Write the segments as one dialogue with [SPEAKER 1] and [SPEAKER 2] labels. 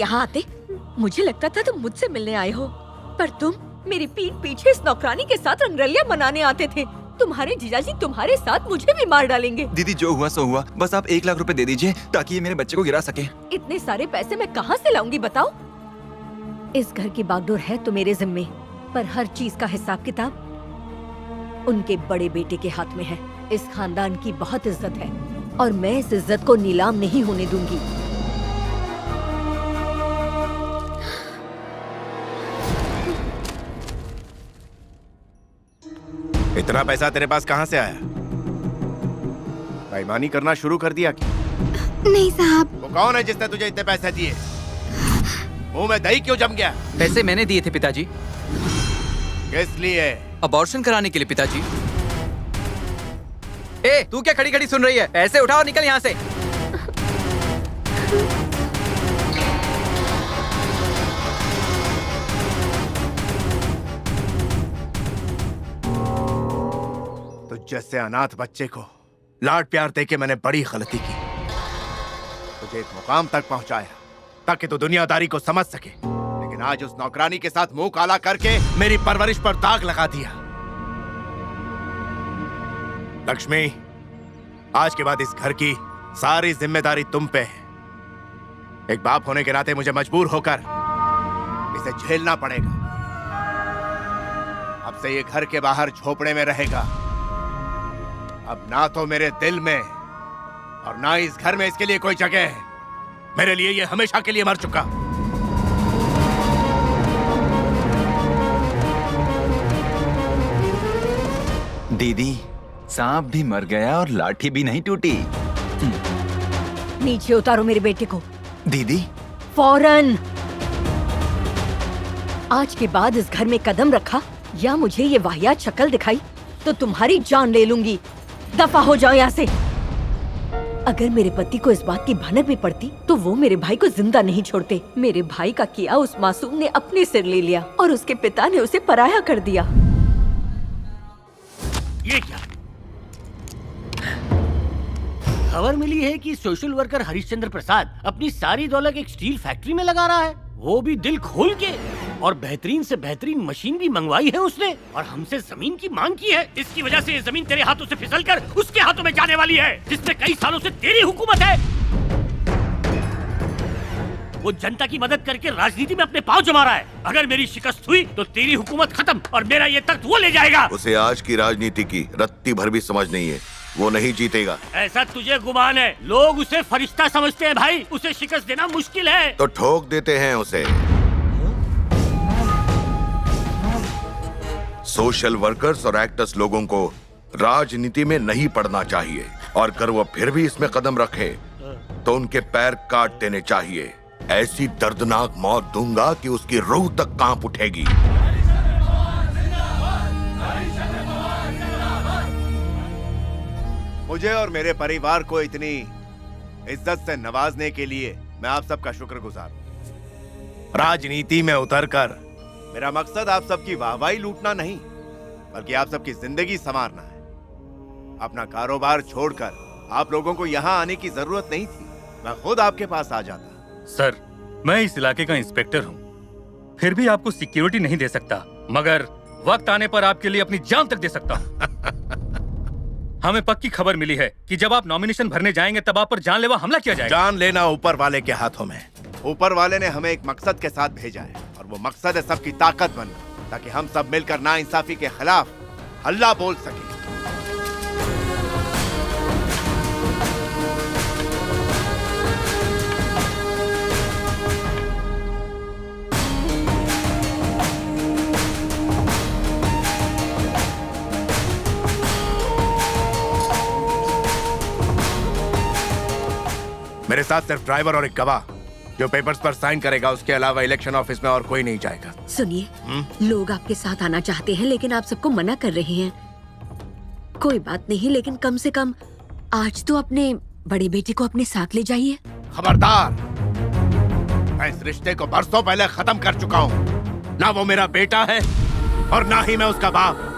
[SPEAKER 1] यहाँ आते मुझे लगता था तुम मुझसे मिलने आए हो, पर तुम मेरी पीठ पीछे इस नौकरानी के साथ रंगरलियां मनाने आते थे। तुम्हारे जीजाजी तुम्हारे साथ मुझे भी मार डालेंगे।
[SPEAKER 2] दीदी जो हुआ सो हुआ, बस आप 1 लाख रुपए दे दीजिए ताकि ये मेरे बच्चे को गिरा सके।
[SPEAKER 1] इतने सारे पैसे मैं कहाँ से लाऊंगी बताओ? इस घर की बागडोर है तो मेरे जिम्मे, पर हर चीज का हिसाब किताब उनके बड़े बेटे के हाथ में है। इस खानदान की बहुत इज्जत है और मैं इस इज्जत को नीलाम नहीं होने दूंगी।
[SPEAKER 3] इतना पैसा तेरे पास कहाँ से आया? बेईमानी करना शुरू कर दिया क्या?
[SPEAKER 4] नहीं साहब।
[SPEAKER 3] वो कौन है जिसने तुझे इतने पैसे दिए? मुंह में दही क्यों जम गया?
[SPEAKER 5] पैसे मैंने दिए थे पिताजी।
[SPEAKER 3] किस लिए?
[SPEAKER 5] अबॉर्शन कराने के लिए पिताजी। ए, तू क्या खड़ी खड़ी सुन रही है? पैसे उठाओ, निकल यहाँ से।
[SPEAKER 3] तो जैसे अनाथ बच्चे को लाड प्यार देके मैंने बड़ी गलती की। तुझे एक मुकाम तक पहुंचाया ताकि तू दुनियादारी को समझ सके, लेकिन आज उस नौकरानी के साथ मुंह काला करके मेरी परवरिश पर दाग लगा दिया। लक्ष्मी, आज के बाद इस घर की सारी जिम्मेदारी तुम पे है। एक बाप होने के नाते मुझे मजबूर होकर इसे झेलना पड़ेगा। अब से ये घर के बाहर झोपड़े में रहेगा। अब ना तो मेरे दिल में और ना इस घर में इसके लिए कोई जगह है। मेरे लिए ये हमेशा के लिए मर चुका।
[SPEAKER 2] दीदी, सांप भी मर गया और लाठी भी नहीं टूटी।
[SPEAKER 1] नीचे उतारो मेरे बेटे को।
[SPEAKER 2] दीदी
[SPEAKER 1] फौरन। आज के बाद इस घर में कदम रखा या मुझे ये वाहियात शक्ल दिखाई तो तुम्हारी जान ले लूंगी। दफा हो जाओ यहाँ से। अगर मेरे पति को इस बात की भनक भी पड़ती तो वो मेरे भाई को जिंदा नहीं छोड़ते। मेरे भाई का किया उस मासूम ने अपने सिर ले लिया और उसके पिता ने उसे पराया कर दिया।
[SPEAKER 6] ये क्या? खबर मिली है कि सोशल वर्कर हरिश्चंद्र प्रसाद अपनी सारी दौलत एक स्टील फैक्ट्री में लगा रहा है, वो भी दिल खोल के। और बेहतरीन से बेहतरीन मशीन भी मंगवाई है उसने और हमसे जमीन की मांग की है। इसकी वजह से ये जमीन तेरे हाथों से फिसलकर उसके हाथों में जाने वाली है, जिसमें कई सालों से तेरी हुकूमत है। वो जनता की मदद करके राजनीति में अपने पांव जमा रहा है। अगर मेरी शिकस्त हुई तो तेरी हुकूमत खत्म और मेरा ये तख्त वो ले जाएगा।
[SPEAKER 7] उसे आज की राजनीति की रत्ती भर भी समझ नहीं है, वो नहीं जीतेगा।
[SPEAKER 6] ऐसा तुझे गुमान है? लोग उसे फरिश्ता समझते हैं भाई, उसे शिकस्त देना मुश्किल है।
[SPEAKER 7] तो ठोक देते हैं उसे। सोशल वर्कर्स और एक्टर्स लोगों को राजनीति में नहीं पड़ना चाहिए, और अगर वो फिर भी इसमें कदम रखे तो उनके पैर काट देने चाहिए। ऐसी दर्दनाक मौत दूंगा कि उसकी रूह तक कांप उठेगी।
[SPEAKER 3] मुझे और मेरे परिवार को इतनी इज्जत से नवाजने के लिए मैं आप सबका शुक्रगुजार हूं। राजनीति में उतरकर मेरा मकसद आप सबकी वाहवाही लूटना नहीं, बल्कि आप सबकी जिंदगी संवारना है। अपना कारोबार छोड़कर आप लोगों को यहाँ आने की जरूरत नहीं थी, मैं खुद आपके पास आ जाता।
[SPEAKER 8] सर, मैं इस इलाके का इंस्पेक्टर हूँ, फिर भी आपको सिक्योरिटी नहीं दे सकता, मगर वक्त आने पर आपके लिए अपनी जान तक दे सकता हूँ। हमें पक्की खबर मिली है कि जब आप नॉमिनेशन भरने जाएंगे तब आप पर जानलेवा हमला किया जाएगा।
[SPEAKER 3] जान लेना ऊपर वाले के हाथों में। ऊपर वाले ने हमें एक मकसद के साथ भेजा है, और वो मकसद है सबकी ताकत बनना, ताकि हम सब मिलकर नाइंसाफी के खिलाफ हल्ला बोल सके। मेरे साथ सिर्फ ड्राइवर और एक गवाह जो पेपर्स पर साइन करेगा, उसके अलावा इलेक्शन ऑफिस में और कोई नहीं जाएगा।
[SPEAKER 1] सुनिए, लोग आपके साथ आना चाहते हैं लेकिन आप सबको मना कर रहे हैं। कोई बात नहीं, लेकिन कम से कम आज तो अपने बड़े बेटे को अपने साथ ले जाइए।
[SPEAKER 3] खबरदार, मैं इस रिश्ते को बरसों पहले खत्म कर चुका हूँ। ना वो मेरा बेटा है और ना ही मैं उसका बाप।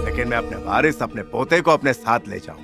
[SPEAKER 3] लेकिन मैं अपने वारिस, अपने पोते को अपने साथ ले जाऊंगा।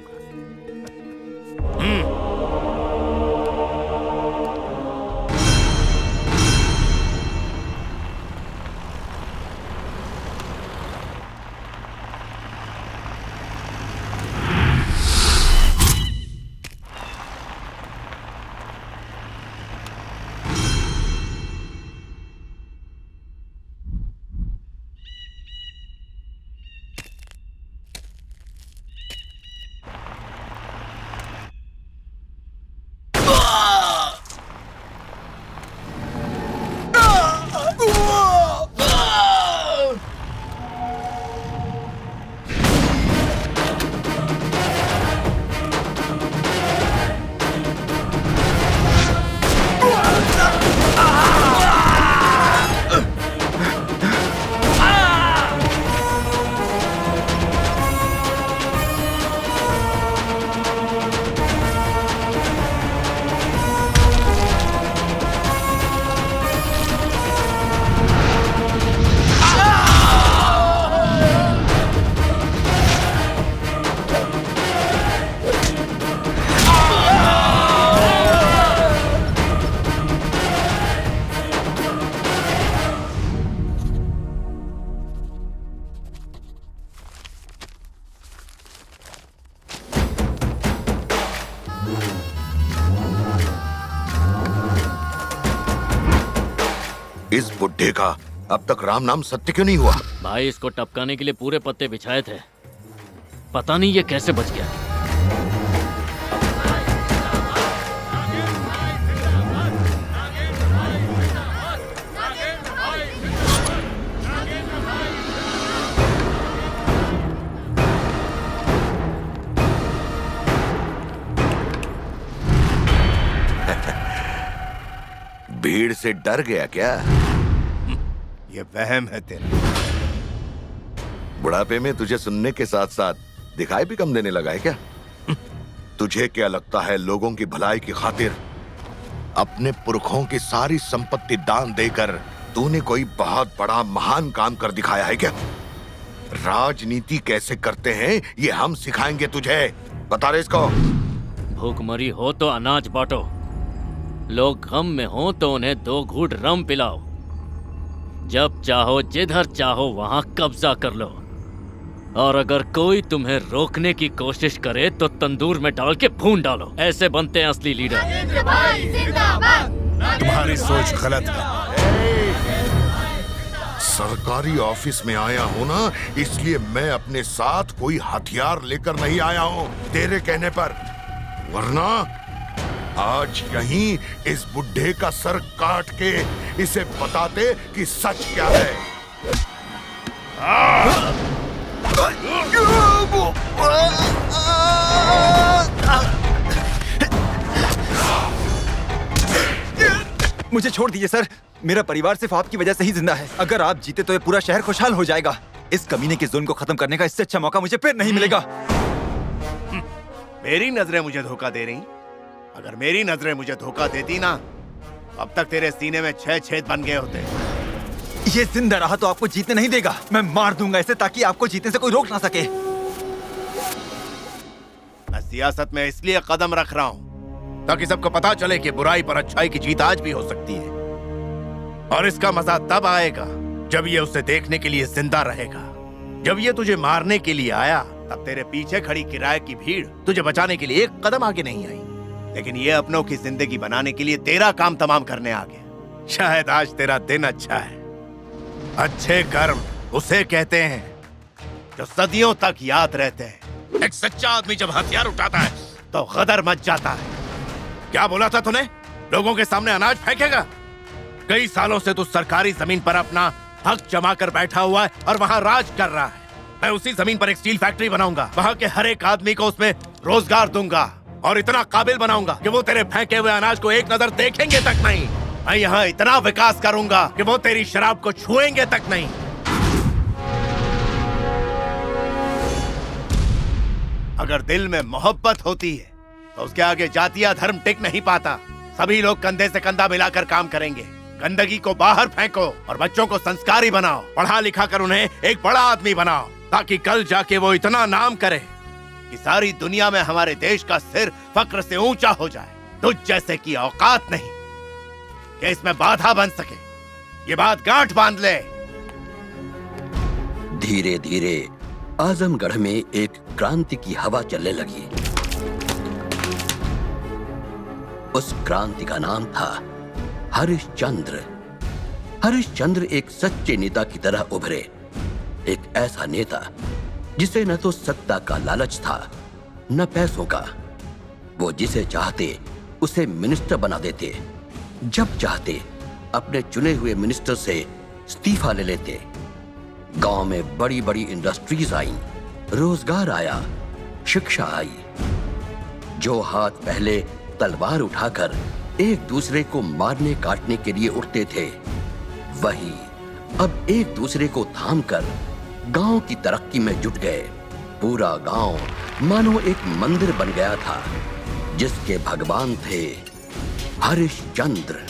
[SPEAKER 7] इस बुड्ढे का अब तक राम नाम सत्य क्यों नहीं हुआ?
[SPEAKER 6] भाई इसको टपकाने के लिए पूरे पत्ते बिछाए थे, पता नहीं ये कैसे बच गया।
[SPEAKER 7] भीड़ से डर गया क्या?
[SPEAKER 3] ये वहम है तेरा।
[SPEAKER 7] बुढ़ापे में तुझे सुनने के साथ साथ दिखाई भी कम देने लगा है क्या? तुझे क्या लगता है लोगों की भलाई की खातिर अपने पुरखों की सारी संपत्ति दान देकर तूने कोई बहुत बड़ा महान काम कर दिखाया है क्या? राजनीति कैसे करते हैं ये हम सिखाएंगे तुझे। बता रहे इसको।
[SPEAKER 6] भूखमरी हो तो अनाज बांटो, लोग गम में हो तो उन्हें 2 घूंट रम पिलाओ, जब चाहो जिधर चाहो वहां कब्जा कर लो, और अगर कोई तुम्हें रोकने की कोशिश करे तो तंदूर में डाल के भून डालो। ऐसे बनते हैं असली लीडर।
[SPEAKER 7] तुम्हारी सोच गलत है। सरकारी ऑफिस में आया हूँ ना, इसलिए मैं अपने साथ कोई हथियार लेकर नहीं आया हूँ तेरे कहने पर, वरना आज यहीं इस बुड्ढे का सर काट के इसे बताते कि सच क्या है।
[SPEAKER 2] मुझे छोड़ दीजिए सर, मेरा परिवार सिर्फ आपकी वजह से ही जिंदा है। अगर आप जीते तो ये पूरा शहर खुशहाल हो जाएगा। इस कमीने के जुल्म को खत्म करने का इससे अच्छा मौका मुझे फिर नहीं मिलेगा।
[SPEAKER 3] मेरी नजरें मुझे धोखा दे रही। अगर मेरी नजरें मुझे धोखा देती ना, अब तक तेरे सीने में 6 छेद बन गए होते।
[SPEAKER 2] ये जिंदा रहा तो आपको जीतने नहीं देगा। मैं मार दूंगा इसे ताकि आपको जीतने से कोई रोक ना सके।
[SPEAKER 3] मैं सियासत में इसलिए कदम रख रहा हूँ ताकि सबको पता चले कि बुराई पर अच्छाई की जीत आज भी हो सकती है, और इसका मजा तब आएगा जब ये उसे देखने के लिए जिंदा रहेगा। जब ये तुझे मारने के लिए आया तब तेरे पीछे खड़ी किराए की भीड़ तुझे बचाने के लिए एक कदम आगे नहीं आई, लेकिन ये अपनों की जिंदगी बनाने के लिए तेरा काम तमाम करने आ गया। शायद आज तेरा दिन अच्छा है। अच्छे कर्म उसे कहते हैं जो सदियों तक याद रहते हैं। एक सच्चा आदमी जब हथियार उठाता है तो गदर मच जाता है। क्या बोला था तूने? लोगों के सामने अनाज फेंकेगा? कई सालों से तू सरकारी जमीन पर अपना हक जमा कर बैठा हुआ है और वहाँ राज कर रहा है। मैं उसी जमीन पर एक स्टील फैक्ट्री बनाऊंगा, वहाँ के हर एक आदमी को उसमें रोजगार दूंगा और इतना काबिल बनाऊंगा कि वो तेरे फेंके हुए अनाज को एक नजर देखेंगे तक नहीं। मैं यहाँ इतना विकास करूंगा कि वो तेरी शराब को छुएंगे तक नहीं। अगर दिल में मोहब्बत होती है तो उसके आगे जाति या धर्म टिक नहीं पाता। सभी लोग कंधे से कंधा मिलाकर काम करेंगे। गंदगी को बाहर फेंको और बच्चों को संस्कारी बनाओ। पढ़ा लिखा कर उन्हें एक बड़ा आदमी बनाओ ताकि कल जाके वो इतना नाम करे कि सारी दुनिया में हमारे देश का सिर फक्र से ऊंचा हो जाए। तुझ जैसे की औकात नहीं कि इसमें बाधा बन सके। ये बात गांठ बांध ले।
[SPEAKER 4] धीरे धीरे आजमगढ़ में एक क्रांति की हवा चलने लगी। उस क्रांति का नाम था हरिश्चंद्र। हरिश्चंद्र एक सच्चे नेता की तरह उभरे, एक ऐसा नेता जिसे न तो सत्ता का लालच था न पैसों का। वो जिसे चाहते उसे मिनिस्टर बना देते, जब चाहते अपने चुने हुए मिनिस्टर से इस्तीफा ले लेते। गांव में बड़ी बड़ी इंडस्ट्रीज आई, रोजगार आया, शिक्षा आई। जो हाथ पहले तलवार उठाकर एक दूसरे को मारने काटने के लिए उठते थे, वही अब एक दूसरे को थामकर गांव की तरक्की में जुट गए। पूरा गांव मानो एक मंदिर बन गया था जिसके भगवान थे हरिश्चंद्र।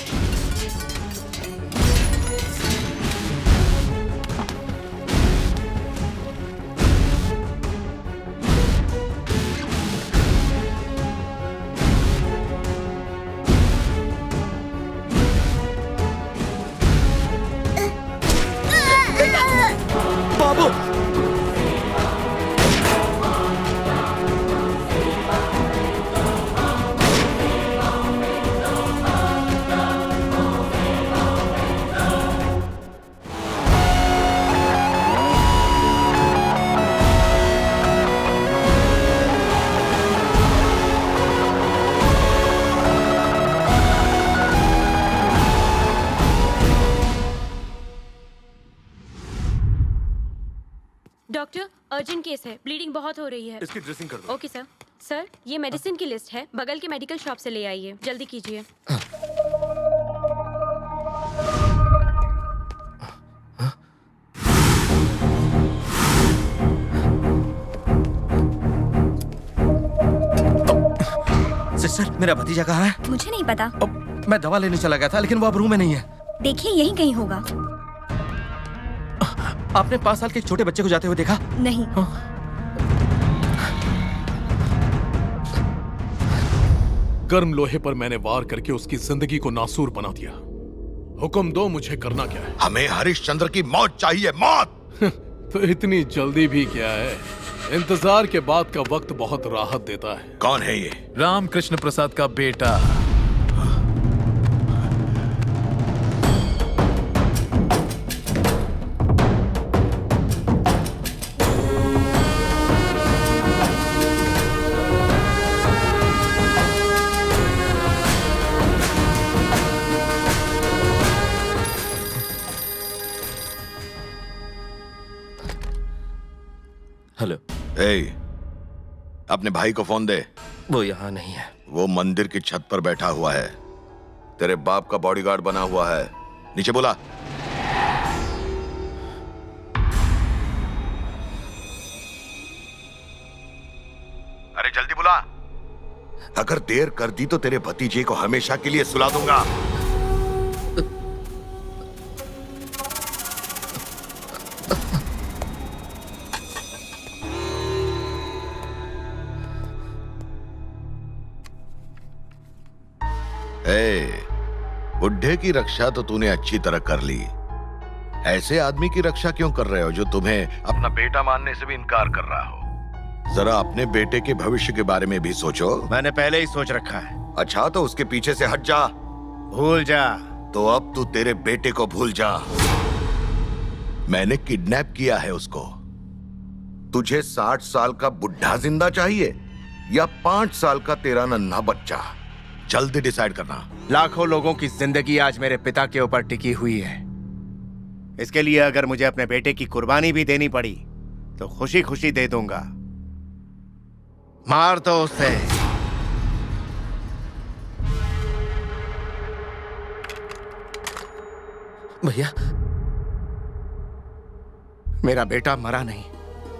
[SPEAKER 9] डॉक्टर, अर्जेंट केस है, ब्लीडिंग बहुत हो रही है।
[SPEAKER 3] इसकी ड्रेसिंग कर दो।
[SPEAKER 9] Okay sir. सर, ये मेडिसिन की लिस्ट है, बगल के मेडिकल शॉप से ले आइए, जल्दी कीजिए।
[SPEAKER 10] सिस्टर, मेरा भतीजा कहाँ है?
[SPEAKER 11] मुझे नहीं पता।
[SPEAKER 10] मैं दवा लेने चला गया था, लेकिन वो अब रूम में नहीं है।
[SPEAKER 11] देखिए, यहीं कहीं होगा।
[SPEAKER 10] आपने 5 साल के एक छोटे बच्चे को जाते हुए देखा?
[SPEAKER 11] नहीं।
[SPEAKER 12] गर्म लोहे पर मैंने वार करके उसकी जिंदगी को नासूर बना दिया। हुक्म दो, मुझे करना क्या है?
[SPEAKER 7] हमें हरिश्चंद्र की मौत चाहिए, मौत।
[SPEAKER 12] तो इतनी जल्दी भी क्या है? इंतजार के बाद का वक्त बहुत राहत देता है।
[SPEAKER 7] कौन है ये?
[SPEAKER 12] रामकृष्ण प्रसाद का बेटा।
[SPEAKER 10] हेलो।
[SPEAKER 7] अपने भाई को फोन दे।
[SPEAKER 10] वो यहाँ नहीं है।
[SPEAKER 7] वो मंदिर की छत पर बैठा हुआ है, तेरे बाप का बॉडीगार्ड बना हुआ है। नीचे बोला। अरे जल्दी बुला। अगर देर कर दी तो तेरे भतीजे को हमेशा के लिए सुला दूंगा। बुढ़े की रक्षा तो तूने अच्छी तरह कर ली, ऐसे आदमी की रक्षा क्यों कर रहे हो जो तुम्हें अपना बेटा मानने से भी इनकार कर रहा हो? जरा अपने बेटे के भविष्य के बारे में भी सोचो।
[SPEAKER 3] मैंने पहले ही सोच रखा है।
[SPEAKER 7] अच्छा, तो उसके पीछे से हट जा।
[SPEAKER 3] भूल जा।
[SPEAKER 7] तो अब तू तेरे बेटे को भूल जा। मैंने किडनैप किया है उसको। तुझे 60 साल का बुढ़ा जिंदा चाहिए या 5 साल का तेरा नन्हा बच्चा? जल्दी डिसाइड करना।
[SPEAKER 3] लाखों लोगों की जिंदगी आज मेरे पिता के ऊपर टिकी हुई है। इसके लिए अगर मुझे अपने बेटे की कुर्बानी भी देनी पड़ी तो खुशी खुशी दे दूंगा। मार दो उसे।
[SPEAKER 10] भैया,
[SPEAKER 3] मेरा बेटा मरा नहीं,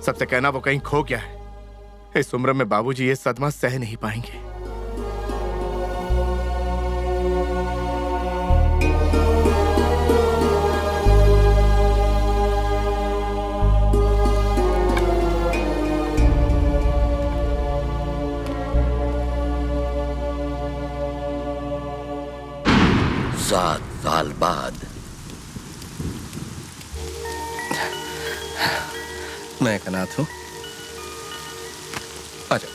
[SPEAKER 3] सबसे कहना वो कहीं खो गया है। इस उम्र में बाबूजी ये सदमा सह नहीं पाएंगे।
[SPEAKER 4] 7 साल बाद
[SPEAKER 10] मैं एक अनाथ हूं। आजा।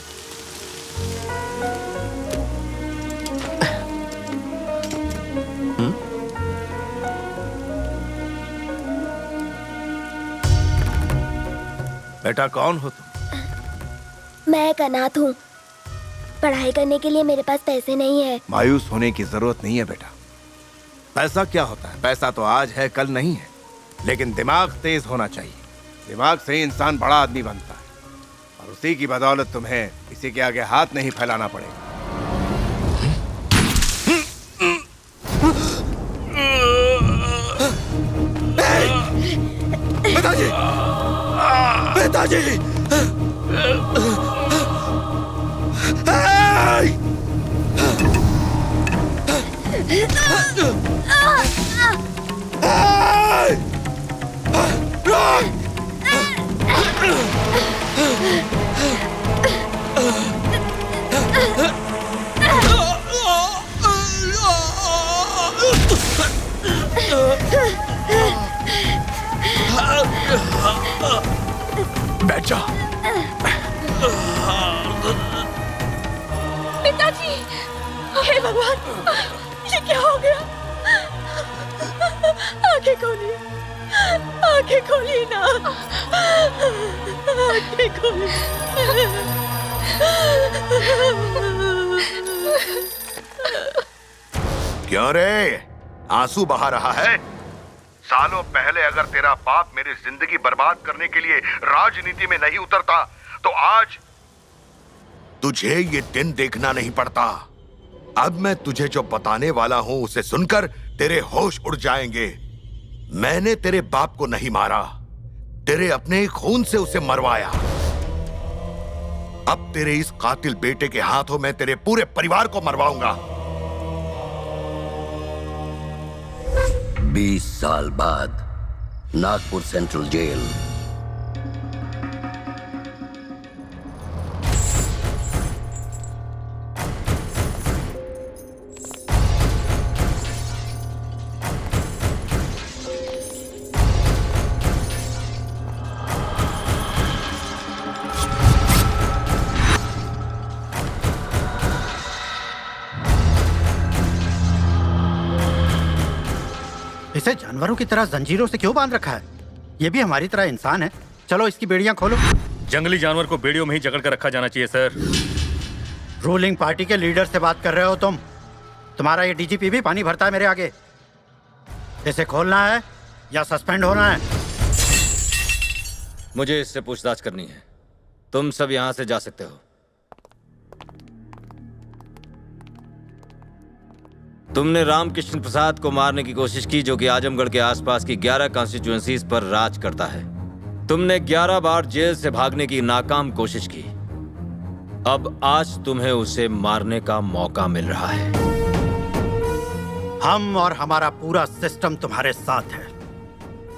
[SPEAKER 3] बेटा कौन हो तुम?
[SPEAKER 11] मैं एक अनाथ हूँ। पढ़ाई करने के लिए मेरे पास पैसे नहीं है।
[SPEAKER 3] मायूस होने की जरूरत नहीं है बेटा। पैसा क्या होता है? पैसा तो आज है कल नहीं है, लेकिन दिमाग तेज होना चाहिए। दिमाग से ही इंसान बड़ा आदमी बनता है और उसी की बदौलत तुम्हें किसी के आगे हाथ नहीं फैलाना पड़ेगा।
[SPEAKER 4] पिताजी! पिताजी!
[SPEAKER 12] बैठ जा।
[SPEAKER 11] पिताजी, हे भगवान, ये क्या हो गया? आंखें खोलिए, आंखें खोलिए ना, आंखें खोलिए।
[SPEAKER 7] क्यों रे, आंसू बहा रहा है? सालों पहले अगर तेरा बाप मेरी जिंदगी बर्बाद करने के लिए राजनीति में नहीं उतरता तो आज तुझे ये दिन देखना नहीं पड़ता। अब मैं तुझे जो बताने वाला हूं उसे सुनकर तेरे होश उड़ जाएंगे। मैंने तेरे बाप को नहीं मारा, तेरे अपने ही खून से उसे मरवाया। अब तेरे इस कातिल बेटे के हाथों में तेरे पूरे परिवार को मरवाऊंगा।
[SPEAKER 4] 20 साल बाद नागपुर सेंट्रल जेल।
[SPEAKER 13] इसे जानवरों की तरह जंजीरों से क्यों बांध रखा है? ये भी हमारी तरह इंसान है। चलो इसकी बेड़ियां खोलो।
[SPEAKER 8] जंगली जानवर को बेड़ियों में ही जकड़ कर रखा जाना चाहिए सर।
[SPEAKER 13] रूलिंग पार्टी के लीडर से बात कर रहे हो तुम? तुम्हारा ये डीजीपी भी पानी भरता है मेरे आगे। इसे खोलना है या सस्पेंड होना है?
[SPEAKER 14] मुझे इससे पूछताछ करनी है। तुम सब यहां से जा सकते हो। तुमने रामकृष्ण प्रसाद को मारने की कोशिश की, जो कि आजमगढ़ के आसपास की 11 कॉन्स्टिट्यूएंसीज पर राज करता है। तुमने 11 बार जेल से भागने की नाकाम कोशिश की। अब आज तुम्हें उसे मारने का मौका मिल रहा है।
[SPEAKER 13] हम और हमारा पूरा सिस्टम तुम्हारे साथ है।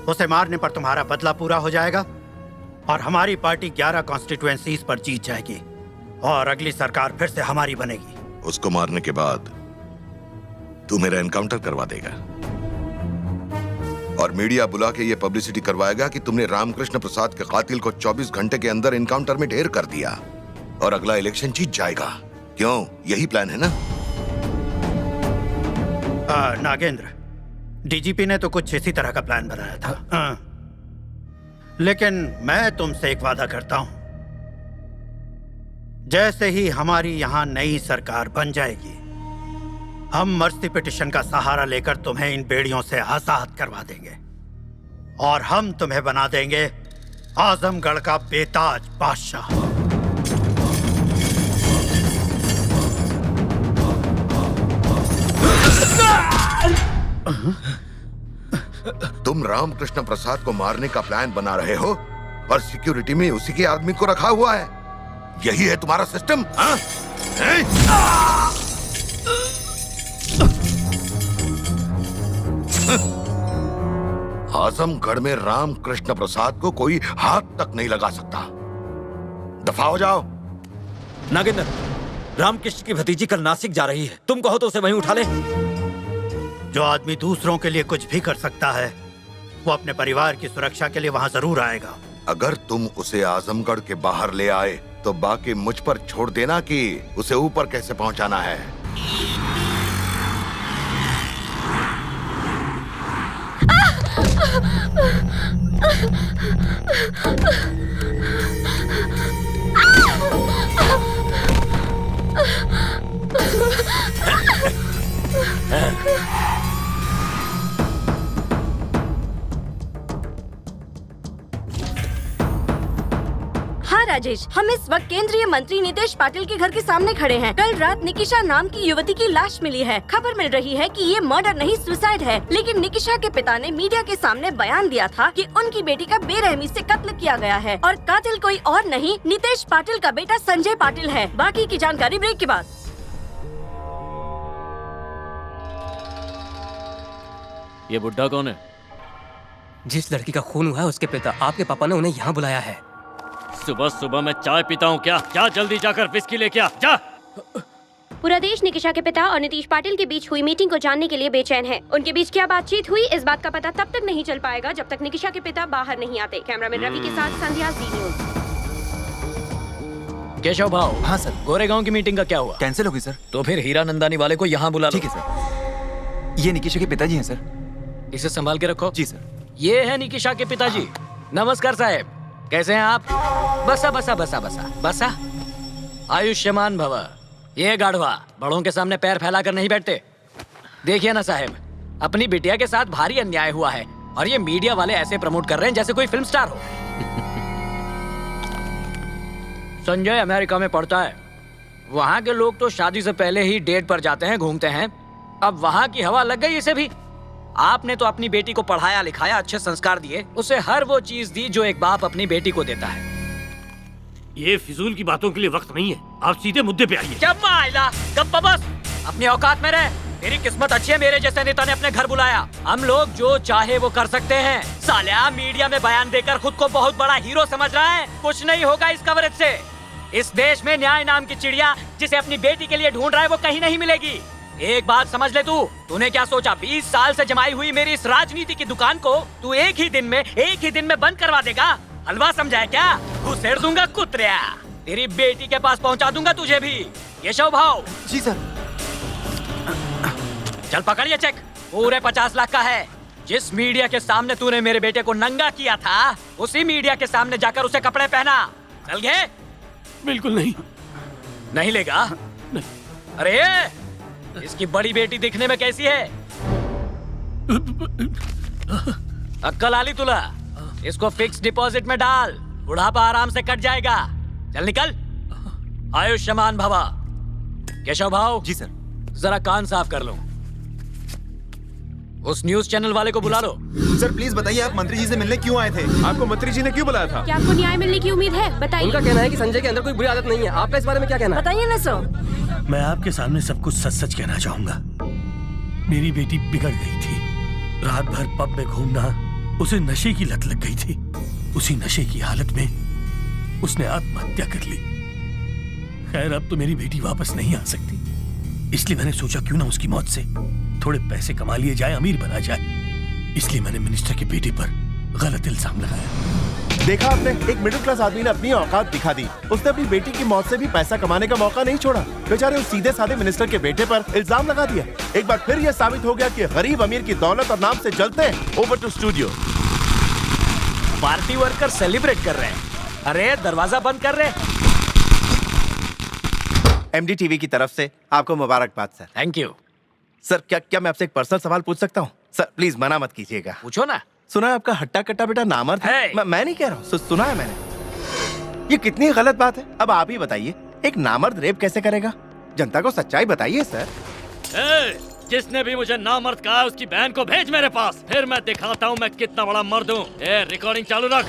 [SPEAKER 13] उसे मारने पर तुम्हारा बदला पूरा हो जाएगा और हमारी पार्टी 11 कॉन्स्टिट्यूएंसीज पर जीत जाएगी और अगली सरकार फिर से हमारी बनेगी।
[SPEAKER 7] उसको मारने के बाद तू मेरा एनकाउंटर करवा देगा और मीडिया बुला के ये पब्लिसिटी करवाएगा कि तुमने रामकृष्ण प्रसाद के कातिल को 24 घंटे के अंदर एनकाउंटर में ढेर कर दिया और अगला इलेक्शन जीत जाएगा। क्यों, यही प्लान है ना?
[SPEAKER 13] नागेंद्र, डीजीपी ने तो कुछ इसी तरह का प्लान बनाया था। लेकिन मैं तुमसे एक वादा करता हूं, जैसे ही हमारी यहां नई सरकार बन जाएगी, हम मर्सी पिटिशन का सहारा लेकर तुम्हें इन बेड़ियों से आजाद करवा देंगे और हम तुम्हें बना देंगे आजमगढ़ का बेताज बादशाह।
[SPEAKER 7] तुम रामकृष्ण प्रसाद को मारने का प्लान बना रहे हो और सिक्योरिटी में उसी के आदमी को रखा हुआ है। यही है तुम्हारा सिस्टम? हाँ? आजमगढ़ में रामकृष्ण प्रसाद को कोई हाथ तक नहीं लगा सकता। दफा हो जाओ।
[SPEAKER 14] नागेंद्र, रामकृष्ण की भतीजी कल नासिक जा रही है। तुम कहो तो उसे वहीं उठा ले।
[SPEAKER 13] जो आदमी दूसरों के लिए कुछ भी कर सकता है वो अपने परिवार की सुरक्षा के लिए वहां जरूर आएगा।
[SPEAKER 7] अगर तुम उसे आजमगढ़ के बाहर ले आए तो बाकी मुझ पर छोड़ देना कि उसे ऊपर कैसे पहुंचाना है।
[SPEAKER 9] हाँ राजेश, हम इस वक्त केंद्रीय मंत्री नितेश पाटिल के घर के सामने खड़े हैं। कल रात निकिशा नाम की युवती की लाश मिली है। खबर मिल रही है कि ये मर्डर नहीं सुसाइड है, लेकिन निकिशा के पिता ने मीडिया के सामने बयान दिया था कि उनकी बेटी का बेरहमी से कत्ल किया गया है और कातिल कोई और नहीं नितेश पाटिल का बेटा संजय पाटिल है। बाकी की जानकारी ब्रेक के बाद।
[SPEAKER 6] ये बुड्ढा कौन है?
[SPEAKER 10] जिस लड़की का खून हुआ है उसके पिता। आपके पापा ने उन्हें यहाँ बुलाया है।
[SPEAKER 6] सुबह सुबह मैं चाय पीता हूँ क्या? क्या जल्दी जाकर विस्की लेके आ जा।
[SPEAKER 9] पूरा देश निकिशा के पिता और नीतीश पाटिल के बीच हुई मीटिंग को जानने के लिए बेचैन है। उनके बीच क्या बातचीत हुई इस बात का पता तब तक नहीं चल पाएगा जब तक निकिशा के पिता बाहर नहीं आते। कैमरामैन रवि के साथ संध्या जी न्यूज़।
[SPEAKER 6] केशव भाव।
[SPEAKER 2] हाँ सर।
[SPEAKER 6] गोरेगांव की मीटिंग का क्या हुआ?
[SPEAKER 2] कैंसिल हो गई सर।
[SPEAKER 6] तो फिर हीरा नंदानी वाले को यहाँ बुला लो।
[SPEAKER 2] ठीक है सर। ये निकिशा के पिताजी हैं सर।
[SPEAKER 6] इसे संभाल के रखो।
[SPEAKER 2] जी सर।
[SPEAKER 6] ये है निकिशा के पिताजी। नमस्कार साहब, कैसे हैं आप? बसा बसा बसा बसा बसा। आयुष्मान भव। ये गाढ़वा बड़ों के सामने पैर फैलाकर नहीं बैठते। देखिए ना साहब, अपनी बिटिया के साथ भारी अन्याय हुआ है और ये मीडिया वाले ऐसे प्रमोट कर रहे हैं जैसे कोई फिल्म स्टार हो। संजय अमेरिका में पढ़ता है। वहाँ के लोग तो शादी से पहले ही डेट पर जाते हैं, घूमते हैं। अब वहाँ की हवा लग गई इसे भी। आपने तो अपनी बेटी को पढ़ाया लिखाया, अच्छे संस्कार दिए, उसे हर वो चीज दी जो एक बाप अपनी बेटी को देता है।
[SPEAKER 15] ये फिजूल की बातों के लिए वक्त नहीं है, आप सीधे मुद्दे पे आइए।
[SPEAKER 6] क्या मायला, गप्पा बस, अपनी औकात में रह। तेरी किस्मत अच्छी है, मेरे जैसे नेता ने अपने घर बुलाया। हम लोग जो चाहे वो कर सकते हैं। सालिया मीडिया में बयान देकर खुद को बहुत बड़ा हीरो समझ रहा है। कुछ नहीं होगा इस कवरेज से। इस देश में न्याय नाम की चिड़िया जिसे अपनी बेटी के लिए ढूंढ रहा है वो कहीं नहीं मिलेगी। एक बात समझ ले तूने क्या सोचा 20 साल से जमाई हुई मेरी इस राजनीति की दुकान को तू एक ही दिन में बंद करवा देगा? हलवा समझा है क्या? घुसेड़ दूंगा कुतरिया। तेरी बेटी के पास पहुंचा दूंगा तुझे भी। केशव भाव।
[SPEAKER 2] जी सर।
[SPEAKER 6] चल पकड़िए चेक, पूरे 50 लाख का है। जिस मीडिया के सामने तूने मेरे बेटे को नंगा किया था उसी मीडिया के सामने जाकर उसे कपड़े पहना। चल गए?
[SPEAKER 15] बिल्कुल नहीं।
[SPEAKER 6] नहीं लेगा?
[SPEAKER 15] नहीं।
[SPEAKER 6] अरे इसकी बड़ी बेटी दिखने में कैसी है? अक्कल आली तुला। इसको फिक्स डिपॉजिट में डाल, बुढ़ापा आराम से कट जाएगा। चल निकल। आयुष्मान भवा। केशव भाव।
[SPEAKER 2] जी सर।
[SPEAKER 6] जरा कान साफ कर लो। उस न्यूज चैनल वाले को बुला लो।
[SPEAKER 2] सर प्लीज बताइए, आप मंत्री जी से मिलने क्यों आए थे?
[SPEAKER 12] आपको मंत्री जी ने क्यों बुलाया था?
[SPEAKER 9] क्या आपको न्याय मिलने की उम्मीद है? बताइए।
[SPEAKER 10] उनका कहना है कि संजय के अंदर कोई बुरी आदत नहीं है। आपका इस बारे में क्या कहना है?
[SPEAKER 9] बताइए ना सर।
[SPEAKER 15] मैं आपके सामने सब कुछ सच सच कहना चाहूंगा। मेरी बेटी बिगड़ गई थी। रात भर पब में घूमना, उसे नशे की लत लग गई थी। उसी नशे की हालत में उसने आत्महत्या कर ली। खैर अब तो मेरी बेटी वापस नहीं आ सकती, इसलिए मैंने सोचा क्यों ना उसकी मौत से थोड़े पैसे कमा लिए जाए, अमीर बना जाए। इसलिए मैंने मिनिस्टर की बेटी पर गलत इल्जाम लगाया।
[SPEAKER 3] देखा आपने, एक मिडिल क्लास आदमी ने अपनी औकात दिखा दी। उसने अपनी बेटी की मौत से भी पैसा कमाने का मौका नहीं छोड़ा। बेचारे उस सीधे साधे मिनिस्टर के बेटे पर इल्जाम लगा दिया। एक बार फिर यह साबित हो गया कि गरीब अमीर की दौलत और नाम से जलते हैं। Over to studio.
[SPEAKER 6] Party worker celebrate कर रहे हैं। अरे दरवाजा बंद कर रहे।
[SPEAKER 3] एमडी टीवी की तरफ से आपको मुबारकबाद सर।
[SPEAKER 6] Thank you
[SPEAKER 3] sir. क्या मैं आपसे एक पर्सनल सवाल पूछ सकता हूँ? सर प्लीज मना मत कीजिएगा।
[SPEAKER 6] पूछो ना।
[SPEAKER 3] सुना है आपका हट्टा कट्टा बेटा नामर्द है। मैं नहीं कह रहा हूँ, सुना है मैंने। ये कितनी गलत बात है। अब आप ही बताइए, एक नामर्द रेप कैसे करेगा? जनता को सच्चाई बताइए सर।
[SPEAKER 15] जिसने भी मुझे नामर्द कहा उसकी बहन को भेज मेरे पास, फिर मैं दिखाता हूँ मैं कितना बड़ा मर्द हूँ। रिकॉर्डिंग चालू रख।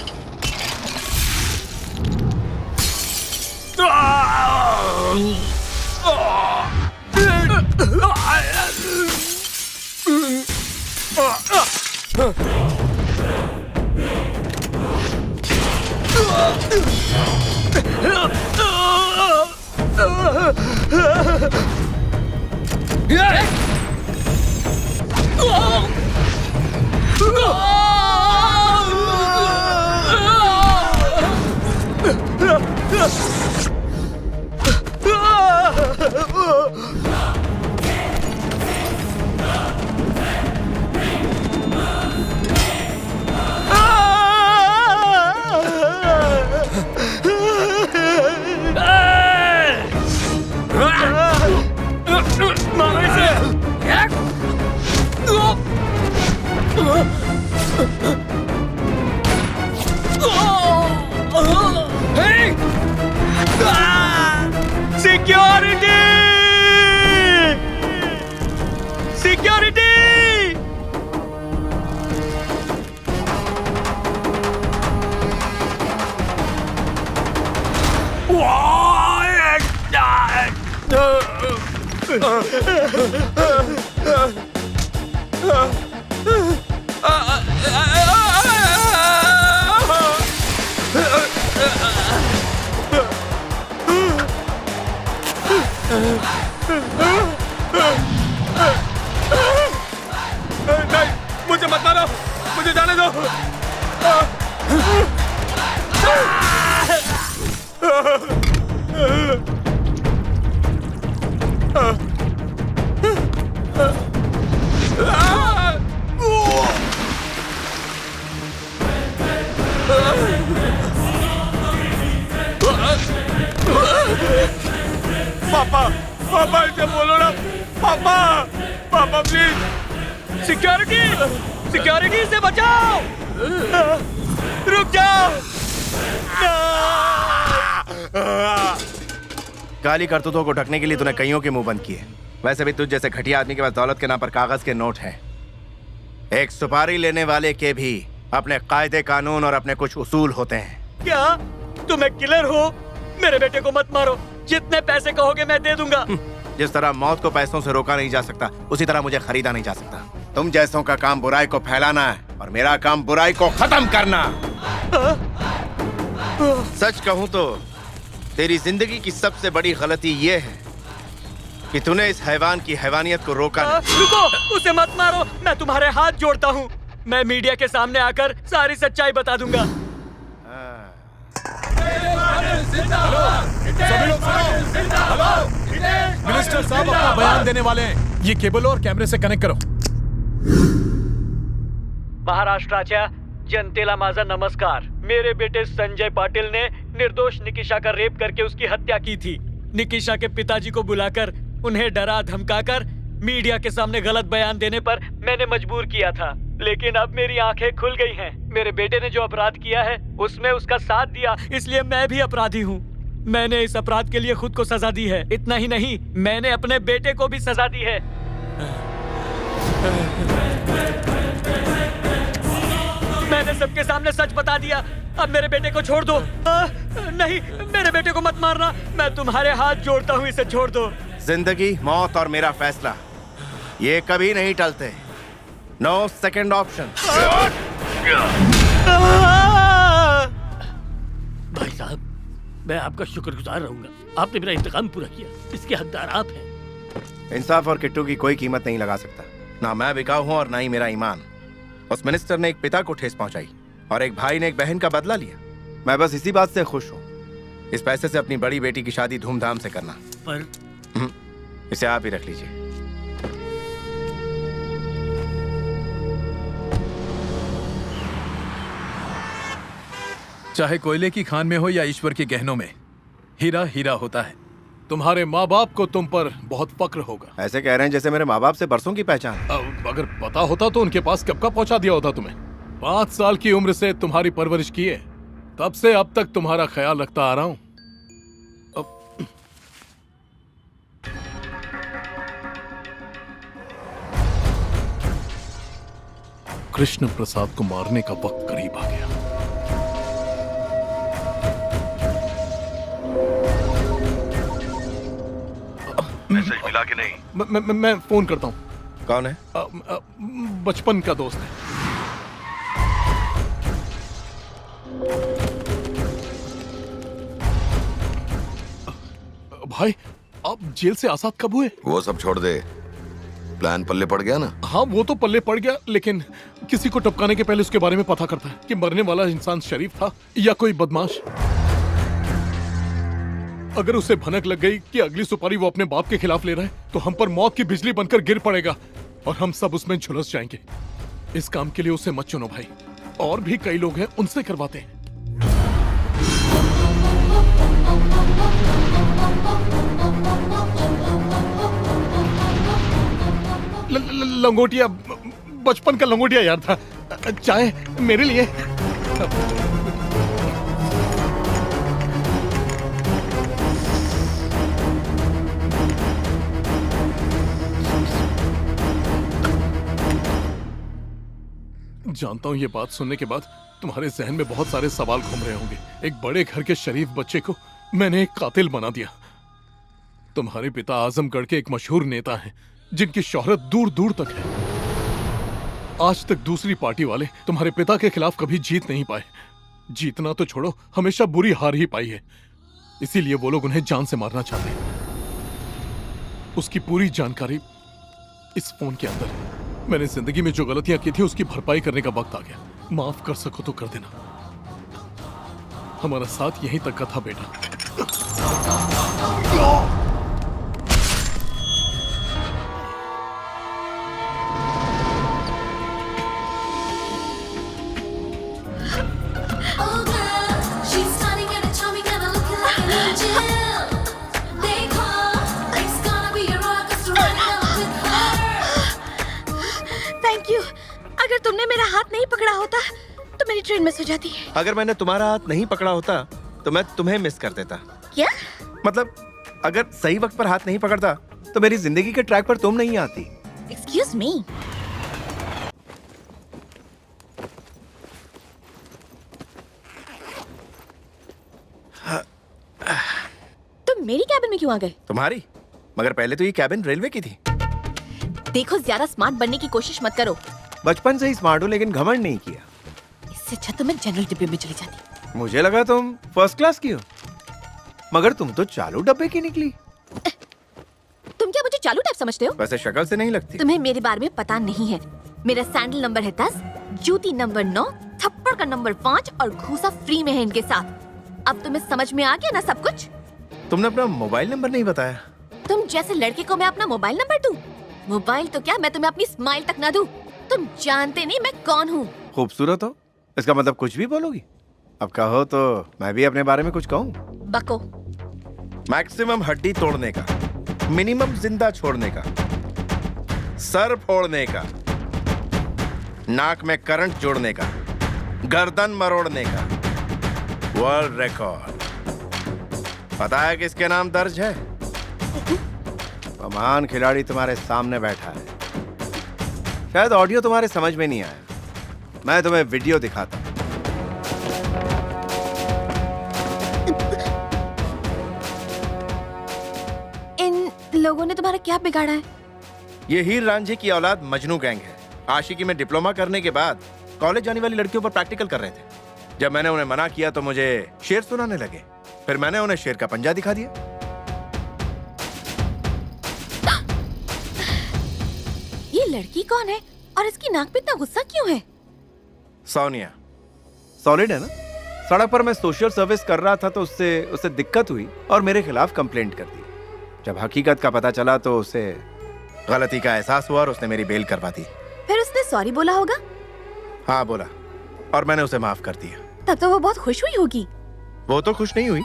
[SPEAKER 15] मारो इसे। सिक्योरिटी! सिक्योरिटी!
[SPEAKER 8] नहीं, मुझे मत मारो, मुझे जाने दो। पापा, पापा इसे बोलो ना, पापा, पापा प्लीज। सिक्योरिटी, सिक्योरिटी से बचाओ। रुक जाओ।
[SPEAKER 3] काली करतूतों को ढकने के लिए तूने कईयों के मुंह बंद किए। वैसे भी तुझ जैसे घटिया आदमी के पास दौलत के नाम पर कागज के नोट हैं। एक सुपारी लेने वाले के भी अपने कायदे कानून और अपने कुछ उसूल होते हैं।
[SPEAKER 15] क्या तुम एक किलर हो? मेरे बेटे को मत मारो, जितने पैसे कहोगे मैं दे दूंगा।
[SPEAKER 3] जिस तरह मौत को पैसों से रोका नहीं जा सकता, उसी तरह मुझे खरीदा नहीं जा सकता। तुम जैसों का काम बुराई को फैलाना है और मेरा काम बुराई को खत्म करना। सच कहूं तो तेरी जिंदगी की सबसे बड़ी गलती ये है कि तूने इस हैवान की हैवानियत को रोका नहीं।
[SPEAKER 15] रुको, उसे मत मारो, मैं तुम्हारे हाथ जोड़ता हूँ। मैं मीडिया के सामने आकर सारी सच्चाई बता दूंगा।
[SPEAKER 12] सभी लोग सुनो। मिनिस्टर साहब अपना बयान देने वाले हैं। ये केबल और कैमरे से कनेक्ट करो।
[SPEAKER 15] महाराष्ट्राच्या जनतेला माझा नमस्कार। मेरे बेटे संजय पाटिल ने निर्दोष निकिशा का रेप करके उसकी हत्या की थी। निकिशा के पिताजी को बुलाकर उन्हें डरा धमकाकर मीडिया के सामने गलत बयान देने पर मैंने मजबूर किया था, लेकिन अब मेरी आंखें खुल गई हैं। मेरे बेटे ने जो अपराध किया है उसमें उसका साथ दिया, इसलिए मैं भी अपराधी हूँ। मैंने इस अपराध के लिए खुद को सजा दी है। इतना ही नहीं, मैंने अपने बेटे को भी सजा दी है। मैंने सबके सामने सच बता दिया। अब मेरे बेटे को छोड़ दो। नहीं, मेरे बेटे को मत मारना। मैं तुम्हारे हाथ जोड़ता हूँ, इसे छोड़ दो।
[SPEAKER 3] जिंदगी, मौत और मेरा फैसला, ये कभी नहीं टलते। No second option.
[SPEAKER 6] भाई साहब, मैं आपका शुक्रगुजार रहूंगा। आपने मेरा इंतकाम पूरा किया, इसके हकदार आप हैं।
[SPEAKER 3] इंसाफ और किट्टू की कोई कीमत नहीं लगा सकता। ना मैं बिकाऊ हूँ और ना ही मेरा ईमान। उस मिनिस्टर ने एक पिता को ठेस पहुंचाई और एक भाई ने एक बहन का बदला लिया। मैं बस इसी बात से खुश हूँ। इस पैसे से अपनी बड़ी बेटी की शादी धूमधाम से करना।
[SPEAKER 6] पर
[SPEAKER 3] इसे आप ही रख लीजिए।
[SPEAKER 12] चाहे कोयले की खान में हो या ईश्वर के गहनों में, हीरा हीरा होता है। तुम्हारे माँ बाप को तुम पर बहुत फक्र होगा।
[SPEAKER 3] ऐसे कह रहे हैं जैसे मेरे माँ बाप से बरसों की पहचान।
[SPEAKER 12] अगर पता होता तो उनके पास कब का पहुंचा दिया होता तुम्हें। 5 साल की उम्र से तुम्हारी परवरिश की है, तब से अब तक तुम्हारा ख्याल रखता आ रहा हूं। कृष्ण प्रसाद को मारने का वक्त करीब आ गया।
[SPEAKER 7] मैसेज मिला कि नहीं?
[SPEAKER 12] मैं फोन करता हूँ।
[SPEAKER 3] कौन है?
[SPEAKER 12] बचपन का दोस्त है। भाई, आप जेल से आजाद कब हुए?
[SPEAKER 7] वो सब छोड़ दे, प्लान पल्ले पड़ गया ना?
[SPEAKER 12] हाँ, वो तो पल्ले पड़ गया, लेकिन किसी को टपकाने के पहले उसके बारे में पता करता है कि मरने वाला इंसान शरीफ था या कोई बदमाश। अगर उसे भनक लग गई कि अगली सुपारी वो अपने बाप के खिलाफ ले रहा है तो हम पर मौत की बिजली बनकर गिर पड़ेगा और हम सब उसमें झुलस जाएंगे। इस काम के लिए उसे मत चुनो भाई, और भी कई लोग हैं उनसे करवाते हैं। लंगोटिया, बचपन का लंगोटिया यार था। चाय मेरे लिए। जानता हूं ये बात सुनने के बाद तुम्हारे जहन में बहुत सारे सवाल घूम रहे होंगे। एक बड़े घर के शरीफ बच्चे को मैंने एक कातिल बना दिया। तुम्हारे पिता आजमगढ़ के एक मशहूर नेता हैं जिनकी शोहरत दूर दूर तक है। आज तक दूसरी पार्टी वाले तुम्हारे पिता के खिलाफ कभी जीत नहीं पाए। जीतना तो छोड़ो, हमेशा बुरी हार ही पाई है। इसीलिए वो लोग उन्हें जान से मारना चाहते हैं। उसकी पूरी जानकारी इस फोन के अंदर है। मैंने जिंदगी में जो गलतियां की थी उसकी भरपाई करने का वक्त आ गया। माफ कर सको तो कर देना। हमारा साथ यहीं तक का था बेटा।
[SPEAKER 9] अगर तुमने मेरा हाथ नहीं पकड़ा होता तो मेरी ट्रेन मिस हो जाती।
[SPEAKER 3] अगर मैंने तुम्हारा हाथ नहीं पकड़ा होता तो मैं तुम्हें मिस कर देता।
[SPEAKER 9] क्या
[SPEAKER 3] मतलब अगर सही वक्त पर हाथ नहीं पकड़ता तो मेरी जिंदगी के ट्रैक पर तुम नहीं आती।
[SPEAKER 9] Excuse me. तुम मेरी कैबिन में क्यों आ गए?
[SPEAKER 3] तुम्हारी? मगर पहले तो ये कैबिन रेलवे की थी।
[SPEAKER 9] देखो, ज्यादा स्मार्ट बनने की कोशिश मत करो।
[SPEAKER 3] बचपन से ही स्मार्ट हूँ लेकिन घमंड नहीं किया।
[SPEAKER 9] इससे अच्छा तो मैं जनरल डिब्बे में चली जाती।
[SPEAKER 3] मुझे लगा तुम फर्स्ट क्लास की हो, मगर तुम तो चालू डब्बे की निकली।
[SPEAKER 9] तुम क्या मुझे चालू टाइप समझते हो?
[SPEAKER 3] वैसे शक्ल से नहीं लगती।
[SPEAKER 9] तुम्हें मेरे बारे में पता नहीं है। मेरा सैंडल नंबर है 10, जूती नंबर 9, थप्पड़ का नंबर 5 और घूसा फ्री में है इनके साथ। अब तुम्हें समझ में आ गया ना सब कुछ?
[SPEAKER 3] तुमने अपना मोबाइल नंबर नहीं बताया।
[SPEAKER 9] तुम जैसे लड़के को मैं अपना मोबाइल नंबर दूं? मोबाइल तो क्या, मैं तुम्हें अपनी स्माइल तक ना दूं। तुम जानते नहीं मैं कौन हूँ।
[SPEAKER 3] खूबसूरत हो, इसका मतलब कुछ भी बोलोगी? अब कहो तो मैं भी अपने बारे में कुछ कहूँ।
[SPEAKER 9] बको।
[SPEAKER 3] मैक्सिमम हड्डी तोड़ने का, मिनिमम जिंदा छोड़ने का, सर फोड़ने का, नाक में करंट जोड़ने का, गर्दन मरोड़ने का, वर्ल्ड रिकॉर्ड। पता है किसके नाम दर्ज है? महान खिलाड़ी तुम्हारे सामने बैठा है। शायद ऑडियो तुम्हारे समझ में नहीं आया, मैं तुम्हें वीडियो दिखाता हूं।
[SPEAKER 9] इन लोगों ने तुम्हारा क्या बिगाड़ा है?
[SPEAKER 3] ये हीर रांझे की औलाद मजनू गैंग है। आशिकी में डिप्लोमा करने के बाद कॉलेज जाने वाली लड़कियों पर प्रैक्टिकल कर रहे थे। जब मैंने उन्हें मना किया तो मुझे शेर सुनाने लगे। फिर मैंने उन्हें शेर का पंजा दिखा दिया।
[SPEAKER 9] ये लड़की कौन है और इसकी नाक पे इतना गुस्सा क्यों है?
[SPEAKER 3] सोनिया। सॉलिड है ना? सड़क पर मैं सोशल सर्विस कर रहा था तो उससे दिक्कत हुई और मेरे खिलाफ कंप्लेंट कर दी। जब हकीकत का पता चला तो उसे गलती का एहसास हुआ और उसने मेरी बेल करवा दी।
[SPEAKER 9] फिर उसने सॉरी बोला होगा?
[SPEAKER 3] हाँ बोला, और मैंने उसे माफ कर दिया।
[SPEAKER 9] तब तो वो बहुत खुश हुई होगी।
[SPEAKER 3] वो तो खुश नहीं हुई,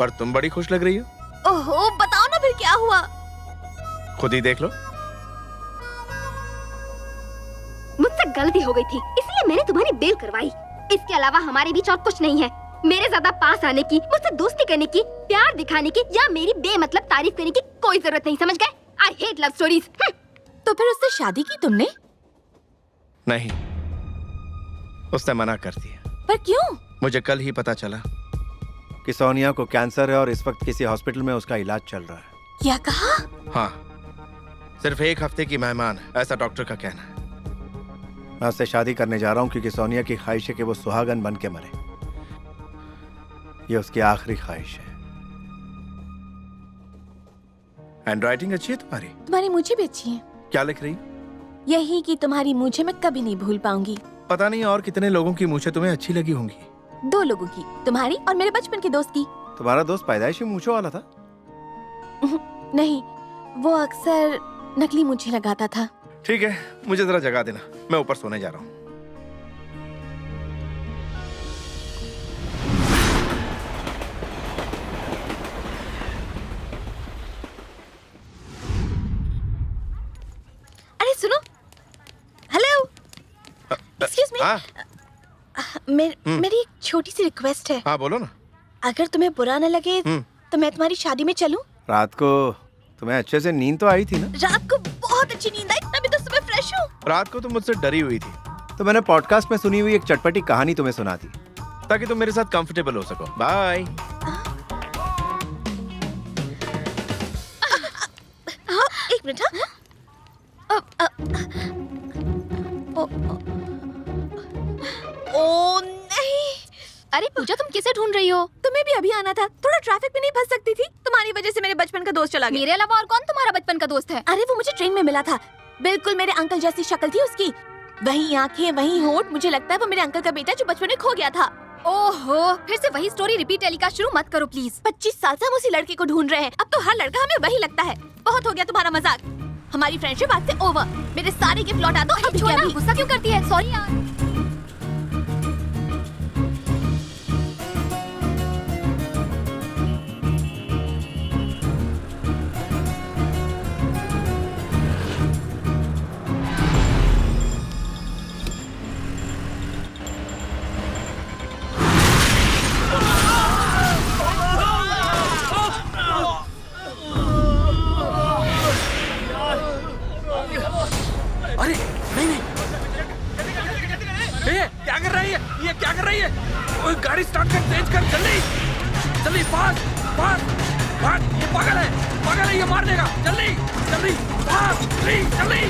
[SPEAKER 3] पर तुम बड़ी खुश लग रही हो।
[SPEAKER 9] ओहो, बताओ ना फिर क्या हुआ?
[SPEAKER 3] खुद ही देख लो।
[SPEAKER 11] मुझसे गलती हो गई थी, इसलिए मैंने तुम्हारी बेल करवाई। इसके अलावा हमारे बीच और कुछ नहीं है। मेरे ज्यादा पास आने की, मुझसे दोस्ती करने की, प्यार दिखाने की या मेरी बेमतलब तारीफ करने की कोई जरूरत नहीं, समझ गए? I hate love stories.
[SPEAKER 9] तो फिर उससे शादी की तुमने?
[SPEAKER 3] नहीं, उसने मना कर दिया।
[SPEAKER 9] पर क्यों?
[SPEAKER 3] मुझे कल ही पता चला कि सोनिया को कैंसर है और इस वक्त किसी हॉस्पिटल में उसका इलाज चल रहा है।
[SPEAKER 9] क्या कहा?
[SPEAKER 3] हाँ, सिर्फ 1 हफ्ते की मेहमान है, ऐसा डॉक्टर का कहना है। मैं उससे शादी करने जा रहा हूँ क्योंकि सोनिया की ख्वाहिश है कि वो सुहागन बन के मरे। ये उसकी आखिरी ख्वाहिश है। हैंडराइटिंग अच्छी है तुम्हारी?
[SPEAKER 9] तुम्हारी मूछें भी अच्छी हैं।
[SPEAKER 3] क्या लिख रही?
[SPEAKER 9] यही कि तुम्हारी मूछें मैं कभी नहीं भूल पाऊंगी।
[SPEAKER 3] पता नहीं और कितने लोगों की मूछें तुम्हें अच्छी लगी होंगी।
[SPEAKER 9] 2 लोगों की, तुम्हारी और मेरे बचपन के दोस्त की।
[SPEAKER 3] तुम्हारा दोस्त पैदाइशी मूंछों वाला था?
[SPEAKER 16] नहीं, वो अक्सर नकली मूंछें लगाता था।
[SPEAKER 3] ठीक है, मुझे जरा जगा देना, मैं ऊपर सोने जा रहा हूँ।
[SPEAKER 16] अरे सुनो, हेलो, एक्सक्यूज मी, मेरी एक छोटी सी रिक्वेस्ट है।
[SPEAKER 3] हाँ बोलो ना।
[SPEAKER 16] अगर तुम्हें बुरा न लगे तो मैं तुम्हारी शादी में चलूं?
[SPEAKER 3] रात को तुम्हें अच्छे से नींद तो आई थी ना?
[SPEAKER 16] रात को बहुत अच्छी नींद आई, मैं भी तो सुबह फ्रेश हूँ।
[SPEAKER 3] रात को तुम मुझसे डरी हुई थी, तो मैंने पॉडकास्ट में सुनी हुई एक चटपटी कहानी तुम्हें सुना दी, ताकि तुम मेरे साथ कंफर्टेबल हो सको। बाय।
[SPEAKER 16] हाँ, एक मिनट। ओ नहीं।
[SPEAKER 11] अरे पूजा, तुम किसे ढूंढ रही हो?
[SPEAKER 16] तुम्हें भी अभी आना था, थोड़ा ट्रैफिक में नहीं फंस सकती थी? तुम्हारी वजह से मेरे बचपन का दोस्त चला गया।
[SPEAKER 11] मेरे अलावा और कौन तुम्हारा बचपन का दोस्त है?
[SPEAKER 16] अरे वो मुझे ट्रेन में मिला था, बिल्कुल मेरे अंकल जैसी शक्ल थी उसकी, वही आंखें, वही होठ। मुझे लगता है वो मेरे अंकल का बेटा जो बचपन में खो गया था।
[SPEAKER 11] ओहो, फिर से वही स्टोरी रिपीट टेलीकास्ट शुरू मत करो प्लीज।
[SPEAKER 16] 25 साल से हम उसी लड़के को ढूंढ रहे हैं, अब तो हर लड़का हमें वही लगता है। बहुत हो गया तुम्हारा मजाक, हमारी फ्रेंडशिप आज से ओवर। मेरे सारे गिफ्ट लौटा दो अभी के अभी।
[SPEAKER 11] गुस्सा क्यों करती है? सॉरी यार।
[SPEAKER 5] अरे नहीं नहीं, क्या कर रही है ये? क्या कर रही है? ओए गाड़ी स्टार्ट कर, तेज कर, जल्दी जल्दी, फास्ट फास्ट फास्ट। ये पागल है, ये मार देगा। जल्दी जल्दी, फास्ट जल्दी।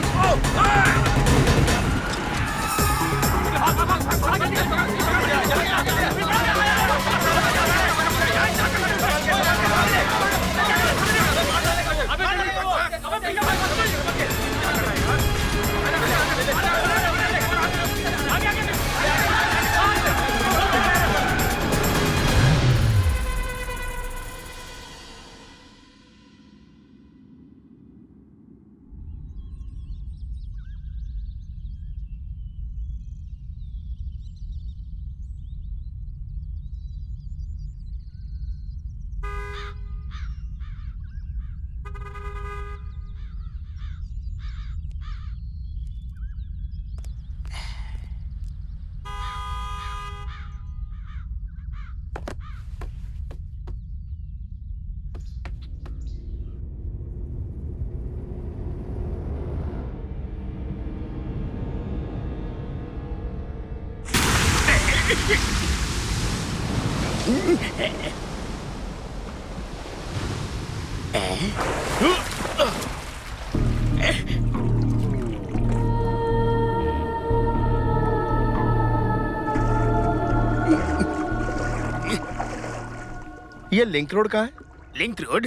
[SPEAKER 3] ये लिंक रोड कहाँ है?
[SPEAKER 6] Link road?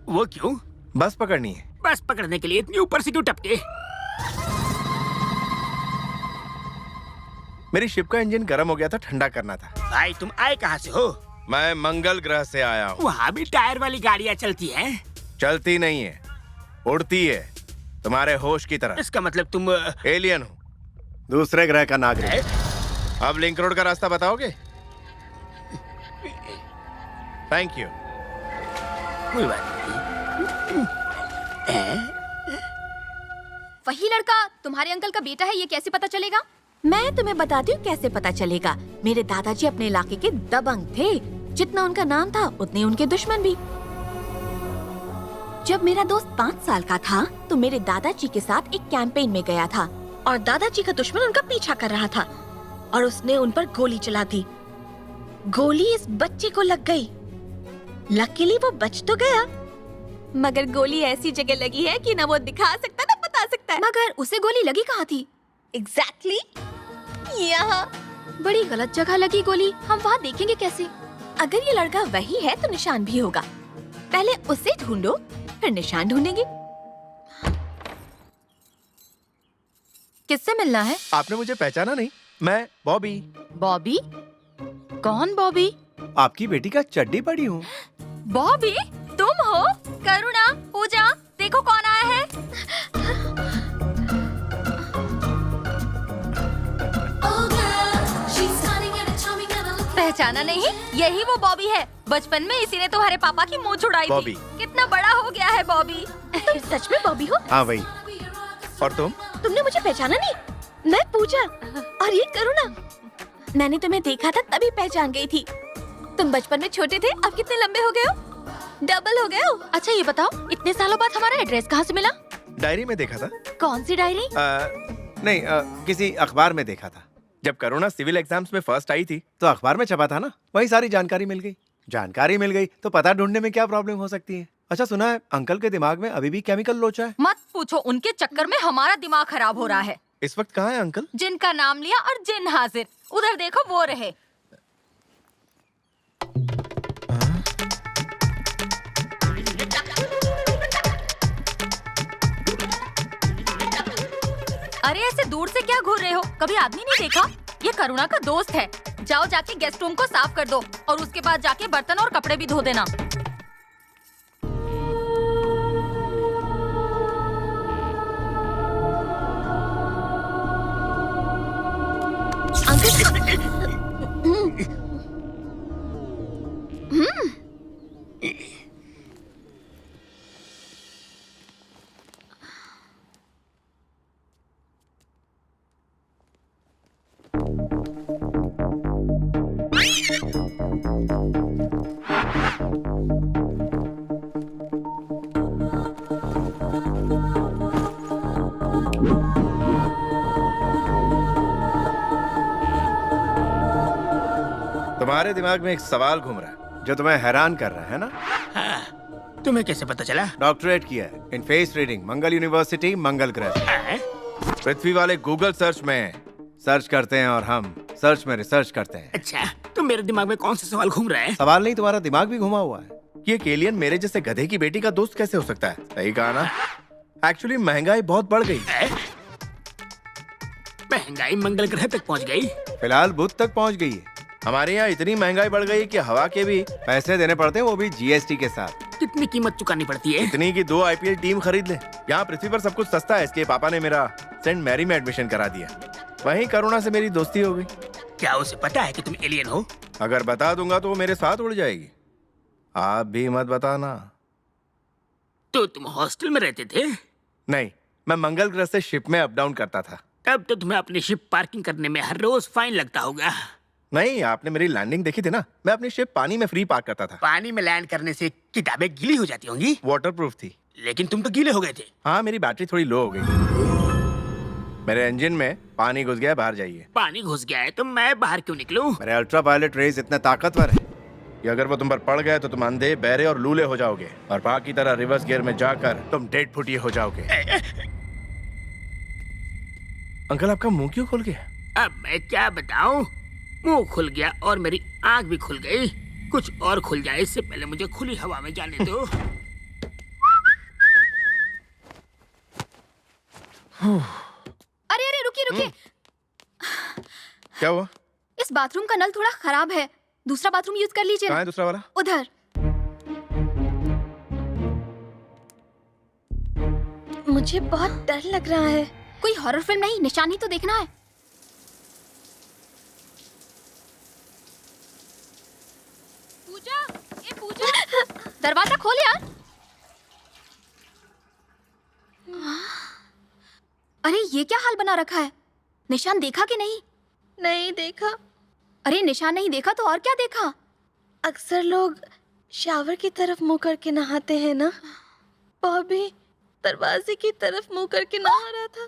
[SPEAKER 6] वो क्यों?
[SPEAKER 3] बस पकड़नी है।
[SPEAKER 6] बस पकड़ने के लिए इतनी ऊपर से क्यों टपके?
[SPEAKER 3] मेरी शिप का इंजन गर्म हो गया था, ठंडा करना था।
[SPEAKER 6] भाई तुम आए कहाँ से हो?
[SPEAKER 3] मैं मंगल ग्रह से आया हूँ।
[SPEAKER 6] वहाँ भी टायर वाली गाड़ियाँ चलती हैं?
[SPEAKER 3] चलती नहीं है, उड़ती है, तुम्हारे होश की तरह।
[SPEAKER 6] इसका मतलब तुम
[SPEAKER 3] एलियन हो, दूसरे ग्रह का नागरिक। अब लिंक रोड का रास्ता बताओगे? Thank you.
[SPEAKER 6] कोई बात नहीं।
[SPEAKER 11] वही लड़का तुम्हारे अंकल का बेटा है, ये कैसे पता चलेगा?
[SPEAKER 16] मैं तुम्हें बताती हूँ कैसे पता चलेगा। मेरे दादाजी अपने इलाके के दबंग थे, जितना उनका नाम था उतने उनके दुश्मन भी। जब मेरा दोस्त 5 साल का था तो मेरे दादाजी के साथ एक कैंपेन में गया था और दादाजी का दुश्मन उनका पीछा कर रहा था और उसने उन पर गोली चला दी। गोली इस बच्चे को लग गई। लकीली वो बच तो गया, मगर गोली ऐसी जगह लगी है कि ना वो दिखा सकता ना बता सकता है।
[SPEAKER 11] मगर उसे गोली लगी कहाँ थी?
[SPEAKER 16] एग्जैक्टली यहाँ।
[SPEAKER 11] बड़ी गलत जगह लगी गोली, हम वहाँ देखेंगे कैसे?
[SPEAKER 16] अगर ये लड़का वही है तो निशान भी होगा। पहले उसे ढूंढो, फिर निशान ढूंढेंगे।
[SPEAKER 11] किससे मिलना है?
[SPEAKER 3] आपने मुझे पहचाना नहीं? मैं बॉबी।
[SPEAKER 11] बॉबी? कौन बॉबी?
[SPEAKER 3] आपकी बेटी का चड्डी पड़ी हूँ।
[SPEAKER 16] बॉबी, तुम हो? करुणा, पूजा, देखो कौन आया है। पहचाना नहीं? यही वो बॉबी है। बचपन में इसी ने तुम्हारे पापा की मूंछ उड़ाई
[SPEAKER 3] बॉबी।
[SPEAKER 16] थी। कितना बड़ा हो गया है बॉबी। तुम सच में बॉबी हो?
[SPEAKER 3] हाँ वही। और तुम?
[SPEAKER 16] तुमने मुझे पहचाना नहीं? मैं पूजा और ये करुणा। मैंने तुम्हें देखा था तभी पहचान गई थी। तुम बचपन में छोटे थे, अब कितने लंबे हो गए हो? डबल हो गए हो। अच्छा ये बताओ, इतने सालों बाद हमारा एड्रेस कहाँ से मिला?
[SPEAKER 3] डायरी में देखा था।
[SPEAKER 16] कौन सी डायरी?
[SPEAKER 3] नहीं, किसी अखबार में देखा था। जब करुणा सिविल एग्जाम्स में फर्स्ट आई थी तो अखबार में छपा था ना, वही सारी जानकारी मिल गई। जानकारी मिल गई तो पता ढूंढने में क्या प्रॉब्लम हो सकती है। अच्छा सुना है अंकल के दिमाग में अभी भी केमिकल लोचा है?
[SPEAKER 16] मत पूछो, उनके चक्कर में हमारा दिमाग खराब हो रहा है।
[SPEAKER 3] इस वक्त कहाँ है अंकल?
[SPEAKER 16] जिनका नाम लिया और जिन हाजिर। उधर देखो वो रहे। अरे ऐसे दूर से क्या घूर रहे हो? कभी आदमी नहीं देखा? ये करुणा का दोस्त है। जाओ जाके गेस्ट रूम को साफ कर दो और उसके बाद जाके बर्तन और कपड़े भी धो देना।
[SPEAKER 3] तुम्हारे दिमाग में एक सवाल घूम रहा है जो तुम्हें हैरान कर रहा है ना?
[SPEAKER 15] हाँ, तुम्हें कैसे पता चला?
[SPEAKER 3] डॉक्टरेट किया है इन फेस रीडिंग, मंगल यूनिवर्सिटी, मंगल ग्रह। पृथ्वी वाले गूगल सर्च में सर्च करते हैं और हम सर्च में रिसर्च करते हैं।
[SPEAKER 15] अच्छा, तो मेरे दिमाग में कौन सा सवाल घूम रहा है?
[SPEAKER 3] सवाल नहीं, तुम्हारा दिमाग भी घुमा हुआ है कि एक एलियन मेरे जैसे गधे की बेटी का दोस्त कैसे हो सकता है। सही कहा ना? एक्चुअली महंगाई बहुत बढ़ गई है।
[SPEAKER 15] महंगाई मंगल ग्रह तक पहुंच गई?
[SPEAKER 3] फिलहाल बुध तक पहुंच गई है। हमारे यहाँ इतनी महंगाई बढ़ गई कि हवा के भी पैसे देने पड़ते हैं, वो भी जीएसटी के साथ।
[SPEAKER 15] कितनी कीमत चुकानी पड़ती है?
[SPEAKER 3] इतनी की 2 आईपीएल टीम खरीद ले। यहाँ पृथ्वी पर सब कुछ सस्ता है, इसके पापा ने मेरा सेंट मैरी में एडमिशन करा दिया। वहीं करुणा से मेरी दोस्ती हो गई।
[SPEAKER 15] क्या उसे पता है कि तुम एलियन हो?
[SPEAKER 3] अगर बता दूंगा तो वो मेरे साथ उड़ जाएगी। आप भी मत बताना।
[SPEAKER 15] तो तुम हॉस्टल में रहते थे?
[SPEAKER 3] नहीं, मैं मंगल ग्रह से शिप में अप डाउन करता था।
[SPEAKER 15] तब तो तुम्हें अपनी शिप पार्किंग करने में हर रोज फाइन लगता होगा।
[SPEAKER 3] नहीं, आपने मेरी लैंडिंग देखी थी ना? मैं अपनी शिप पानी में फ्री पार्क करता था।
[SPEAKER 15] पानी में लैंड करने से किताबें गीली हो जाती होंगी?
[SPEAKER 3] वाटरप्रूफ थी।
[SPEAKER 15] लेकिन तुम तो गीले हो गए थे।
[SPEAKER 3] हाँ, मेरी बैटरी थोड़ी लो हो गई। मेरे इंजन में पानी घुस गया, बाहर जाइए।
[SPEAKER 15] पानी घुस गया है तो मैं बाहर क्यों निकलूं?
[SPEAKER 3] मेरे अल्ट्रावायलेट रेज इतने ताकतवर है कि अगर वो तुम पर पड़ गए तो तुम अंधे, बहरे और लूले हो जाओगे, और बाकी तरह रिवर्स गियर में जाकर तुम डेढ़ फुटिए हो जाओगे। अंकल, आपका मुंह क्यों खुल गया?
[SPEAKER 15] अब मैं क्या बताऊं? मुंह खुल गया और मेरी आंख भी खुल गई। कुछ और खुल जाए इससे पहले मुझे खुली हवा में जाने दो।
[SPEAKER 11] अरे अरे रुकिए रुकिए।
[SPEAKER 3] क्या हुआ?
[SPEAKER 11] इस बाथरूम का नल थोड़ा खराब है, दूसरा बाथरूम यूज कर लीजिए।
[SPEAKER 3] कहाँ है दूसरा वाला?
[SPEAKER 11] उधर। मुझे बहुत डर लग रहा है। कोई हॉरर फिल्म नहीं, निशान ही तो देखना है। पूजा, ए पूजा, दरवाजा खोल यार। अरे ये क्या हाल बना रखा है? निशान देखा कि नहीं?
[SPEAKER 16] नहीं देखा।
[SPEAKER 11] अरे निशान नहीं देखा तो और क्या देखा?
[SPEAKER 16] अक्सर लोग शावर की तरफ मुंह करके नहाते हैं ना। बॉबी दरवाजे की तरफ मुंह करके नहा रहा था।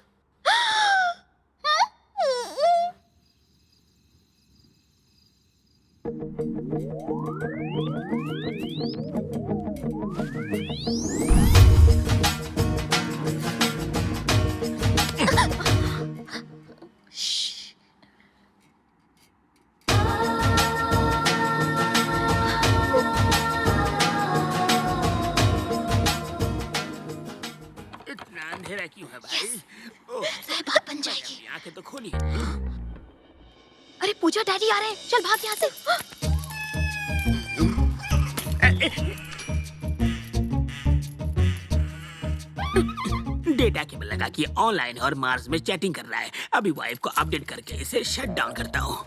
[SPEAKER 15] इतना अंधेरा क्यों है भाई?
[SPEAKER 11] बात बन जाएगी।
[SPEAKER 15] आंखें तो खोली।
[SPEAKER 11] अरे पूजा, डैडी आ रहे हैं, चल भाग यहाँ से।
[SPEAKER 17] डेटा केबल लगा कि ऑनलाइन और मार्स में चैटिंग कर रहा है। अभी वाइफ को अपडेट करके इसे शट डाउन करता हूँ।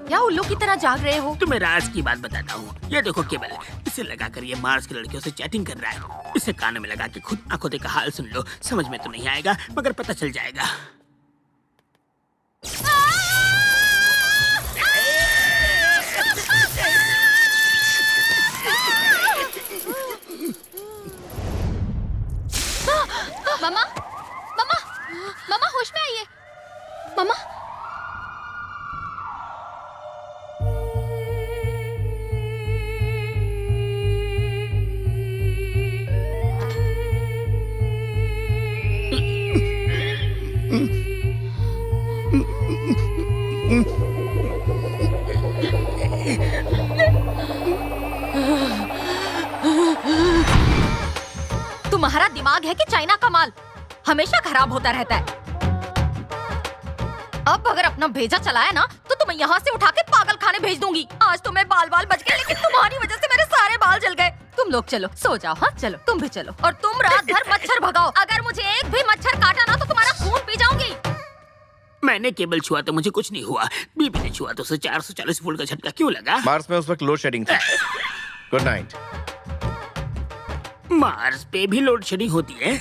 [SPEAKER 16] क्या उल्लू की तरह जाग रहे हो?
[SPEAKER 17] तुम्हें राज की बात बताता हूँ। ये देखो केबल, इसे लगाकर ये मार्स की लड़कियों से चैटिंग कर रहा है। इसे कानों में लगा के खुद आंखों देखा हाल सुन लो। समझ में तो नहीं आएगा मगर पता चल जाएगा।
[SPEAKER 11] मम्मा, मम्मा, मम्मा होश में आइए। मम्मा।
[SPEAKER 16] तुम्हारा दिमाग है कि चाइना का माल? हमेशा खराब होता रहता है। अब अगर अपना भेजा चलाया ना तो तुम्हें यहाँ से उठा के पागल खाने भेज दूंगी। आज तो मैं बाल बच गए, लेकिन तुम्हारी वजह से मेरे सारे बाल जल गए। तुम लोग चलो, सो जाओ। हाँ चलो, तुम भी चलो। और तुम रात भर मच्छर भगाओ। अगर मुझे एक भी मच्छर काटा ना तो तुम्हारा खून पी जाऊंगी।
[SPEAKER 17] मैंने केबल छुआ तो मुझे कुछ नहीं हुआ। बीबी ने छुआ तो उसे 440 वोल्ट का झटका क्यों लगा?
[SPEAKER 3] मार्स में उस वक्त लोड शेडिंग थी। Good night.
[SPEAKER 17] मार्स पे भी लोड शेडिंग होती है?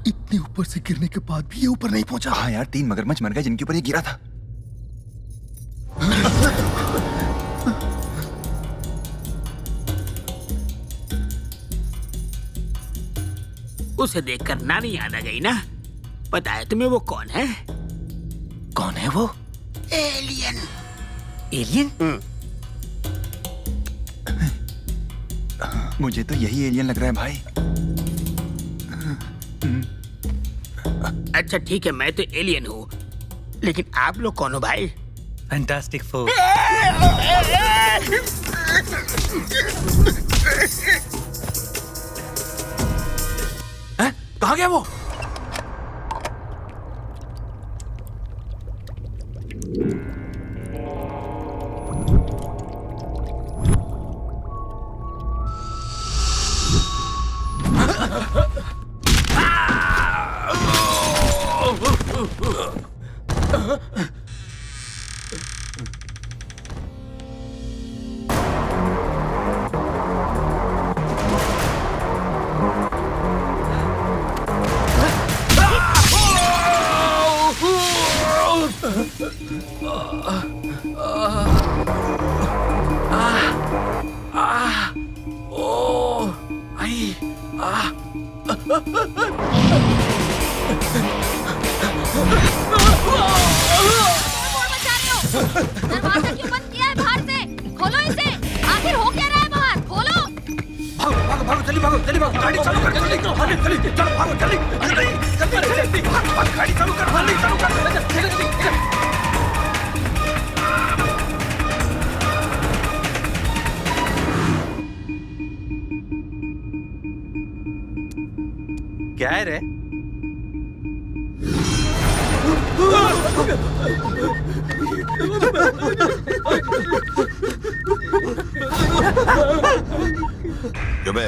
[SPEAKER 2] इतने ऊपर से गिरने के बाद भी ये ऊपर नहीं पहुंचा। हाँ यार, 3 मगरमच्छ मर गए जिनके ऊपर ये गिरा था।
[SPEAKER 17] उसे देखकर नानी याद आ गई ना? पता है तुम्हें वो कौन है?
[SPEAKER 2] कौन है वो?
[SPEAKER 17] एलियन।
[SPEAKER 2] एलियन? मुझे तो यही एलियन लग रहा है भाई।
[SPEAKER 17] अच्छा ठीक है, मैं तो एलियन हूँ, लेकिन आप लोग कौन हो भाई?
[SPEAKER 10] Fantastic four.
[SPEAKER 5] कहाँ गया वो?
[SPEAKER 11] दरवाजा क्यों बंद किया है बाहर से? खोलो इसे। आखिर हो क्या रहा है बाहर? खोलो।
[SPEAKER 5] भागो भागो भागो, जल्दी भागो, जल्दी भागो, गाड़ी चालू कर, जल्दी जल्दी जल्दी, चलो भागो, जल्दी जल्दी जल्दी जल्दी, भाग, गाड़ी चालू कर, जल्दी चालू कर, जल्दी जल्दी।
[SPEAKER 2] क्या है रे?
[SPEAKER 7] जुबे,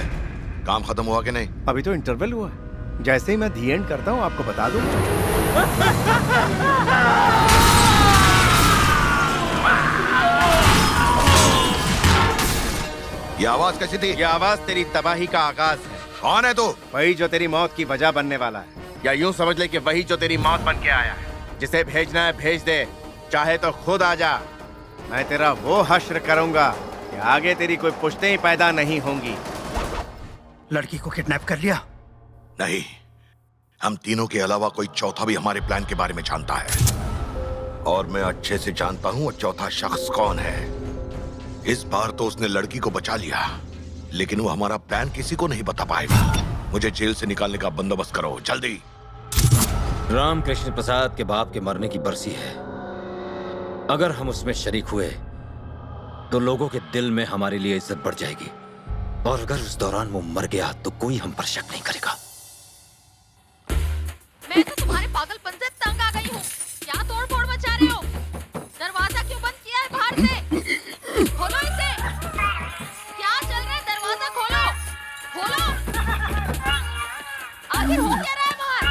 [SPEAKER 7] काम खत्म हुआ कि नहीं?
[SPEAKER 3] अभी तो इंटरवल हुआ है। जैसे ही मैं दी एंड करता हूँ आपको बता दूँ।
[SPEAKER 7] ये आवाज कैसी थी?
[SPEAKER 3] ये आवाज तेरी तबाही का आगाज है।
[SPEAKER 7] कौन है तू?
[SPEAKER 3] वही जो तेरी मौत की वजह बनने वाला है, या यूं समझ ले कि वही जो तेरी मौत बन के आया है। जिसे भेजना है भेज दे, चाहे तो खुद आ जा। मैं तेरा वो हश्र करूंगा कि आगे तेरी कोई पुश्तें ही पैदा नहीं होंगी।
[SPEAKER 13] लड़की को किडनैप कर लिया?
[SPEAKER 7] नहीं, हम तीनों के अलावा कोई चौथा भी हमारे प्लान के बारे में जानता है, और मैं अच्छे से जानता हूं वो चौथा शख्स कौन है। इस बार तो उसने लड़की को बचा लिया, लेकिन वो हमारा प्लान किसी को नहीं बता पाएगा। मुझे जेल से निकालने का बंदोबस्त करो जल्दी।
[SPEAKER 14] रामकृष्ण प्रसाद के बाप के मरने की बरसी है। अगर हम उसमें शरीक हुए तो लोगों के दिल में हमारे लिए इज्जत बढ़ जाएगी, और अगर उस दौरान वो मर गया तो कोई हम पर शक नहीं करेगा।
[SPEAKER 16] मैं तो तुम्हारे पागलपन से तंग आ गई हूँ। क्या तोड़-फोड़ मचा रहे हो? दरवाजा क्यों बंद किया है बाहर से? खोलो इसे। क्या चल रहा है? दरवाजा खोलो, खोलो। आखिर हो क्या रहा है बाहर?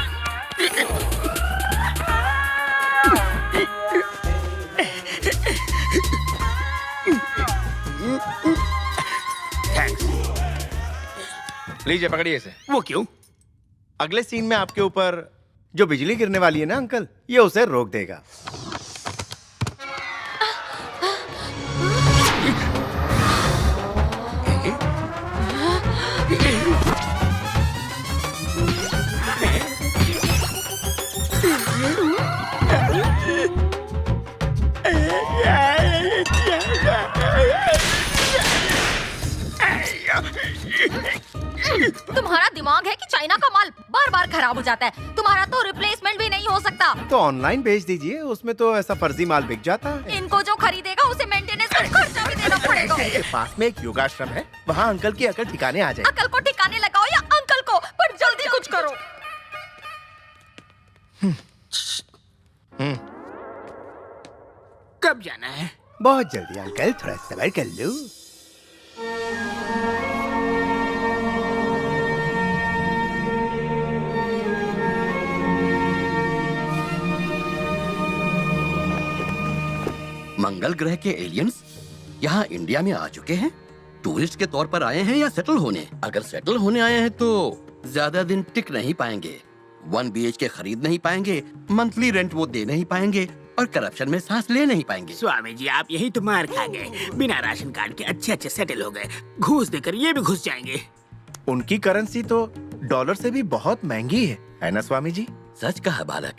[SPEAKER 3] लीजिए, पकड़िए इसे।
[SPEAKER 17] वो क्यों?
[SPEAKER 3] अगले सीन में आपके ऊपर जो बिजली गिरने वाली है ना अंकल, ये उसे रोक देगा।
[SPEAKER 16] तुम्हारा दिमाग है कि चाइना का माल बार बार खराब हो जाता है। तुम्हारा तो रिप्लेसमेंट भी नहीं हो सकता।
[SPEAKER 3] तो ऑनलाइन भेज दीजिए, उसमें तो ऐसा फर्जी माल बिक जाता है।
[SPEAKER 16] इनको जो खरीदेगा उसे मेंटेनेंस का खर्चा भी देना पड़ेगा।
[SPEAKER 3] के पास में एक योगाश्रम है, वहाँ अंकल की अकल ठिकाने आ जाए।
[SPEAKER 16] अकल को ठिकाने लगाओ या अंकल को, पर जल्दी कुछ करो।
[SPEAKER 17] कब जाना है?
[SPEAKER 3] बहुत जल्दी अंकल, थोड़ा सब्र कर लो।
[SPEAKER 4] मंगल ग्रह के एलियंस यहाँ इंडिया में आ चुके हैं। टूरिस्ट के तौर पर आए हैं या सेटल होने? अगर सेटल होने आए हैं तो ज्यादा दिन टिक नहीं पाएंगे, 1 BHK खरीद नहीं पाएंगे, मंथली रेंट वो दे नहीं पाएंगे, और करप्शन में सांस ले नहीं पाएंगे।
[SPEAKER 17] स्वामी जी, आप यही तो मार खा गए। बिना राशन कार्ड के अच्छे अच्छे सेटल हो गए, घूस देकर ये भी घुस जाएंगे।
[SPEAKER 3] उनकी करेंसी तो डॉलर से भी बहुत महंगी है ना स्वामी जी?
[SPEAKER 4] सच कहा बालक,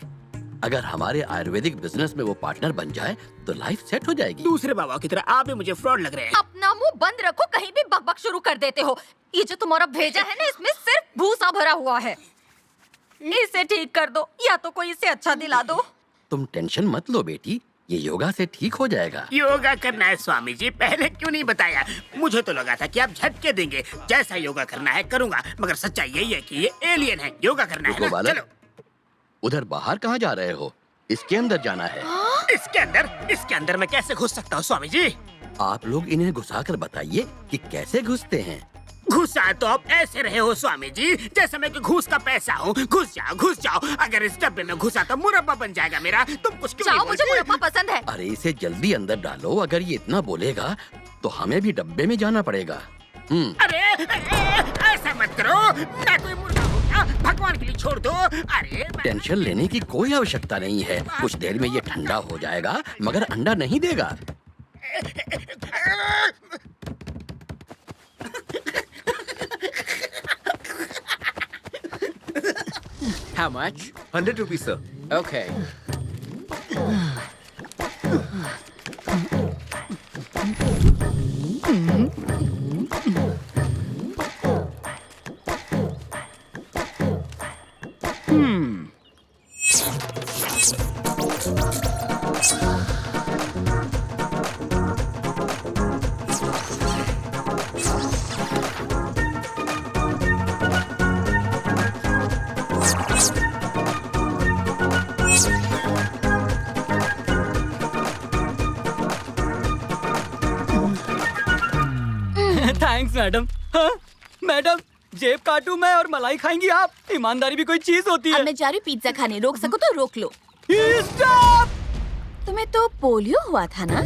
[SPEAKER 4] अगर हमारे आयुर्वेदिक बिजनेस में वो पार्टनर बन जाए तो लाइफ सेट हो जाएगी।
[SPEAKER 17] दूसरे बाबा की तरह आप भी मुझे फ्रॉड लग रहे हैं।
[SPEAKER 16] अपना मुंह बंद रखो, कहीं भी बकबक शुरू कर देते हो। ये जो तुम्हारा भेजा है ना, इसमें सिर्फ भूसा भरा हुआ है। इसे ठीक कर दो, या तो कोई इसे अच्छा दिला दो।
[SPEAKER 4] तुम टेंशन मत लो बेटी, ये योगा से ठीक हो जाएगा।
[SPEAKER 17] योगा करना है स्वामी जी, पहले क्यों नहीं बताया? मुझे तो लगा था कि आप झटके देंगे। जैसा योगा करना है करूंगा, मगर सच्चाई यही है कि ये एलियन है। योगा करना है ना? चलो।
[SPEAKER 4] उधर बाहर कहाँ जा रहे हो? इसके अंदर जाना है।
[SPEAKER 17] इसके अंदर मैं कैसे घुस सकता हूँ स्वामी जी?
[SPEAKER 4] आप लोग इन्हें घुसाकर बताइए कि कैसे घुसते हैं।
[SPEAKER 17] घुसा तो आप ऐसे रहे हो स्वामी जी, जैसे मैं कि घूस का पैसा हूँ। घुस जाओ। अगर इस डब्बे में घुसा तो मुरब्बा बन जाएगा मेरा। तुम कुछ क्यों नहीं
[SPEAKER 16] मुझे मुरब्बा पसंद है।
[SPEAKER 4] अरे इसे जल्दी अंदर डालो, अगर ये इतना बोलेगा तो हमें भी डब्बे में जाना पड़ेगा।
[SPEAKER 17] अरे ऐसा मत करो, मैं कोई मुर्गा हूँ क्या? भगवान के लिए छोड़ दो। अरे
[SPEAKER 4] टेंशन लेने की कोई आवश्यकता नहीं है, कुछ देर में ये ठंडा हो जाएगा, मगर अंडा नहीं देगा।
[SPEAKER 18] How much?
[SPEAKER 19] 100 rupees, sir.
[SPEAKER 18] Okay.
[SPEAKER 10] Thanks madam. हाँ मैडम, जेब काटूं मैं और मलाई खाएंगी आप? ईमानदारी भी कोई चीज होती है।
[SPEAKER 16] अब मैं जा रही हूँ पिज्जा खाने, रोक सको तो रोक लो।
[SPEAKER 10] स्टॉप!
[SPEAKER 16] तुम्हें तो पोलियो हुआ था ना?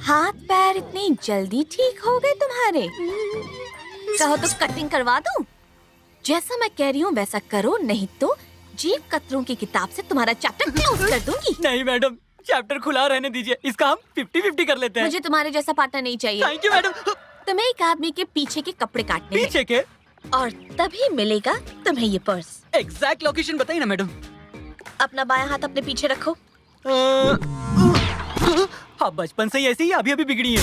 [SPEAKER 16] हाथ पैर इतनी जल्दी ठीक हो गए तुम्हारे? कहो तो कटिंग करवा दूं? जैसा मैं कह रही हूँ वैसा करो, नहीं तो जेब कतरों की किताब से तुम्हारा चैप्टर क्लोज कर दूंगी।
[SPEAKER 10] नहीं मैडम, चैप्टर खुला रहने दीजिए, इसका हम 50-50 कर लेते हैं।
[SPEAKER 16] मुझे तुम्हारे जैसा पार्टनर नहीं चाहिए।
[SPEAKER 10] Thank you madam.
[SPEAKER 16] तुम्हें एक आदमी के पीछे के कपड़े काटने हैं।
[SPEAKER 10] पीछे के?
[SPEAKER 16] और तभी मिलेगा तुम्हें ये पर्स।
[SPEAKER 10] एग्जैक्ट लोकेशन बताइए ना मैडम।
[SPEAKER 16] अपना बायां हाथ अपने पीछे रखो।
[SPEAKER 10] आप बचपन से ही ऐसी ही अभी अभी बिगड़ी है।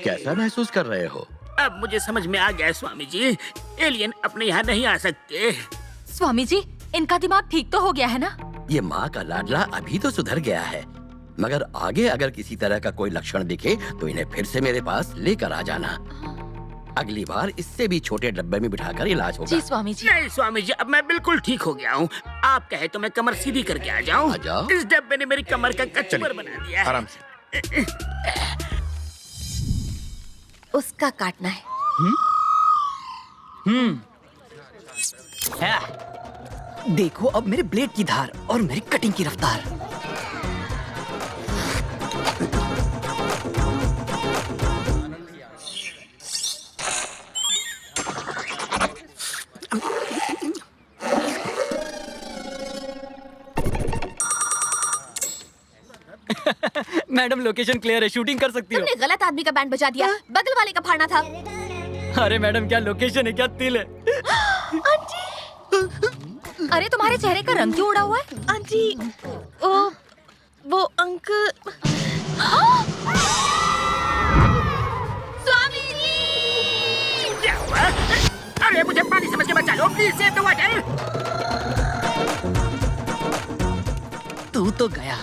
[SPEAKER 4] कैसा महसूस कर रहे हो?
[SPEAKER 17] अब मुझे समझ में आ गया स्वामी जी, एलियन अपने यहाँ नहीं आ सकते।
[SPEAKER 1] स्वामी जी, इनका दिमाग ठीक तो हो गया है ना?
[SPEAKER 4] ये माँ का लाडला अभी तो सुधर गया है, मगर आगे अगर किसी तरह का कोई लक्षण दिखे तो इन्हें फिर से मेरे पास लेकर आ जाना। अगली बार इससे भी छोटे डब्बे में बिठाकर इलाज होगा।
[SPEAKER 16] जी स्वामी जी।
[SPEAKER 17] नहीं स्वामी जी, अब मैं बिल्कुल ठीक हो गया हूँ। आप कहे तो मैं कमर सीधी करके आ जाऊँ।
[SPEAKER 4] आ जाओ।
[SPEAKER 17] इस डब्बे ने मेरी कमर का कचूमर बना दिया है।
[SPEAKER 3] आराम से।
[SPEAKER 16] उसका काटना है।
[SPEAKER 10] देखो अब मेरे ब्लेड की धार और मेरी कटिंग की रफ्तार। मैडम लोकेशन क्लियर है, शूटिंग कर सकती हो।
[SPEAKER 16] तुमने गलत आदमी का बैंड बजा दिया, बगल वाले का फाड़ना था।
[SPEAKER 10] अरे मैडम क्या लोकेशन है, क्या तिल है।
[SPEAKER 16] आंटी,
[SPEAKER 1] अरे तुम्हारे चेहरे का रंग क्यों उड़ा हुआ है?
[SPEAKER 16] आंटी, वो अंकल। स्वामी जी!
[SPEAKER 17] क्या हुआ? अरे मुझे पानी समझ के बचा लो प्लीज, सेव द वाटर।
[SPEAKER 10] तू तो गया।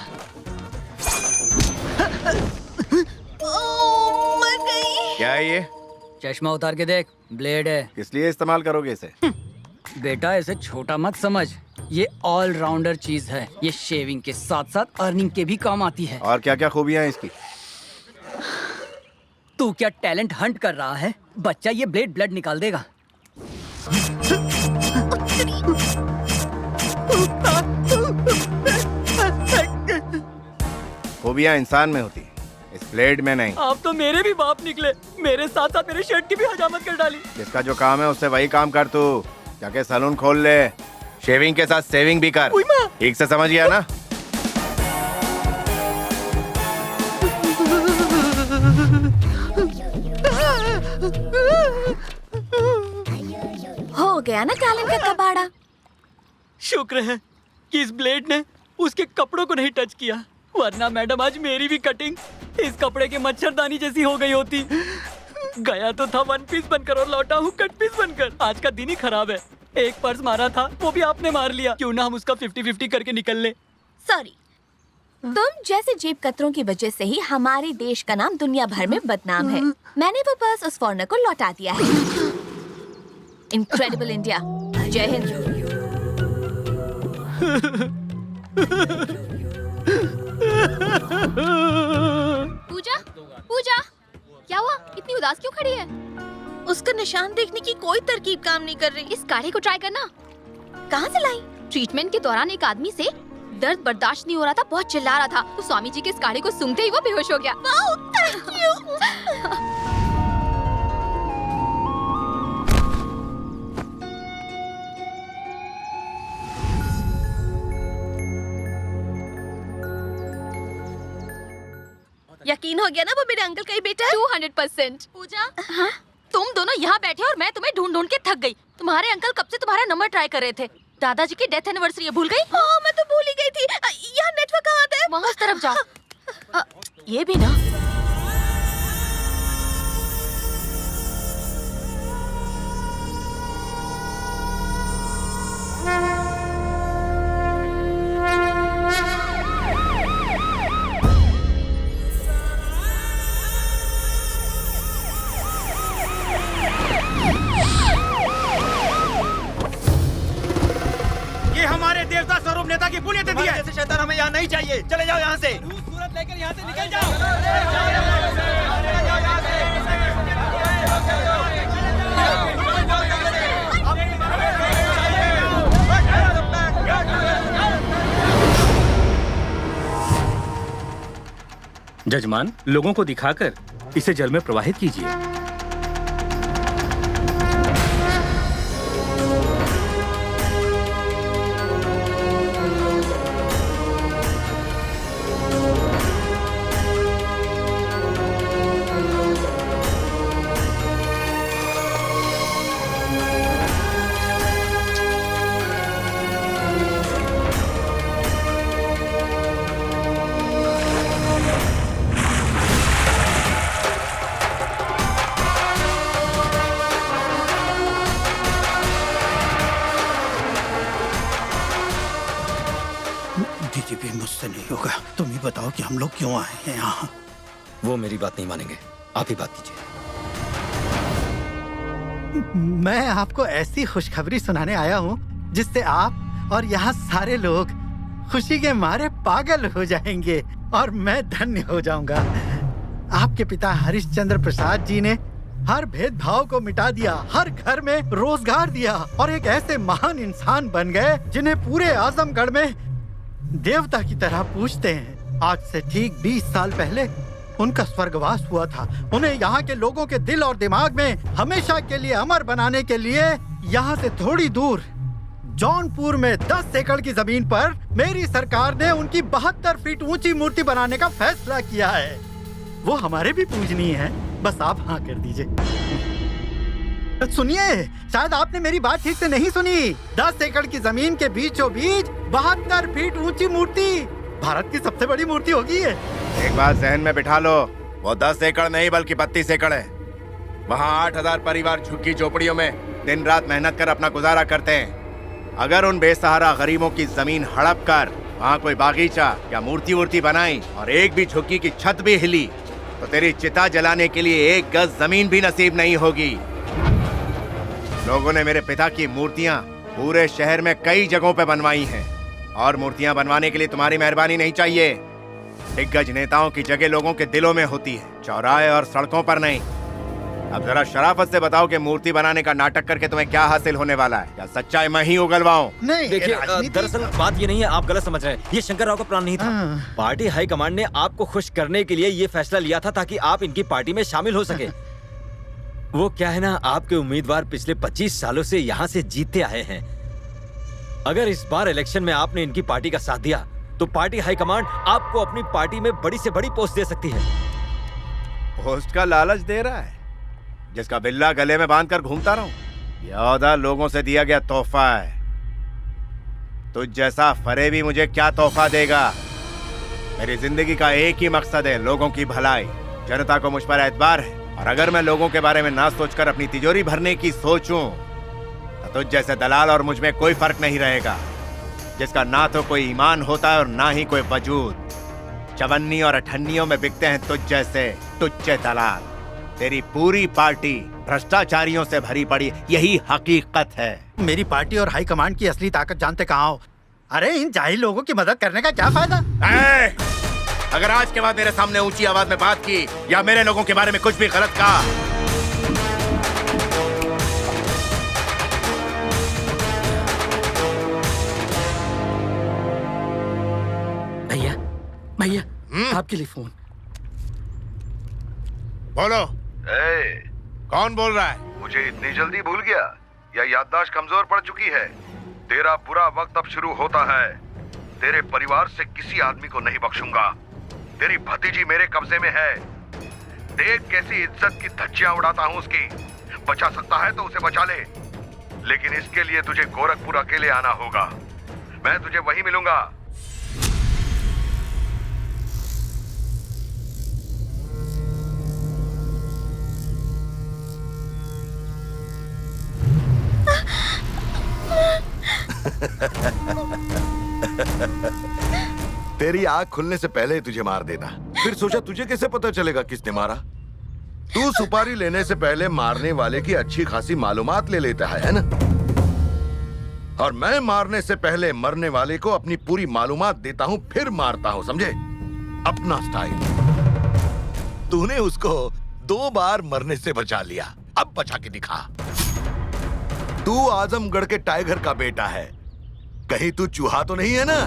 [SPEAKER 16] मर गई।
[SPEAKER 3] क्या है ये?
[SPEAKER 10] चश्मा उतार के देख, ब्लेड है।
[SPEAKER 3] किस लिए इस्तेमाल करोगे इसे?
[SPEAKER 10] बेटा इसे छोटा मत समझ, ये ऑल राउंडर चीज है। ये शेविंग के साथ साथ अर्निंग के भी काम आती है।
[SPEAKER 3] और क्या क्या खूबियां हैं इसकी?
[SPEAKER 10] तू क्या टैलेंट हंट कर रहा है? बच्चा ये ब्लेड ब्लड निकाल देगा।
[SPEAKER 3] खूबियां इंसान में होती, इस ब्लेड में नहीं।
[SPEAKER 10] आप तो मेरे भी बाप निकले, मेरे साथ साथ मेरे शर्ट की भी हजामत कर डाली।
[SPEAKER 3] जिसका जो काम है उससे वही काम कर तू। जाके सैलून खोल ले, शेविंग के साथ सेविंग भी कर। ठीक से समझ गया ना?
[SPEAKER 16] हो गया ना टैलेंट का कबाड़ा।
[SPEAKER 10] शुक्र है कि इस ब्लेड ने उसके कपड़ों को नहीं टच किया, वरना मैडम आज मेरी भी कटिंग इस कपड़े के मच्छरदानी जैसी हो गई होती। गया तो था वन पीस बनकर और लौटा हूँ कट पीस बनकर। आज का दिन ही खराब है। एक पर्स मारा था, वो भी आपने मार लिया। क्यों ना हम उसका 50-50 करके निकल ले।
[SPEAKER 16] सॉरी, तुम जैसे जेब कतरों की वजह से ही हमारे देश का नाम दुनिया भर में बदनाम है। मैंने वो पर्स उस फॉरेनर को लौटा दिया है। Incredible India. जय हिंद।
[SPEAKER 11] पूजा, पूजा, क्या हुआ? इतनी उदास क्यों खड़ी है?
[SPEAKER 16] उसका निशान देखने की कोई तरकीब काम नहीं कर रही।
[SPEAKER 11] इस काढ़े को ट्राई करना।
[SPEAKER 16] कहाँ से लाई?
[SPEAKER 11] ट्रीटमेंट के दौरान एक आदमी से दर्द बर्दाश्त नहीं हो रहा था, बहुत चिल्ला रहा था, तो स्वामी जी के इस काढ़े को सूंघते ही वो बेहोश हो गया।
[SPEAKER 16] Wow, thank you. यकीन हो गया ना वो मेरे अंकल का ही बेटा है?
[SPEAKER 11] 200%। पूजा, हाँ? तुम दोनों यहाँ बैठे और मैं तुम्हें ढूंढ ढूंढ के थक गई। तुम्हारे अंकल कब से तुम्हारा नंबर ट्राई कर रहे थे। दादाजी की डेथ एनिवर्सरी है, भूल गई?
[SPEAKER 16] हाँ, मैं तो भूल ही गई थी। यहाँ नेटवर्क कहाँ आता है?
[SPEAKER 11] वहाँ उस तरफ जा। ये भी ना।
[SPEAKER 5] ये हमारे देवता स्वरूप नेता की पुण्यतिथि है। जैसे शैतान हमें यहाँ नहीं चाहिए, चले जाओ यहाँ
[SPEAKER 3] से।
[SPEAKER 5] सूरत लेकर यहाँ से निकल जाओ।
[SPEAKER 8] जजमान, लोगों को दिखाकर इसे जल में प्रवाहित कीजिए।
[SPEAKER 13] डीजीपी, मुझसे नहीं होगा। तुम ही बताओ कि हम लोग क्यों आए हैं यहाँ।
[SPEAKER 14] वो मेरी बात नहीं मानेंगे, आप ही बात कीजिए।
[SPEAKER 13] मैं आपको ऐसी खुशखबरी सुनाने आया हूँ जिससे आप और यहाँ सारे लोग खुशी के मारे पागल हो जाएंगे और मैं धन्य हो जाऊंगा। आपके पिता हरिश्चंद्र प्रसाद जी ने हर भेदभाव को मिटा दिया, हर घर में रोजगार दिया और एक ऐसे महान इंसान बन गए जिन्हें पूरे आजमगढ़ में देवता की तरह पूजते हैं। आज से ठीक 20 साल पहले उनका स्वर्गवास हुआ था। उन्हें यहाँ के लोगों के दिल और दिमाग में हमेशा के लिए अमर बनाने के लिए यहाँ से थोड़ी दूर जौनपुर में 10 एकड़ की जमीन पर मेरी सरकार ने उनकी 72 फीट ऊंची मूर्ति बनाने का फैसला किया है। वो हमारे भी पूजनीय है, बस आप हाँ कर दीजिए। सुनिए, शायद आपने मेरी बात ठीक से नहीं सुनी। 10 एकड़ की जमीन के बीचों बीच 72 फीट ऊंची मूर्ति भारत की सबसे बड़ी मूर्ति होगी है।
[SPEAKER 3] एक बात जहन में बिठा लो, वो 10 एकड़ नहीं बल्कि 32 एकड़ है। वहाँ 8000 परिवार झुग्गी झोपड़ियों में दिन रात मेहनत कर अपना गुजारा करते हैं। अगर उन बेसहारा गरीबों की जमीन हड़प कर वहाँ कोई बागीचा या मूर्ति वूर्ति बनाई और एक भी झुग्गी की छत भी हिली तो तेरी चिता जलाने के लिए 1 गज जमीन भी नसीब नहीं होगी। लोगों ने मेरे पिता की मूर्तियां पूरे शहर में कई जगहों पे बनवाई हैं और मूर्तियां बनवाने के लिए तुम्हारी मेहरबानी नहीं चाहिए। दिग्गज नेताओं की जगह लोगों के दिलों में होती है, चौराहे और सड़कों पर नहीं। अब जरा शराफत से बताओ कि मूर्ति बनाने का नाटक करके तुम्हें क्या हासिल होने वाला है, या सच्चाई मैं ही उगलवाऊं?
[SPEAKER 13] नहीं,
[SPEAKER 14] देखिए, दरअसल बात ये नहीं है, आप गलत समझ रहे हैं। ये शंकर राव का प्लान नहीं था। पार्टी हाईकमांड ने आपको खुश करने के लिए ये फैसला लिया था ताकि आप इनकी पार्टी में शामिल हो सके। वो क्या है ना, आपके उम्मीदवार पिछले 25 सालों से यहाँ से जीतते आए हैं। अगर इस बार इलेक्शन में आपने इनकी पार्टी का साथ दिया तो पार्टी हाईकमांड आपको अपनी पार्टी में बड़ी से बड़ी पोस्ट दे सकती है।
[SPEAKER 3] पोस्ट का लालच दे रहा है, जिसका बिल्ला गले में बांध कर घूमता रहूं? यह ओहदा लोगों से दिया गया तोहफा है। तुझ जैसा फरेबी मुझे क्या तोहफा देगा? मेरी जिंदगी का एक ही मकसद है, लोगों की भलाई। जनता को मुझ पर एतबार है और अगर मैं लोगों के बारे में ना सोचकर अपनी तिजोरी भरने की सोचूं तो तुझ जैसे दलाल और मुझ में कोई फर्क नहीं रहेगा, जिसका ना तो कोई ईमान होता है और ना ही कोई वजूद। चवन्नी और अठन्नियों में बिकते हैं तुझ जैसे टुच्चे दलाल। तेरी पूरी पार्टी भ्रष्टाचारियों से भरी पड़ी, यही हकीकत है।
[SPEAKER 13] मेरी पार्टी और हाई कमांड की असली ताकत जानते कहाँ हो? अरे इन जाहिल लोगों की मदद करने का क्या फायदा?
[SPEAKER 3] अगर आज के बाद मेरे सामने ऊंची आवाज में बात की या मेरे लोगों के बारे में कुछ भी गलत कहा,
[SPEAKER 15] भैया भैया आपके लिए फोन।
[SPEAKER 3] बोलो।
[SPEAKER 7] कौन बोल रहा है? मुझे इतनी जल्दी भूल गया या याददाश्त कमजोर पड़ चुकी है? तेरा बुरा वक्त अब शुरू होता है। तेरे परिवार से किसी आदमी को नहीं बख्शूंगा। तेरी भतीजी मेरे कब्जे में है। देख कैसी इज्जत की धज्जियां उड़ाता हूँ उसकी। बचा सकता है तो उसे बचा ले, लेकिन इसके लिए तुझे गोरखपुर अकेले आना होगा। मैं तुझे वहीं मिलूंगा। तेरी आंख खुलने से पहले ही तुझे मार देता। फिर सोचा तुझे कैसे पता चलेगा किसने मारा? तू सुपारी लेने से पहले मारने वाले की अच्छी खासी मालूमात ले लेता है ना? और मैं मारने से पहले मरने वाले को अपनी पूरी मालूमात देता हूँ, फिर मारता हूँ, समझे? अपना स्टाइल। तूने उसको 2 बार मरने से बचा लिया, अब बचा के दिखा। तू आजमगढ़ के टाइगर का बेटा है, कहीं तू चूहा तो नहीं है ना?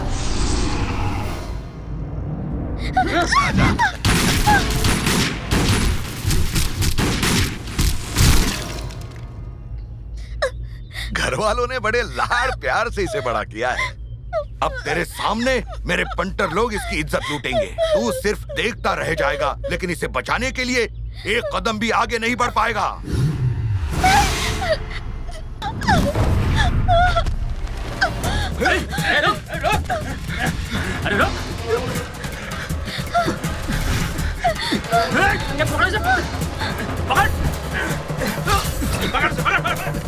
[SPEAKER 7] घर वालों ने बड़े लाड़ प्यार से इसे बड़ा किया है। अब तेरे सामने मेरे पंटर लोग इसकी इज्जत लूटेंगे। तू सिर्फ देखता रह जाएगा, लेकिन इसे बचाने के लिए एक कदम भी आगे नहीं बढ़ पाएगा।
[SPEAKER 5] अरे रुक! ये पकड़ से पकड़! पकड़ से पकड़!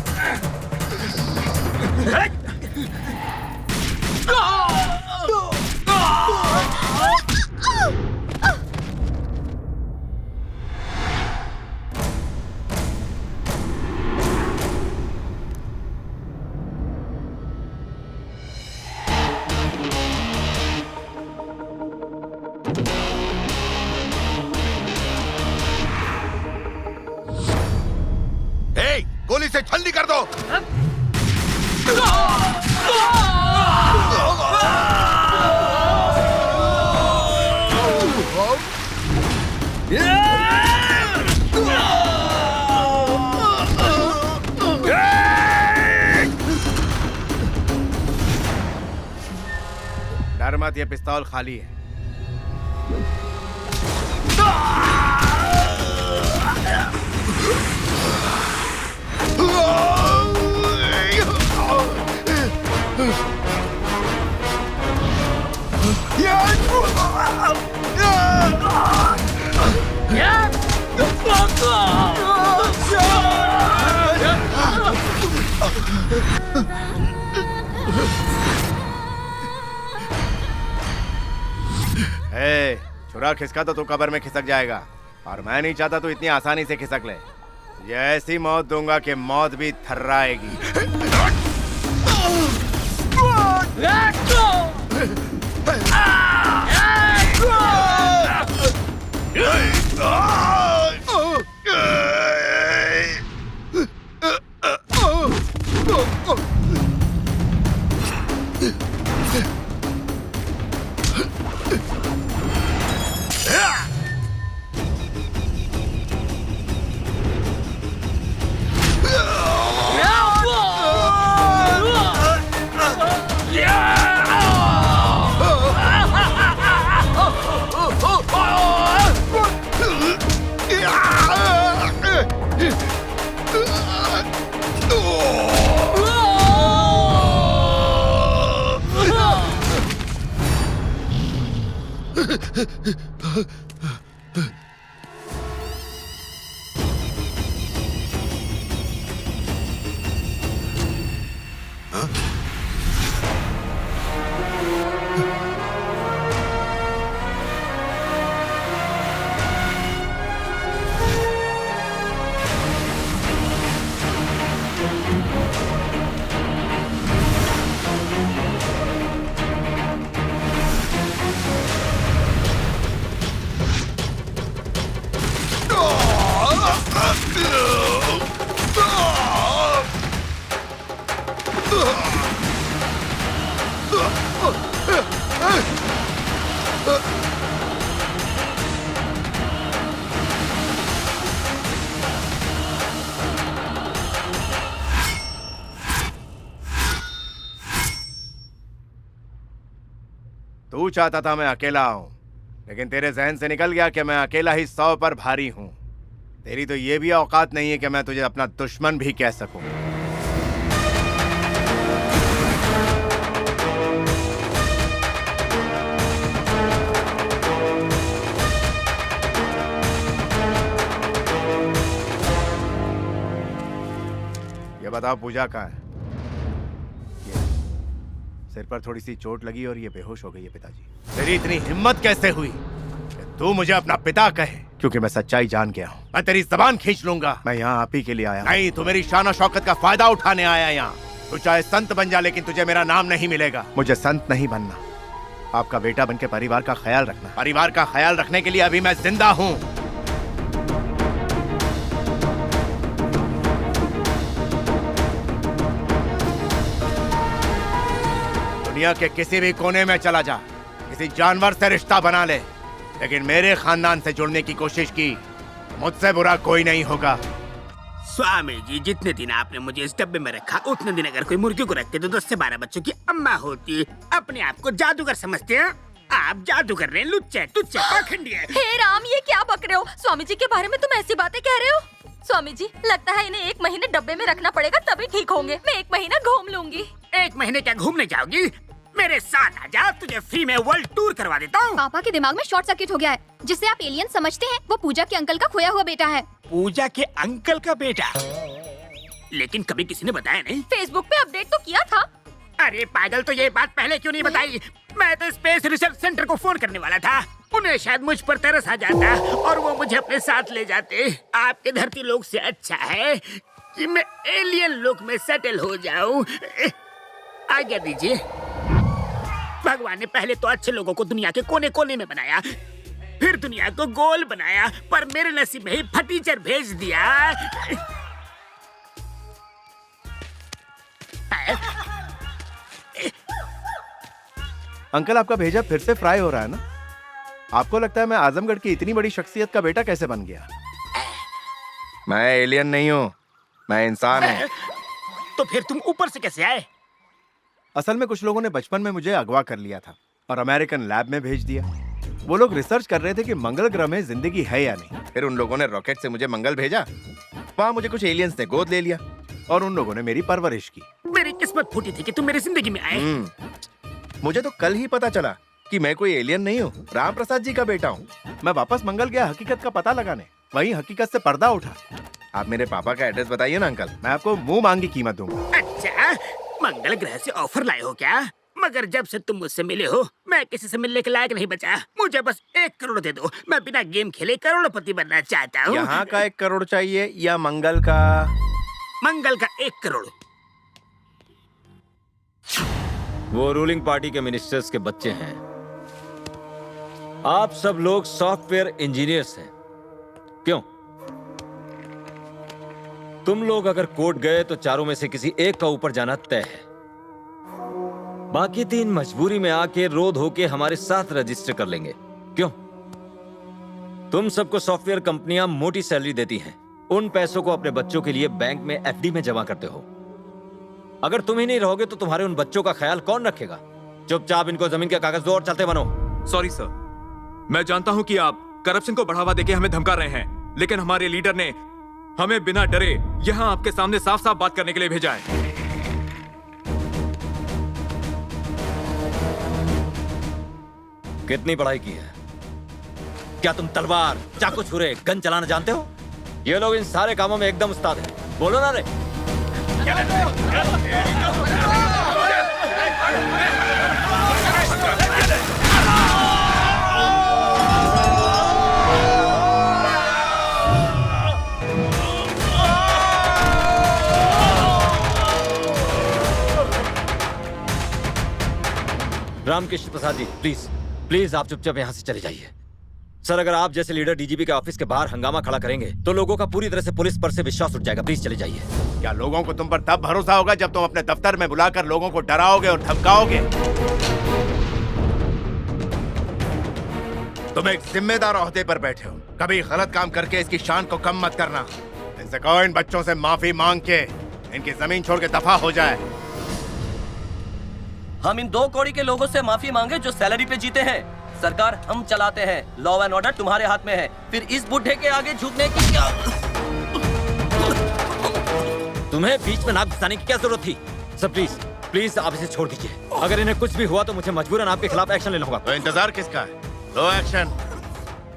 [SPEAKER 7] गोली से छलनी कर दो।
[SPEAKER 3] डर मत, ये पिस्तौल खाली है। छुरा खिसका तो तू कब्र में खिसक जाएगा, और मैं नहीं चाहता तू इतनी आसानी से खिसक ले। ये ऐसी मौत दूंगा कि मौत भी थर्राएगी। तू चाहता था मैं अकेला आऊं, लेकिन तेरे जहन से निकल गया कि मैं अकेला ही 100 पर भारी हूं। तेरी तो ये भी औकात नहीं है कि मैं तुझे अपना दुश्मन भी कह सकूं। ये बताओ पूजा कहाँ है? सिर पर थोड़ी सी चोट लगी और ये बेहोश हो गई है। पिताजी, तेरी इतनी हिम्मत कैसे हुई कि तू मुझे अपना पिता कहे? क्योंकि मैं सच्चाई जान गया हूँ। मैं तेरी जबान खींच लूंगा। मैं यहाँ आप ही के लिए आया। नहीं, तू मेरी शान और शौकत का फायदा उठाने आया यहाँ। तू चाहे संत बन जा, लेकिन तुझे मेरा नाम नहीं मिलेगा। मुझे संत नहीं बनना, आपका बेटा बनके परिवार का ख्याल रखना। परिवार का ख्याल रखने के लिए अभी मैं जिंदा हूं। दुनिया के किसी भी कोने में चला जा, किसी जानवर से रिश्ता बना ले, लेकिन मेरे खानदान से जुड़ने की कोशिश की, मुझसे बुरा कोई नहीं होगा।
[SPEAKER 17] स्वामी जी, जितने दिन आपने मुझे इस डब्बे में रखा, उतने दिन अगर कोई मुर्गी को रखते तो 10 से 12 बच्चों की अम्मा होती। अपने आप को जादूगर समझते हैं? आप जादूगर रहे, लुच्चे टुच्चे पाखंडी है।
[SPEAKER 16] हे राम, ये क्या बक रहे हो? स्वामी जी के बारे में तुम ऐसी बातें कह रहे हो? स्वामी जी, लगता है इन्हें 1 महीने डब्बे में रखना पड़ेगा, तभी ठीक होंगे। मैं 1 महीना घूम लूंगी।
[SPEAKER 17] 1 महीने क्या घूमने जाओगी? मेरे साथ आ जा, तुझे फ्री में वर्ल्ड टूर करवा देता हूँ।
[SPEAKER 11] पापा के दिमाग में शॉर्ट सर्किट हो गया है। जिसे आप एलियन समझते हैं, वो पूजा के अंकल का खोया हुआ बेटा है।
[SPEAKER 17] पूजा के अंकल का बेटा? लेकिन कभी किसी ने बताया नहीं।
[SPEAKER 16] फेसबुक पे अपडेट तो किया था।
[SPEAKER 17] अरे पागल, तो ये बात पहले क्यों नहीं बताई? मैं तो स्पेस रिसर्च सेंटर को फोन करने वाला था। उन्हें शायद मुझ पर तरस आ जाता और वो मुझे अपने साथ ले जाते। आपके धरती लोक से अच्छा है कि मैं एलियन लोक में सेटल हो जाऊं। आज्ञा दीजिए। भगवान ने पहले तो अच्छे लोगों को दुनिया के कोने कोने में बनाया, फिर दुनिया को गोल बनाया, पर मेरे नसीब में ही फटीचर भेज दिया।
[SPEAKER 3] अंकल, आपका भेजा फिर से फ्राई हो रहा है ना? आपको लगता है मैं आजमगढ़ की इतनी बड़ी शख्सियत का बेटा कैसे बन गया? मैं एलियन नहीं हूँ, मैं इंसान हूँ।
[SPEAKER 17] तो फिर तुम ऊपर से कैसे आए?
[SPEAKER 3] असल में कुछ लोगों ने बचपन में मुझे अगवा कर लिया था और अमेरिकन लैब में भेज दिया। वो लोग रिसर्च कर रहे थे कि मंगल ग्रह में जिंदगी है या नहीं। फिर उन लोगों ने रॉकेट से मुझे मंगल भेजा। वहाँ मुझे कुछ एलियंस ने गोद ले लिया और उन लोगों ने मेरी परवरिश की।
[SPEAKER 17] मेरी किस्मत फूटी थी कि तुम मेरी जिंदगी में आए।
[SPEAKER 3] मुझे तो कल ही पता चला कि मैं कोई एलियन नहीं हूँ, राम प्रसाद जी का बेटा हूँ। मैं वापस मंगल गया हकीकत का पता लगाने, वहीं हकीकत से पर्दा उठा। आप मेरे पापा का एड्रेस बताइए ना अंकल, मैं आपको मुंह मांगी कीमत दूंगा।
[SPEAKER 17] अच्छा, मंगल ग्रह से ऑफर लाए हो क्या? मगर जब से तुम मुझसे मिले हो, मैं किसी से मिलने के लायक नहीं बचा। मुझे बस 1 करोड़ दे दो, मैं बिना गेम खेले करोड़पति बनना चाहता हूँ।
[SPEAKER 3] यहाँ का 1 करोड़ चाहिए या मंगल का?
[SPEAKER 17] मंगल का 1 करोड़।
[SPEAKER 14] वो रूलिंग पार्टी के मिनिस्टर्स के बच्चे हैं। आप सब लोग सॉफ्टवेयर इंजीनियर्स हैं, क्यों? तुम लोग अगर कोर्ट गए तो चारों में से किसी एक का ऊपर जाना तय है। बाकी 3 मजबूरी में आके रोध होके हमारे साथ रजिस्टर कर लेंगे। क्यों? तुम सबको सॉफ्टवेयर कंपनियां मोटी सैलरी देती हैं। उन पैसों को अपने बच्चों के लिए बैंक में एफडी में जमा करते हो। अगर तुम ही नहीं रहोगे तो तुम्हारे उन बच्चों का ख्याल कौन रखेगा? चुपचाप इनको जमीन के कागज दो और चलते बनो।
[SPEAKER 2] सॉरी सर, मैं जानता हूं कि आप करप्शन को बढ़ावा देके हमें धमका रहे हैं, लेकिन हमारे लीडर ने हमें बिना डरे यहां आपके सामने साफ साफ बात करने के लिए भेजा है।
[SPEAKER 14] कितनी पढ़ाई की है? क्या तुम तलवार, चाकू, छुरे, गन चलाना जानते हो? ये लोग इन सारे कामों में एकदम उस्ताद हैं। बोलो ना रे। रामकृष्ण प्रसाद जी, प्लीज आप चुपचाप यहाँ से चले जाइए। सर, अगर आप जैसे लीडर डीजीपी के ऑफिस के बाहर हंगामा खड़ा करेंगे तो लोगों का पूरी तरह से पुलिस पर से विश्वास उठ जाएगा। प्लीज चले जाइए।
[SPEAKER 3] क्या लोगों को तुम पर तब भरोसा होगा जब तुम अपने दफ्तर में बुलाकर लोगों को डराओगे और धमकाओगे? तुम एक जिम्मेदार ओहदे पर बैठे हो, कभी गलत काम करके इसकी शान को कम मत करना। इनसे कहो इन बच्चों से माफी मांग के इनकी जमीन छोड़ के दफा हो जाए।
[SPEAKER 19] हम इन 2 कौड़ी के लोगों से माफी मांगे जो सैलरी पे जीते हैं। सरकार हम चलाते हैं, लॉ एंड ऑर्डर तुम्हारे हाथ में है। फिर इस बुढ़े के आगे झुकने की क्या?
[SPEAKER 14] तुम्हें बीच में नाक घुसाने की क्या जरूरत थी? सर प्लीज आप इसे छोड़ दीजिए। अगर इन्हें कुछ भी हुआ तो मुझे मजबूरन आपके खिलाफ एक्शन लेना होगा।
[SPEAKER 3] तो इंतजार किसका है? लो एक्शन।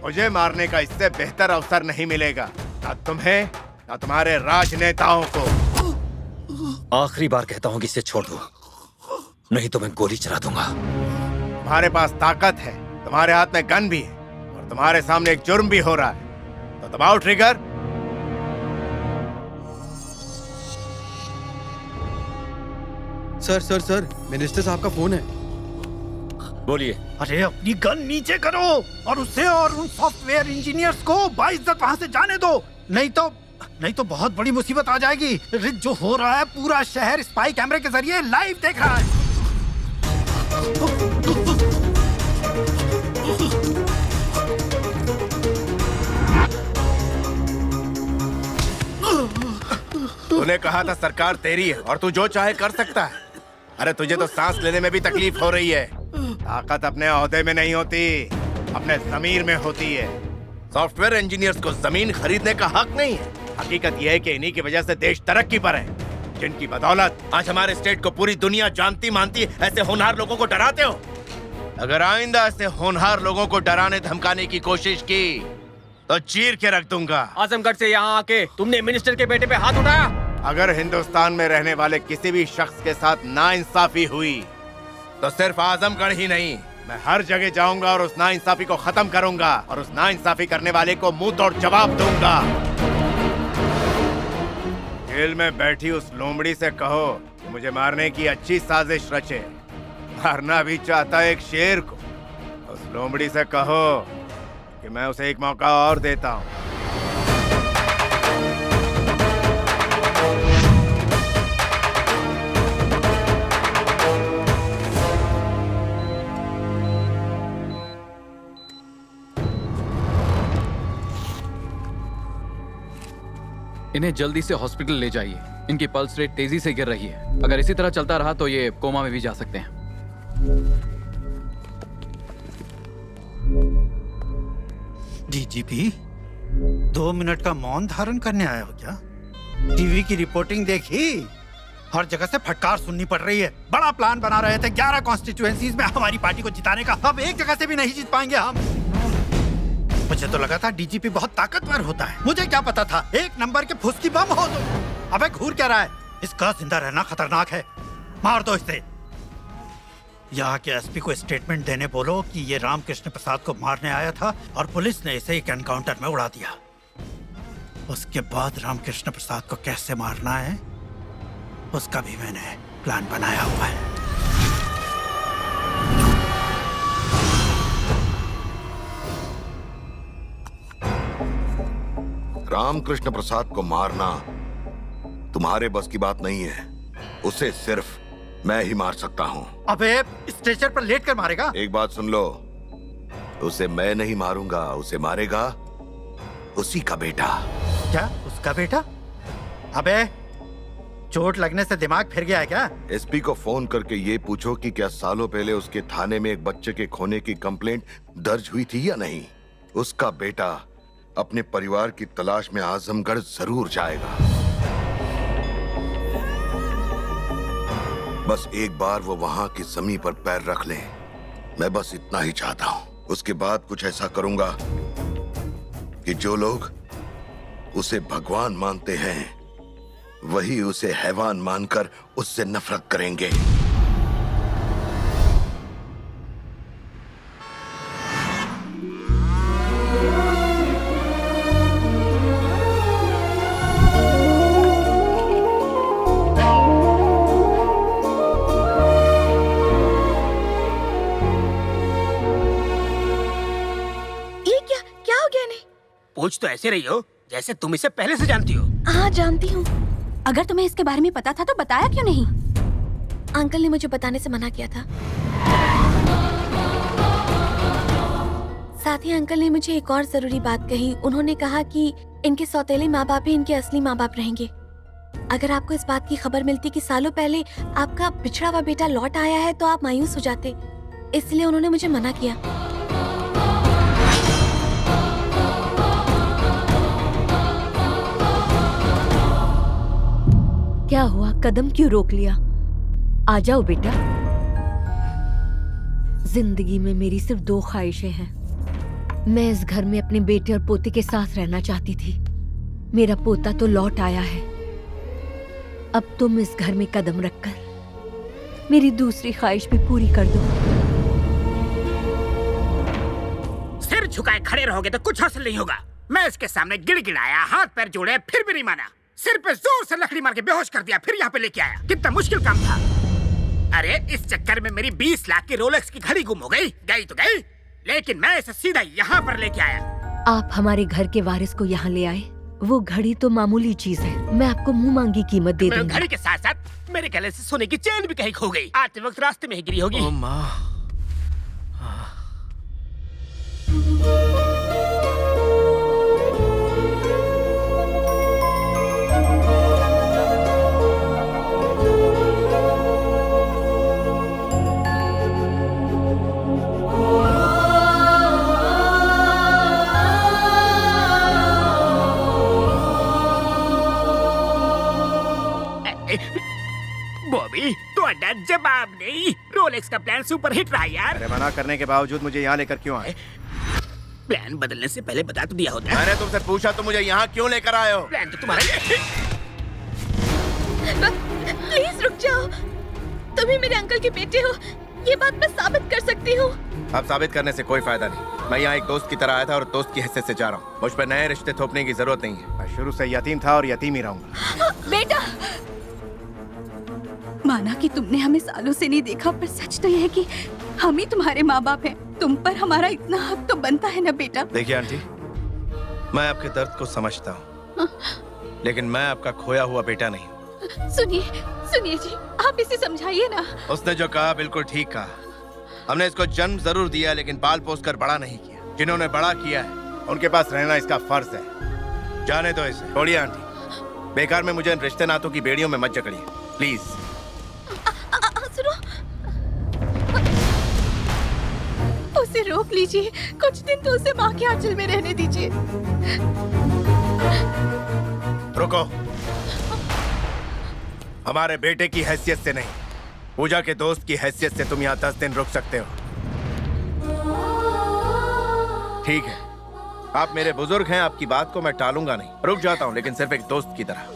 [SPEAKER 3] मुझे मारने का इससे बेहतर अवसर नहीं मिलेगा, ना तुम्हें ना तुम्हारे राजनेताओं को।
[SPEAKER 14] आखिरी बार कहता हूँ कि इसे छोड़ दो, नहीं तो मैं गोली चला दूंगा।
[SPEAKER 3] तुम्हारे पास ताकत है, तुम्हारे हाथ में गन भी है और तुम्हारे सामने एक जुर्म भी हो रहा है, तो दबाओ ट्रिगर।
[SPEAKER 20] सर मिनिस्टर साहब का फोन है।
[SPEAKER 14] बोलिए।
[SPEAKER 13] अरे अपनी गन नीचे करो और उसे और उन सॉफ्टवेयर इंजीनियर्स को बाइज्जत वहाँ से जाने दो, नहीं तो बहुत बड़ी मुसीबत आ जाएगी। जो हो रहा है पूरा शहर स्पाई कैमरे के जरिए लाइव देख रहा है।
[SPEAKER 3] तूने कहा था सरकार तेरी है और तू जो चाहे कर सकता है। अरे तुझे तो सांस लेने में भी तकलीफ हो रही है। ताकत अपने ओहदे में नहीं होती, अपने जमीर में होती है। सॉफ्टवेयर इंजीनियर्स को जमीन खरीदने का हक नहीं है। हकीकत यह है कि इन्हीं की वजह से देश तरक्की पर है, जिनकी बदौलत आज हमारे स्टेट को पूरी दुनिया जानती मानती। ऐसे होनहार लोगों को डराते हो। अगर आइंदा ऐसे होनहार लोगों को डराने धमकाने की कोशिश की तो चीर के रख दूंगा।
[SPEAKER 19] आजमगढ़ से यहाँ आके तुमने मिनिस्टर के बेटे पे हाथ उठाया।
[SPEAKER 3] अगर हिंदुस्तान में रहने वाले किसी भी शख्स के साथ नाइंसाफी हुई तो सिर्फ आजमगढ़ ही नहीं, मैं हर जगह जाऊंगा और उस नाइंसाफी को खत्म करूंगा और उस नाइंसाफी करने वाले को मुंह तोड़ जवाब दूंगा। जेल में बैठी उस लोमड़ी से कहो कि मुझे मारने की अच्छी साजिश रचे। मारना भी चाहता है एक शेर को। उस लोमड़ी से कहो कि मैं उसे एक मौका और देता हूँ।
[SPEAKER 5] इन्हें जल्दी से हॉस्पिटल ले जाइए। इनकी पल्स रेट तेजी से गिर रही है। अगर इसी तरह चलता रहा तो ये कोमा में भी जा सकते हैं।
[SPEAKER 13] डीजीपी 2 मिनट का मौन धारण करने आया हो क्या? टीवी की रिपोर्टिंग देखी? हर जगह से फटकार सुननी पड़ रही है। बड़ा प्लान बना रहे थे 11 कॉन्स्टिट्यूएंसीज में हमारी पार्टी को जिताने का। अब एक जगह से भी नहीं जीत पाएंगे हम। मुझे तो लगा था डीजीपी बहुत ताकतवर होता है। मुझे क्या पता था एक नंबर के फुसकी बम हो तुम। अबे घूर क्या रहा है? इसका जिंदा रहना खतरनाक है। मार दो इसे। यहाँ के एसपी को स्टेटमेंट देने बोलो कि ये रामकृष्ण प्रसाद को मारने आया था और पुलिस ने इसे एक एनकाउंटर में उड़ा दिया। उसके बाद रामकृष्ण प्रसाद को कैसे मारना है उसका भी मैंने प्लान बनाया हुआ है।
[SPEAKER 7] रामकृष्ण प्रसाद को मारना तुम्हारे बस की बात नहीं है। उसे सिर्फ मैं ही मार सकता हूँ।
[SPEAKER 13] अबे स्ट्रेचर पर लेट कर मारेगा?
[SPEAKER 7] एक बात सुन लो, उसे मैं नहीं मारूंगा, उसे मारेगा उसी का बेटा।
[SPEAKER 13] क्या उसका बेटा? अबे चोट लगने से दिमाग फिर गया है क्या?
[SPEAKER 7] एसपी को फोन करके ये पूछो कि क्या सालों पहले उसके थाने में एक बच्चे के खोने की कंप्लेंट दर्ज हुई थी या नहीं। उसका बेटा अपने परिवार की तलाश में आजमगढ़ जरूर जाएगा। बस एक बार वो वहां की जमीन पर पैर रख ले, मैं बस इतना ही चाहता हूं। उसके बाद कुछ ऐसा करूंगा कि जो लोग उसे भगवान मानते हैं वही उसे हैवान मानकर उससे नफरत करेंगे।
[SPEAKER 17] पूछ तो ऐसे रही हो जैसे तुम इसे पहले से जानती हो।
[SPEAKER 16] हाँ जानती हूँ।
[SPEAKER 11] अगर तुम्हें इसके बारे में पता था तो बताया क्यों नहीं?
[SPEAKER 16] अंकल ने मुझे बताने से मना किया था। साथ ही अंकल ने मुझे एक और जरूरी बात कही। उन्होंने कहा कि इनके सौतेले माँ बाप ही इनके असली माँ बाप रहेंगे। अगर आपको इस बात की खबर मिलती कि सालों पहले आपका बिछड़ा हुआ बेटा लौट आया है तो आप मायूस हो जाते, इसलिए उन्होंने मुझे मना किया।
[SPEAKER 1] क्या हुआ? कदम क्यों रोक लिया? आ जाओ बेटा। जिंदगी में मेरी सिर्फ 2 ख्वाहिशें हैं। मैं इस घर में अपने बेटे और पोते के साथ रहना चाहती थी। मेरा पोता तो लौट आया है। अब तुम इस घर में कदम रखकर मेरी दूसरी ख्वाहिश भी पूरी कर दो।
[SPEAKER 17] सिर झुकाए खड़े रहोगे तो कुछ हासिल नहीं होगा। मैं इसके सामने गिड़गिड़ाया, हाथ पैर जोड़े, फिर भी नहीं माना। सिर पे जोर से लकड़ी मार के बेहोश कर दिया, फिर यहाँ पे लेके आया। कितना मुश्किल काम था। अरे इस चक्कर में मेरी 20 लाख की रोलेक्स की घड़ी गुम हो गई। गई तो गई, लेकिन मैं इसे सीधा यहाँ पर लेके आया।
[SPEAKER 1] आप हमारे घर के वारिस को यहाँ ले आए। वो घड़ी तो मामूली चीज है, मैं आपको मुंह मांगी कीमत दे दूंगा।
[SPEAKER 17] घड़ी के साथ साथ मेरे गले से सोने की चेन भी कहीं खो गई। आते वक्त रास्ते में ही गिरी होगी। बॉबी तो अड्डा जवाब नहीं। रोलेक्स का प्लान सुपर हिट रहा यार।
[SPEAKER 3] अरे मना करने के बावजूद मुझे यहाँ लेकर क्यों आए?
[SPEAKER 17] प्लान बदलने से पहले बता तो दिया होता।
[SPEAKER 3] मैंने तुमसे पूछा तो मुझे यहाँ क्यों लेकर आए हो?
[SPEAKER 17] प्लान तो तुम्हारा
[SPEAKER 16] प्लीज रुक जाओ। तुम ही मेरे अंकल के बेटे हो, ये बात मैं साबित कर सकती हूँ।
[SPEAKER 3] अब साबित करने से कोई फायदा नहीं। मैं यहाँ एक दोस्त की तरह आया था और दोस्त की हैसियत से जा रहा हूँ। मुझ पर नए रिश्ते थोपने की जरूरत नहीं है। मैं शुरू से यतीम था और यतीम ही रहूंगा।
[SPEAKER 16] बेटा,
[SPEAKER 20] माना कि तुमने हमें सालों से नहीं देखा, पर सच तो यह है कि हम ही तुम्हारे माँ बाप हैं। तुम पर हमारा इतना हक तो बनता है ना बेटा।
[SPEAKER 3] देखिए आंटी, मैं आपके दर्द को समझता हूँ, लेकिन मैं आपका खोया हुआ बेटा नहीं।
[SPEAKER 20] सुनिए सुनिए जी, आप इसे समझाइए ना।
[SPEAKER 3] उसने जो कहा बिल्कुल ठीक कहा। हमने इसको जन्म जरूर दिया, लेकिन पाल पोस कर बड़ा नहीं किया। जिन्होंने बड़ा किया है उनके पास रहना इसका फर्ज है। जाने दो इसे। छोड़िए आंटी, बेकार में मुझे इन रिश्ते नातों की बेड़ियों में मत जकड़िए प्लीज।
[SPEAKER 20] सुनो, उसे रोक लीजिए। कुछ दिन तो उसे माँ के आंचल में रहने दीजिए।
[SPEAKER 3] रुको, हमारे बेटे की हैसियत से नहीं, पूजा के दोस्त की हैसियत से तुम यहाँ 10 दिन रुक सकते हो। ठीक है, आप मेरे बुजुर्ग हैं, आपकी बात को मैं टालूंगा नहीं। रुक जाता हूँ, लेकिन सिर्फ एक दोस्त की तरह।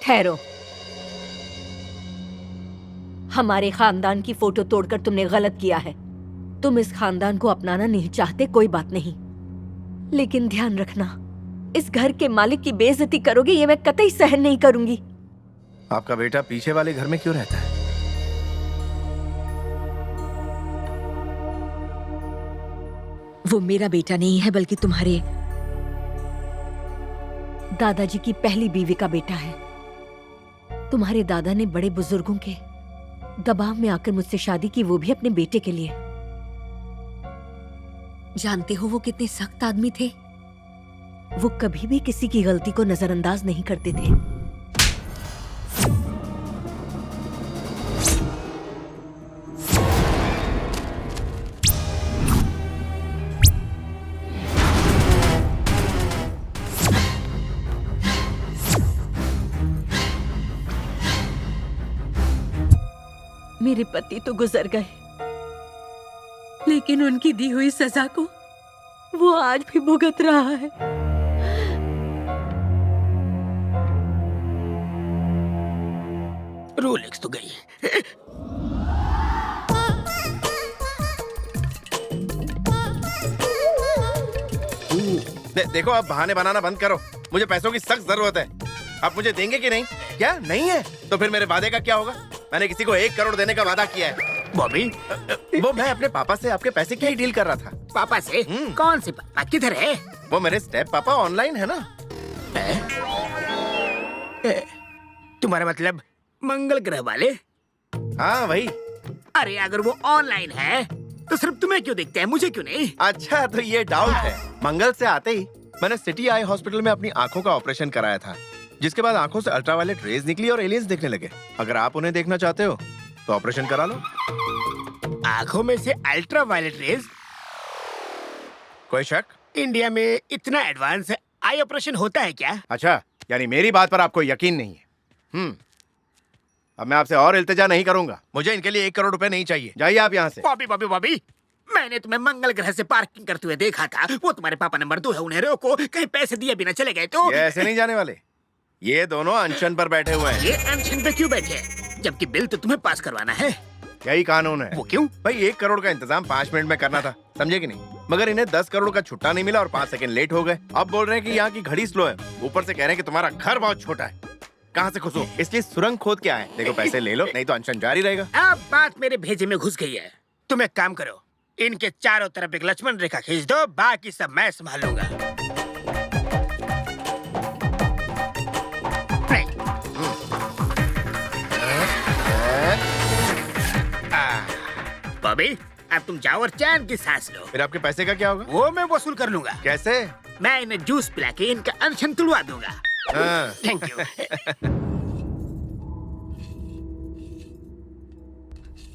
[SPEAKER 1] ठहरो। हमारे खानदान की फोटो तोड़कर तुमने गलत किया है। तुम इस खानदान को अपनाना नहीं चाहते, कोई बात नहीं, लेकिन ध्यान रखना, इस घर के मालिक की बेइज्जती करोगे ये मैं कतई सहन नहीं करूंगी।
[SPEAKER 3] आपका बेटा पीछे वाले घर में क्यों रहता है?
[SPEAKER 1] वो मेरा बेटा नहीं है, बल्कि तुम्हारे दादाजी की पहली बीवी का बेटा है। तुम्हारे दादा ने बड़े बुजुर्गों के दबाव में आकर मुझसे शादी की, वो भी अपने बेटे के लिए। जानते हो वो कितने सख्त आदमी थे? वो कभी भी किसी की गलती को नजरअंदाज नहीं करते थे। मेरे पति तो गुजर गए, लेकिन उनकी दी हुई सजा को वो आज भी भुगत रहा है।
[SPEAKER 17] रोलेक्स तो गई।
[SPEAKER 3] देखो, आप बहाने बनाना बंद करो। मुझे पैसों की सख्त जरूरत है। आप मुझे देंगे कि नहीं? क्या नहीं है तो फिर मेरे वादे का क्या होगा? मैंने किसी को 1 करोड़ देने का वादा किया है।
[SPEAKER 17] बॉबी,
[SPEAKER 3] वो मैं अपने पापा से आपके पैसे की ही डील कर रहा था।
[SPEAKER 17] पापा से? कौन से पापा? किधर है?
[SPEAKER 3] वो मेरे स्टेप पापा ऑनलाइन है ना।
[SPEAKER 17] तुम्हारा मतलब मंगल ग्रह वाले?
[SPEAKER 3] हाँ वही।
[SPEAKER 17] अरे अगर वो ऑनलाइन है तो सिर्फ तुम्हें क्यों दिखते हैं, मुझे क्यों नहीं?
[SPEAKER 3] अच्छा तो ये डाउट है। मंगल से आते ही मैंने सिटी आई हॉस्पिटल में अपनी आंखों का ऑपरेशन कराया था, जिसके बाद आंखों से अल्ट्रावायलेट रेज निकली और एलियंस दिखने लगे। अगर आप उन्हें देखना चाहते हो तो ऑपरेशन करा लो।
[SPEAKER 17] आंखों में से अल्ट्रावायलेट रेज?
[SPEAKER 3] कोई शक?
[SPEAKER 17] इंडिया में इतना एडवांस आई ऑपरेशन होता है क्या?
[SPEAKER 3] अच्छा, यानी मेरी बात पर आपको यकीन नहीं है। अब मैं आपसे और इल्तिजा नहीं करूंगा। मुझे इनके लिए 1 करोड़ रुपए नहीं चाहिए। जाइए आप यहाँ से।
[SPEAKER 17] बॉबी बॉबी बॉबी, मैंने तुम्हें मंगल ग्रह से पार्किंग करते हुए देखा था। वो तुम्हारे पापा नंबर 2 है, उन्हें रोको। कहीं पैसे दिए बिना चले गए तो?
[SPEAKER 3] ये ऐसे नहीं जाने वाले। ये दोनों अनशन पर बैठे हुए हैं।
[SPEAKER 17] ये अनशन पे क्यों बैठे हैं? जबकि बिल तो तुम्हें पास करवाना है।
[SPEAKER 3] यही कानून है।
[SPEAKER 17] वो क्यों?
[SPEAKER 3] भाई 1 करोड़ का इंतजाम 5 मिनट में करना था, समझे कि नहीं? मगर इन्हें 10 करोड़ का छुट्टा नहीं मिला और 5 सेकंड लेट हो गए। अब बोल रहे हैं कि यहाँ की घड़ी स्लो है, ऊपर से कह रहे हैं कि तुम्हारा घर बहुत छोटा है। कहाँ से खुश हो? इसलिए सुरंग खोद के आए। देखो पैसे ले लो, नहीं तो अनशन जारी रहेगा।
[SPEAKER 17] अब बात मेरे भेजे में घुस गई है। तुम एक काम करो, इनके चारों तरफ एक लक्ष्मण रेखा खींच दो, बाकी सब मैं संभाल लूंगा। बॉबी, अब तुम जाओ और चैन की सांस लो।
[SPEAKER 3] फिर आपके पैसे का क्या होगा?
[SPEAKER 17] वो मैं वसूल कर लूंगा।
[SPEAKER 3] कैसे?
[SPEAKER 17] मैं इन्हें जूस पिला के इनका अनशन तुड़वा दूंगा। Thank you.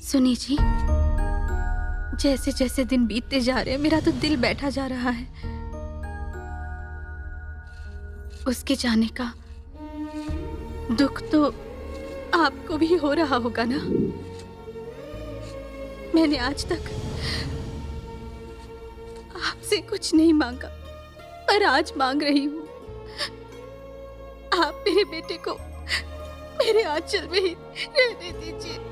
[SPEAKER 20] सुनी जी, जैसे जैसे दिन बीतते जा रहे हैं मेरा तो दिल बैठा जा रहा है। उसके जाने का दुख तो आपको भी हो रहा होगा ना? मैंने आज तक आपसे कुछ नहीं मांगा, पर आज मांग रही हूँ। आप मेरे बेटे को मेरे आंचल में ही रहने दीजिए।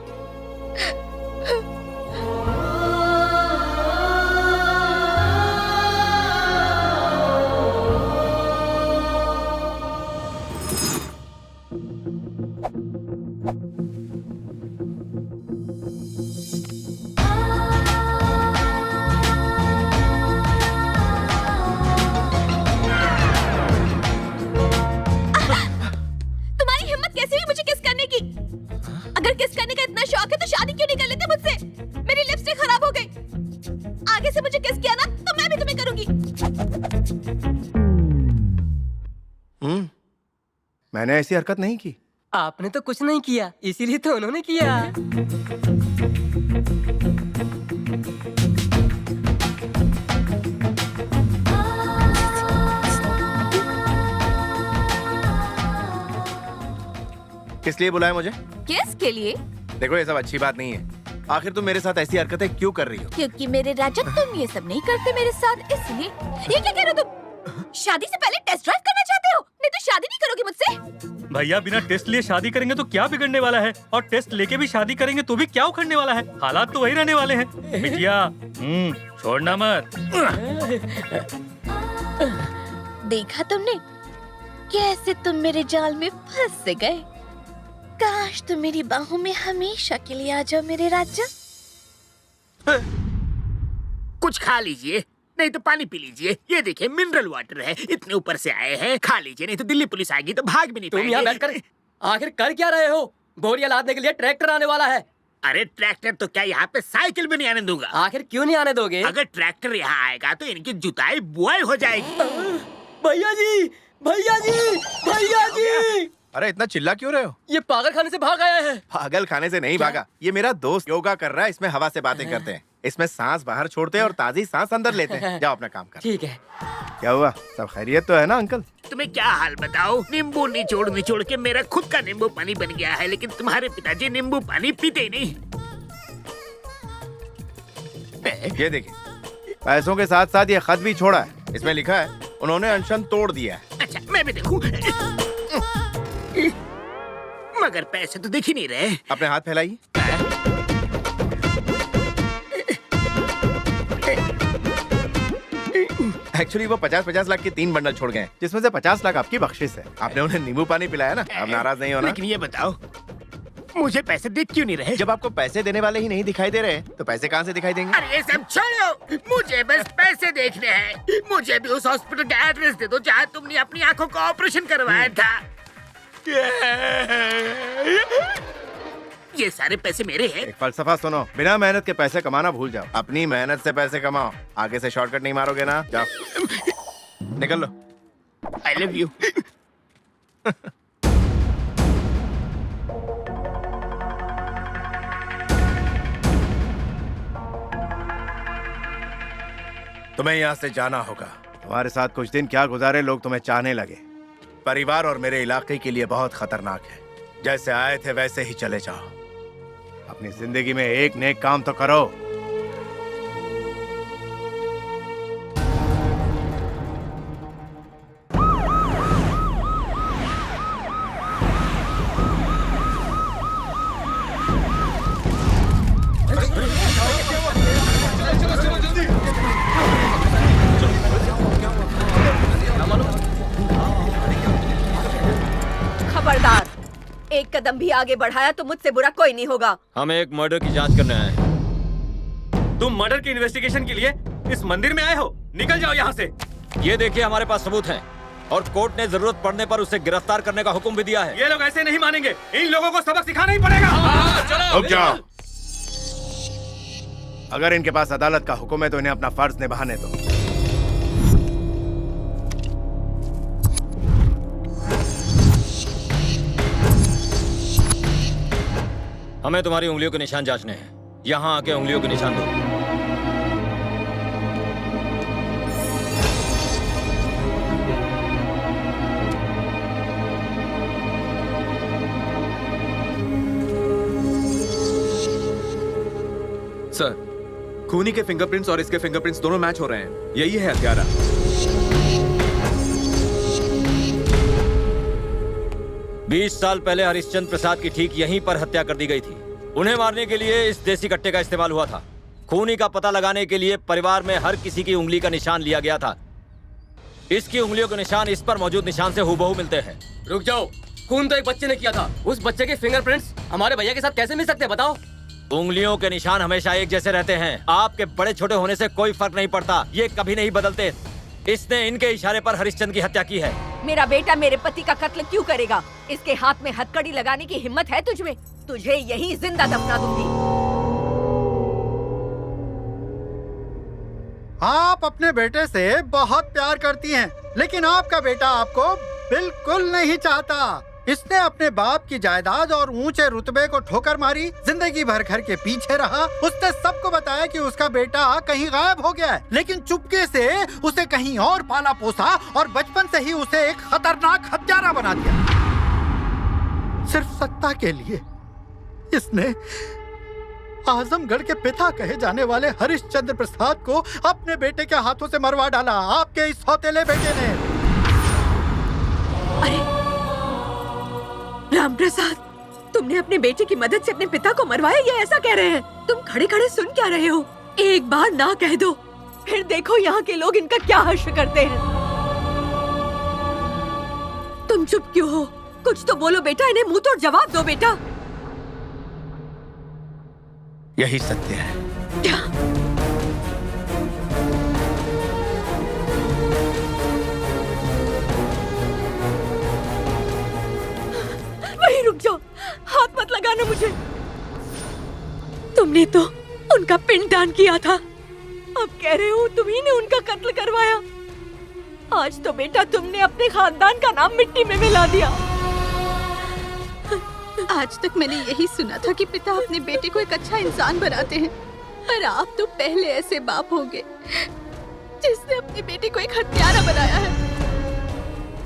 [SPEAKER 16] अगर किस करने का इतना शौक है तो शादी क्यों नहीं कर लेते मुझसे? मेरी लिपस्टिक खराब हो गई। आगे से मुझे किस किया ना तो मैं भी तुम्हें करूंगी।
[SPEAKER 3] मैंने ऐसी हरकत नहीं की।
[SPEAKER 10] आपने तो कुछ नहीं किया, इसीलिए तो उन्होंने किया।
[SPEAKER 3] किस लिए बुलाया मुझे?
[SPEAKER 16] किस के लिए?
[SPEAKER 3] देखो ये सब अच्छी बात नहीं है। आखिर तुम मेरे साथ ऐसी हरकतें क्यों कर रही हो?
[SPEAKER 16] क्योंकि मेरे राजा तुम ये सब नहीं करते मेरे साथ, इसलिए। ये क्या कह रहे हो तुम? शादी से पहले टेस्ट ड्राइव करना चाहते हो? नहीं तो शादी नहीं करोगे मुझसे?
[SPEAKER 8] भैया बिना टेस्ट लिए शादी करेंगे तो क्या बिगड़ने वाला है, और टेस्ट लेके भी शादी करेंगे तो भी क्या उखड़ने वाला है। हालात तो वही रहने वाले हैं। बिटिया छोड़ना मत।
[SPEAKER 16] देखा तुमने कैसे तुम मेरे जाल में फंस गए। काश तुम मेरी बाहों में हमेशा के लिए आ जाओ मेरे राजा।
[SPEAKER 17] कुछ खा लीजिए, नहीं तो पानी पी लीजिए। ये देखिए मिनरल वाटर है, इतने ऊपर से आए हैं। खा लीजिए, नहीं तो दिल्ली पुलिस आएगी तो भाग भी नहीं पाएंगे।
[SPEAKER 10] तुम यहाँ बैठकर आखिर कर क्या रहे हो? बोरियां लादने के लिए ट्रैक्टर आने वाला है।
[SPEAKER 17] अरे ट्रैक्टर तो क्या, यहाँ पे साइकिल भी नहीं आने दूंगा।
[SPEAKER 10] आखिर क्यों नहीं आने दोगे?
[SPEAKER 17] अगर ट्रैक्टर यहाँ आएगा तो इनकी जुताई बुआई हो जाएगी।
[SPEAKER 10] भैया जी, भैया जी, भैया जी!
[SPEAKER 3] अरे इतना चिल्ला क्यों रहे हो?
[SPEAKER 10] ये पागल खाने से भाग आया है।
[SPEAKER 3] पागल खाने से नहीं भागा, ये मेरा दोस्त योगा कर रहा है। इसमें हवा से बातें करते हैं, इसमें सांस बाहर छोड़ते हैं और ताजी सांस अंदर लेते हैं। जाओ अपना काम कर।
[SPEAKER 10] ठीक है।
[SPEAKER 3] क्या हुआ, सब खैरियत तो है ना अंकल?
[SPEAKER 17] तुम्हें क्या हाल बताओ, नींबू निचोड़ निचोड़ के मेरा खुद का नींबू पानी बन गया है, लेकिन तुम्हारे पिताजी नींबू पानी पीते ही नहीं।
[SPEAKER 3] ये देखिए, पैसों के साथ साथ ये खत भी छोड़ा है। इसमें लिखा है उन्होंने अनशन तोड़ दिया है।
[SPEAKER 17] अच्छा मैं भी देखूं। मगर पैसे तो दिख ही नहीं रहे।
[SPEAKER 3] अपने हाथ फैलाइए। एक्चुअली वो 50-50 लाख के 3 बंडल छोड़ गए, जिसमें से 50 लाख आपकी बख्शिश है। आपने उन्हें नींबू पानी पिलाया ना, अब नाराज नहीं होना।
[SPEAKER 17] लेकिन ये बताओ, मुझे पैसे दिख क्यों नहीं रहे?
[SPEAKER 3] जब आपको पैसे देने वाले ही नहीं दिखाई दे रहे तो पैसे कहाँ से दिखाई देंगे?
[SPEAKER 17] अरे ये सब छोड़ो, मुझे बस पैसे देखने हैं। मुझे भी उस हॉस्पिटल का एड्रेस दे दो जहाँ तुमने अपनी आंखों का ऑपरेशन करवाया था। ये सारे पैसे मेरे हैं।
[SPEAKER 3] एक फलसफा सुनो, बिना मेहनत के पैसे कमाना भूल जाओ, अपनी मेहनत से पैसे कमाओ। आगे से शॉर्टकट नहीं मारोगे ना, जाओ निकल लो।
[SPEAKER 17] I love you.
[SPEAKER 3] तुम्हें यहाँ से जाना होगा। तुम्हारे साथ कुछ दिन क्या गुजारे लोग तुम्हें चाहने लगे। परिवार और मेरे इलाके के लिए बहुत खतरनाक है। जैसे आए थे वैसे ही चले जाओ। अपनी जिंदगी में एक नेक काम तो करो।
[SPEAKER 1] खबरदार, एक कदम भी आगे बढ़ाया तो मुझसे बुरा कोई नहीं होगा।
[SPEAKER 14] हम एक मर्डर की जांच करने आए हैं।
[SPEAKER 8] तुम मर्डर की इन्वेस्टिगेशन के लिए इस मंदिर में आए हो? निकल जाओ यहाँ से।
[SPEAKER 14] ये देखिए, हमारे पास सबूत हैं और कोर्ट ने जरूरत पड़ने पर उसे गिरफ्तार करने का हुक्म भी दिया है।
[SPEAKER 8] ये लोग ऐसे नहीं मानेंगे, इन लोगों को सबक सिखाना ही पड़ेगा। चलो
[SPEAKER 3] रुक जाओ। अगर इनके पास अदालत का हुक्म है तो इन्हें अपना फर्ज निभाने दो।
[SPEAKER 14] हमें तुम्हारी उंगलियों के निशान जांचने हैं। यहाँ आके उंगलियों के निशान दो।
[SPEAKER 2] सर, खूनी के फिंगरप्रिंट्स और इसके फिंगरप्रिंट्स दोनों मैच हो रहे हैं। यही है हत्यारा।
[SPEAKER 14] 20 साल पहले हरिश्चंद्र प्रसाद की ठीक यहीं पर हत्या कर दी गई थी। उन्हें मारने के लिए इस देसी कट्टे का इस्तेमाल हुआ था। खूनी का पता लगाने के लिए परिवार में हर किसी की उंगली का निशान लिया गया था। इसकी उंगलियों के निशान इस पर मौजूद निशान से हूबहू मिलते हैं।
[SPEAKER 19] रुक जाओ, खून तो एक बच्चे ने किया था। उस बच्चे के फिंगरप्रिंट्स हमारे भैया के साथ कैसे मिल सकते हैं, बताओ?
[SPEAKER 14] उंगलियों के निशान हमेशा एक जैसे रहते हैं। आपके बड़े छोटे होने से कोई फर्क नहीं पड़ता, ये कभी नहीं बदलते। इसने इनके इशारे पर हरिश्चंद्र की हत्या की है।
[SPEAKER 1] मेरा बेटा मेरे पति का कत्ल क्यों करेगा? इसके हाथ में हथकड़ी लगाने की हिम्मत है तुझमें? तुझे यहीं जिंदा दफना दूंगी।
[SPEAKER 13] आप अपने बेटे से बहुत प्यार करती हैं, लेकिन आपका बेटा आपको बिल्कुल नहीं चाहता। इसने अपने बाप की जायदाद और ऊंचे रुतबे को ठोकर मारी, जिंदगी भर घर के पीछे रहा। उसने सबको बताया कि उसका बेटा कहीं गायब हो गया है, लेकिन चुपके से उसे कहीं और पाला पोसा और बचपन से ही उसे एक खतरनाक हत्यारा बना दिया। सिर्फ सत्ता के लिए इसने आजमगढ़ के पिता कहे जाने वाले हरिश्चंद्र प्रसाद को अपने बेटे के हाथों से मरवा डाला। आपके इस सौतेले बेटे ने।
[SPEAKER 1] राम प्रसाद, तुमने अपने बेटे की मदद से अपने पिता को मरवाया, ये ऐसा कह रहे हैं? तुम खड़े खड़े सुन क्या रहे हो? एक बार ना कह दो, फिर देखो यहाँ के लोग इनका क्या हश्र करते हैं। तुम चुप क्यों हो? कुछ तो बोलो बेटा, इन्हें मुंह तोड़ जवाब दो बेटा।
[SPEAKER 3] यही सत्य है।
[SPEAKER 1] क्या? वहीं रुक जाओ, हाथ मत लगाना मुझे। तुमने तो उनका पिंडदान किया था, अब कह रहे हो तुम्ही ने उनका कत्ल करवाया। आज तो बेटा तुमने अपने खानदान का नाम मिट्टी में मिला दिया।
[SPEAKER 20] आज तक मैंने यही सुना था कि पिता अपने बेटे को एक अच्छा इंसान बनाते हैं, पर आप तो पहले ऐसे बाप होंगे जिसने अपने बेटे को एक हत्यारा बनाया है।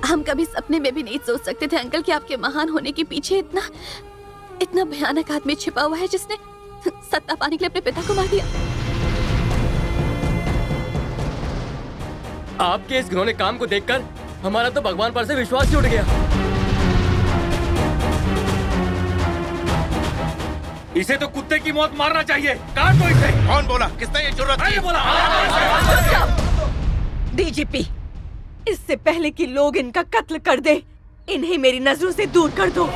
[SPEAKER 20] हम कभी सपने में भी नहीं सोच सकते थे अंकल कि आपके महान होने के पीछे इतना भयानक आदमी छिपा हुआ है जिसने सत्ता पाने के लिए अपने पिता को मार दिया।
[SPEAKER 19] आपके इस घिनौने काम को देखकर हमारा तो भगवान पर से विश्वास ही उठ गया।
[SPEAKER 8] इसे तो कुत्ते की मौत मारना चाहिए। काट दो इसे।
[SPEAKER 3] कौन बोला? किसने ये जुर्रत की?
[SPEAKER 8] बोला।
[SPEAKER 1] डीजीपी, इससे पहले कि लोग इनका कत्ल कर दे, इन्हें मेरी नजरों से दूर कर दो।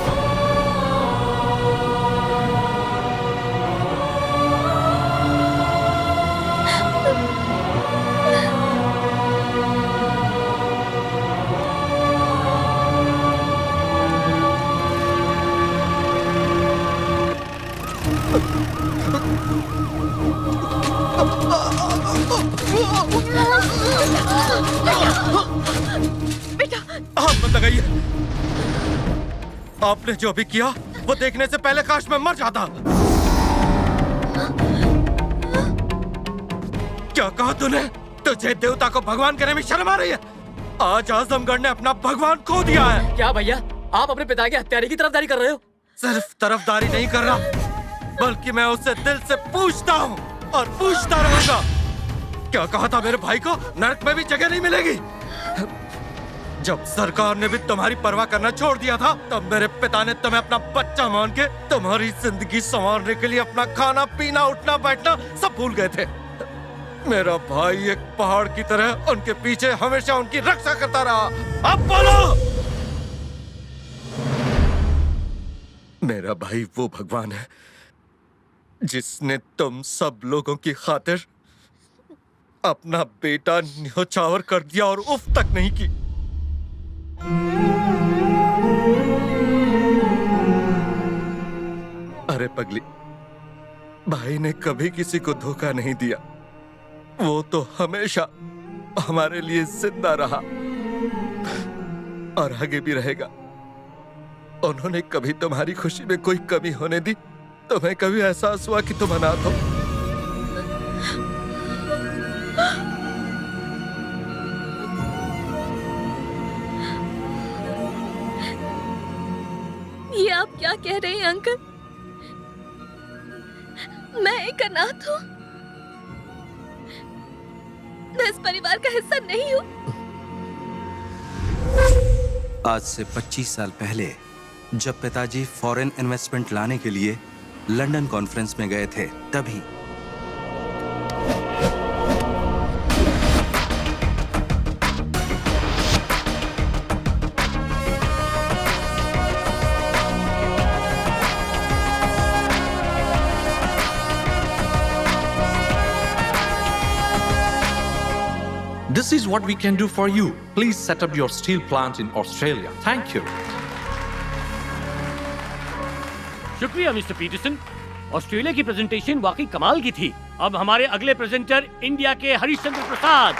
[SPEAKER 20] बेटा
[SPEAKER 8] हाथ मत लगाइए। आपने जो भी किया वो देखने से पहले काश मैं मर जाता। क्या कहा तूने? तुझे देवता को भगवान कहने में शर्म आ रही है? आज आजमगढ़ ने अपना भगवान खो दिया है।
[SPEAKER 10] क्या भैया आप अपने पिता के हत्यारे की तरफदारी कर रहे हो?
[SPEAKER 8] सिर्फ तरफदारी नहीं कर रहा, बल्कि मैं उससे दिल से पूछता हूँ और पूछता रहूंगा। क्या कहा था मेरे भाई को? नरक में भी जगह नहीं मिलेगी। जब सरकार ने भी तुम्हारी परवाह करना छोड़ दिया था, तब मेरे पिता ने तुम्हें अपना बच्चा मान के तुम्हारी जिंदगी संवारने के लिए अपना खाना पीना उठना बैठना सब भूल गए थे। मेरा भाई एक पहाड़ की तरह उनके पीछे हमेशा उनकी रक्षा करता रहा। अब बोलो। मेरा भाई वो भगवान है जिसने तुम सब लोगों की खातिर अपना बेटा न्योछावर कर दिया और उफ तक नहीं की। अरे पगली, भाई ने कभी किसी को धोखा नहीं दिया। वो तो हमेशा हमारे लिए जिंदा रहा और आगे भी रहेगा। उन्होंने कभी तुम्हारी खुशी में कोई कमी होने दी? तुम्हें कभी एहसास हुआ कि तुम अनाथ हो?
[SPEAKER 16] ये आप क्या कह रहे हैं अंकल? मैं एक अनाथ हूँ? मैं इस परिवार का हिस्सा नहीं हूँ?
[SPEAKER 19] आज से 25 साल पहले जब पिताजी फॉरेन इन्वेस्टमेंट लाने के लिए लंदन कॉन्फ्रेंस में गए थे, तभी
[SPEAKER 21] This is what we can do for you. Please set up your steel plant in Australia. Thank you.
[SPEAKER 6] शुक्रिया मिस्टर पीटरसन। ऑस्ट्रेलिया की प्रेजेंटेशन वाकई कमाल की थी। अब हमारे अगले प्रेजेंटर इंडिया के हरिश्चंद्र प्रसाद।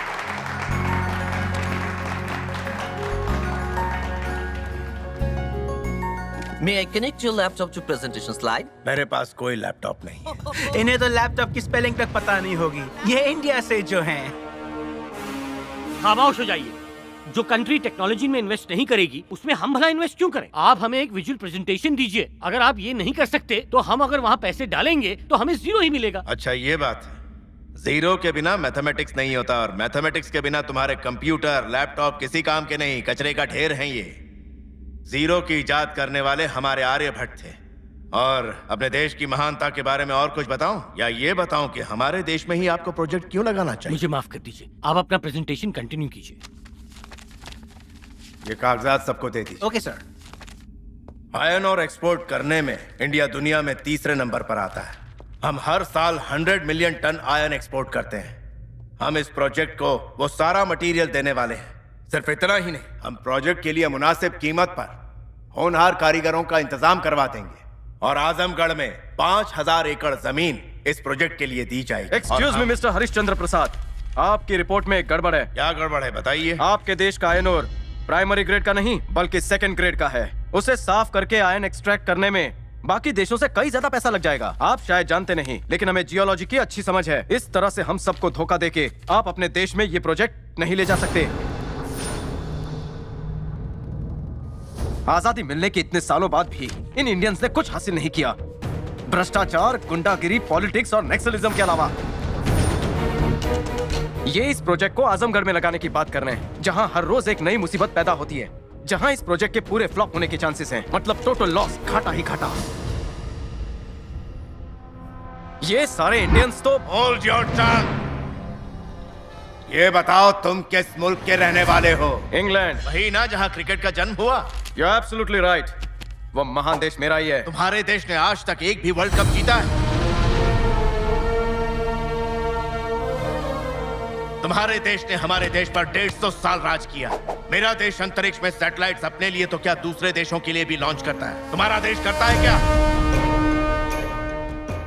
[SPEAKER 19] May I connect your laptop to presentation slide?
[SPEAKER 3] मेरे पास कोई लैपटॉप नहीं।
[SPEAKER 17] इन्हें तो लैपटॉप की स्पेलिंग तक पता नहीं होगी। ये इंडिया से जो हैं।
[SPEAKER 6] खामोश हो जाइए। जो कंट्री टेक्नोलॉजी में इन्वेस्ट नहीं करेगी उसमें हम भला इन्वेस्ट क्यों करें? आप हमें एक विजुअल प्रेजेंटेशन दीजिए। अगर आप ये नहीं कर सकते तो हम अगर वहाँ पैसे डालेंगे तो हमें जीरो ही मिलेगा।
[SPEAKER 3] अच्छा ये बात है। जीरो के बिना मैथमेटिक्स नहीं होता और मैथमेटिक्स के बिना तुम्हारे कंप्यूटर लैपटॉप किसी काम के नहीं, कचरे का ढेर हैं ये। जीरो की इजाद करने वाले हमारे आर्यभट्ट थे। और अपने देश की महानता के बारे में और कुछ बताऊं या ये बताऊं कि हमारे देश में ही आपको प्रोजेक्ट क्यों लगाना चाहिए?
[SPEAKER 6] मुझे माफ कर दीजिए, आप अपना प्रेजेंटेशन कंटिन्यू कीजिए।
[SPEAKER 3] ये कागजात सबको दे दीजिए।
[SPEAKER 17] Okay sir.
[SPEAKER 3] आयरन और एक्सपोर्ट करने में इंडिया दुनिया में तीसरे नंबर पर आता है। हम हर साल 100 मिलियन टन आयरन एक्सपोर्ट करते हैं। हम इस प्रोजेक्ट को वो सारा मटेरियल देने वाले हैं। सिर्फ इतना ही नहीं, हम प्रोजेक्ट के लिए मुनासिब कीमत पर होनहार कारीगरों का इंतजाम करवा देंगे और आजमगढ़ में 5000 एकड़ जमीन इस प्रोजेक्ट के लिए दी जाएगी।
[SPEAKER 22] एक्सक्यूज मी मिस्टर हरिश्चंद्र प्रसाद, आपकी रिपोर्ट में एक गड़बड़ है।
[SPEAKER 3] क्या गड़बड़ है बताइए।
[SPEAKER 22] आपके देश का आयरन ओर प्राइमरी ग्रेड का नहीं बल्कि सेकंड ग्रेड का है। उसे साफ करके आयरन एक्सट्रैक्ट करने में बाकी देशों से कई ज्यादा पैसा लग जाएगा। आप शायद जानते नहीं, लेकिन हमें जियोलॉजी की अच्छी समझ है। इस तरह से हम सबको धोखा देके आप अपने देश में ये प्रोजेक्ट नहीं ले जा सकते। आजादी मिलने के इतने सालों बाद भी इन इंडियंस ने कुछ हासिल नहीं किया, भ्रष्टाचार, गुंडागिरी, पॉलिटिक्स और नक्सलिज्म के अलावा। ये इस प्रोजेक्ट को आजमगढ़ में लगाने की बात कर रहे हैं, जहां हर रोज एक नई मुसीबत पैदा होती है, जहां इस प्रोजेक्ट के पूरे फ्लॉप होने के चांसेस हैं, मतलब टोटल लॉस, घाटा ही घाटा। ये सारे इंडियंस तो
[SPEAKER 3] होल्ड योर टंग। ये बताओ तुम किस मुल्क के रहने वाले हो?
[SPEAKER 22] इंग्लैंड।
[SPEAKER 3] वही ना जहां क्रिकेट का जन्म हुआ?
[SPEAKER 22] You are absolutely right. वो महान देश मेरा ही है।
[SPEAKER 3] तुम्हारे देश ने आज तक एक भी वर्ल्ड कप जीता है? तुम्हारे देश ने हमारे देश पर 150 साल राज किया। मेरा देश अंतरिक्ष में सैटेलाइट्स अपने लिए तो क्या दूसरे देशों के लिए भी लॉन्च करता है। तुम्हारा देश करता है क्या?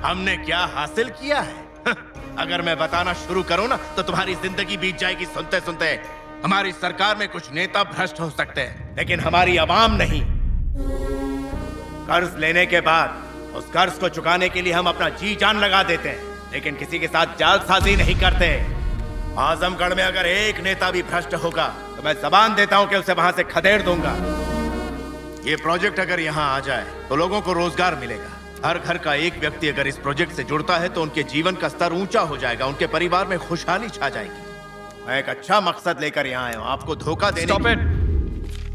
[SPEAKER 3] हमने क्या हासिल किया है? अगर मैं बताना शुरू करूं ना तो तुम्हारी जिंदगी बीत जाएगी सुनते सुनते। हमारी सरकार में कुछ नेता भ्रष्ट हो सकते हैं, लेकिन हमारी आवाम नहीं। कर्ज लेने के बाद उस कर्ज को चुकाने के लिए हम अपना जी जान लगा देते हैं, लेकिन किसी के साथ जालसाजी नहीं करते। आजमगढ़ में अगर एक नेता भी भ्रष्ट होगा तो मैं जबान देता हूं कि उसे वहां से खदेड़ दूंगा। ये प्रोजेक्ट अगर यहाँ आ जाए तो लोगों को रोजगार मिलेगा। हर घर का एक व्यक्ति अगर इस प्रोजेक्ट से जुड़ता है तो उनके जीवन का स्तर ऊंचा हो जाएगा, उनके परिवार में खुशहाली छा जाएगी। मैं एक अच्छा मकसद लेकर यहाँ आया हूँ, आपको धोखा देने।
[SPEAKER 22] Stop it!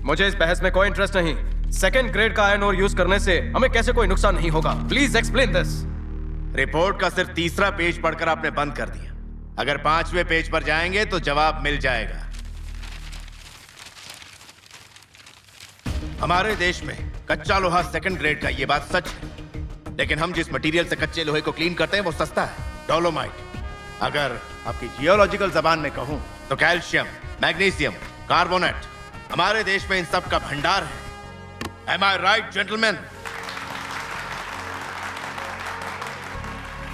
[SPEAKER 22] मुझे इस बहस में कोई इंटरेस्ट नहीं। सेकंड ग्रेड का आयरन ओर यूज करने से हमें कैसे कोई नुकसान नहीं होगा? Please explain this.
[SPEAKER 3] रिपोर्ट का सिर्फ तीसरा पेज पढ़कर आपने बंद कर दिया। अगर 5वें पेज पर जाएंगे तो जवाब मिल जाएगा। हमारे देश में कच्चा लोहा सेकंड ग्रेड का, ये बात सच है, लेकिन हम जिस मटेरियल से कच्चे लोहे को क्लीन करते हैं वो सस्ता है, डोलोमाइट। अगर आपकी जियोलॉजिकल जबान में कहूं तो कैल्शियम, मैग्नीशियम, कार्बोनेट हमारे देश में इन सब का भंडार है। Am I right, gentlemen?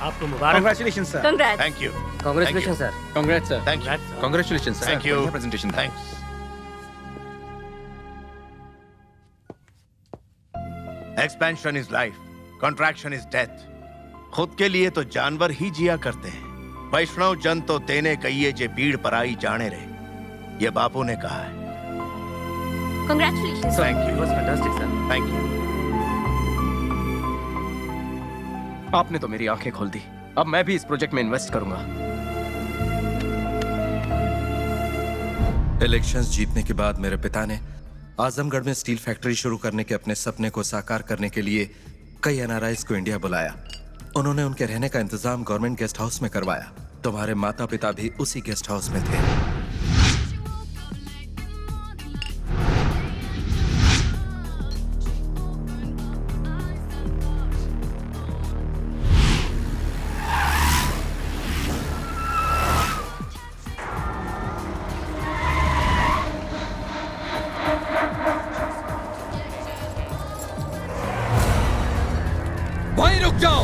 [SPEAKER 6] आपको मुबारक।
[SPEAKER 22] Congratulations, sir.
[SPEAKER 1] Congrats.
[SPEAKER 3] Thank you.
[SPEAKER 22] Congratulations, sir. Congrats, sir.
[SPEAKER 3] Thank you.
[SPEAKER 22] Congratulations, sir.
[SPEAKER 3] Thank you.
[SPEAKER 22] बढ़िया presentation था।
[SPEAKER 3] Thanks. Expansion is life, contraction is death. खुद के लिए तो जानवर ही जिया करते हैं। वैष्णव जन तो तेने कहिए जे बीड़ पराई जाने रहे, ये बापू ने कहा है।
[SPEAKER 1] Congratulations.
[SPEAKER 3] Thank you.
[SPEAKER 22] It was fantastic, sir.
[SPEAKER 3] Thank you.
[SPEAKER 22] आपने तो मेरी आंखें खोल दी। अब मैं भी इस प्रोजेक्ट में इन्वेस्ट करूंगा।
[SPEAKER 9] इलेक्शंस जीतने के बाद मेरे पिता ने आजमगढ़ में स्टील फैक्ट्री शुरू करने के अपने सपने को साकार करने के लिए कई एनआरआईज को इंडिया बुलाया। उन्होंने उनके रहने का इंतजाम गवर्नमेंट गेस्ट हाउस में करवाया। तुम्हारे माता पिता भी उसी गेस्ट हाउस में थे।
[SPEAKER 5] वहीं रुक जाओ।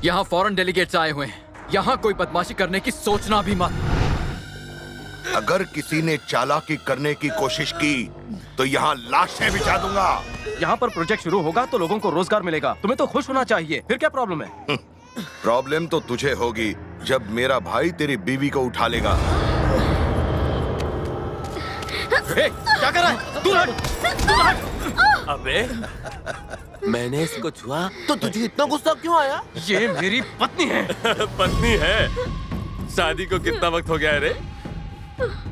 [SPEAKER 5] यहाँ फॉरेन डेलीगेट्स आए हुए हैं। यहाँ कोई बदमाशी करने की सोचना भी मत।
[SPEAKER 7] अगर किसी ने चालाकी करने की कोशिश की तो यहाँ लाशें बिछा दूंगा।
[SPEAKER 22] यहाँ पर प्रोजेक्ट शुरू होगा तो लोगों को रोजगार मिलेगा। तुम्हें तो खुश होना चाहिए। फिर क्या प्रॉब्लम है?
[SPEAKER 7] प्रॉब्लम तो तुझे होगी जब मेरा भाई तेरी बीवी को उठा लेगा।
[SPEAKER 22] क्या कर रहा है? तू हट! तू हट!
[SPEAKER 12] अबे मैंने इसको छुआ तो तुझे इतना गुस्सा क्यों आया?
[SPEAKER 22] ये मेरी पत्नी है।
[SPEAKER 12] पत्नी है? शादी को कितना वक्त हो गया है रे?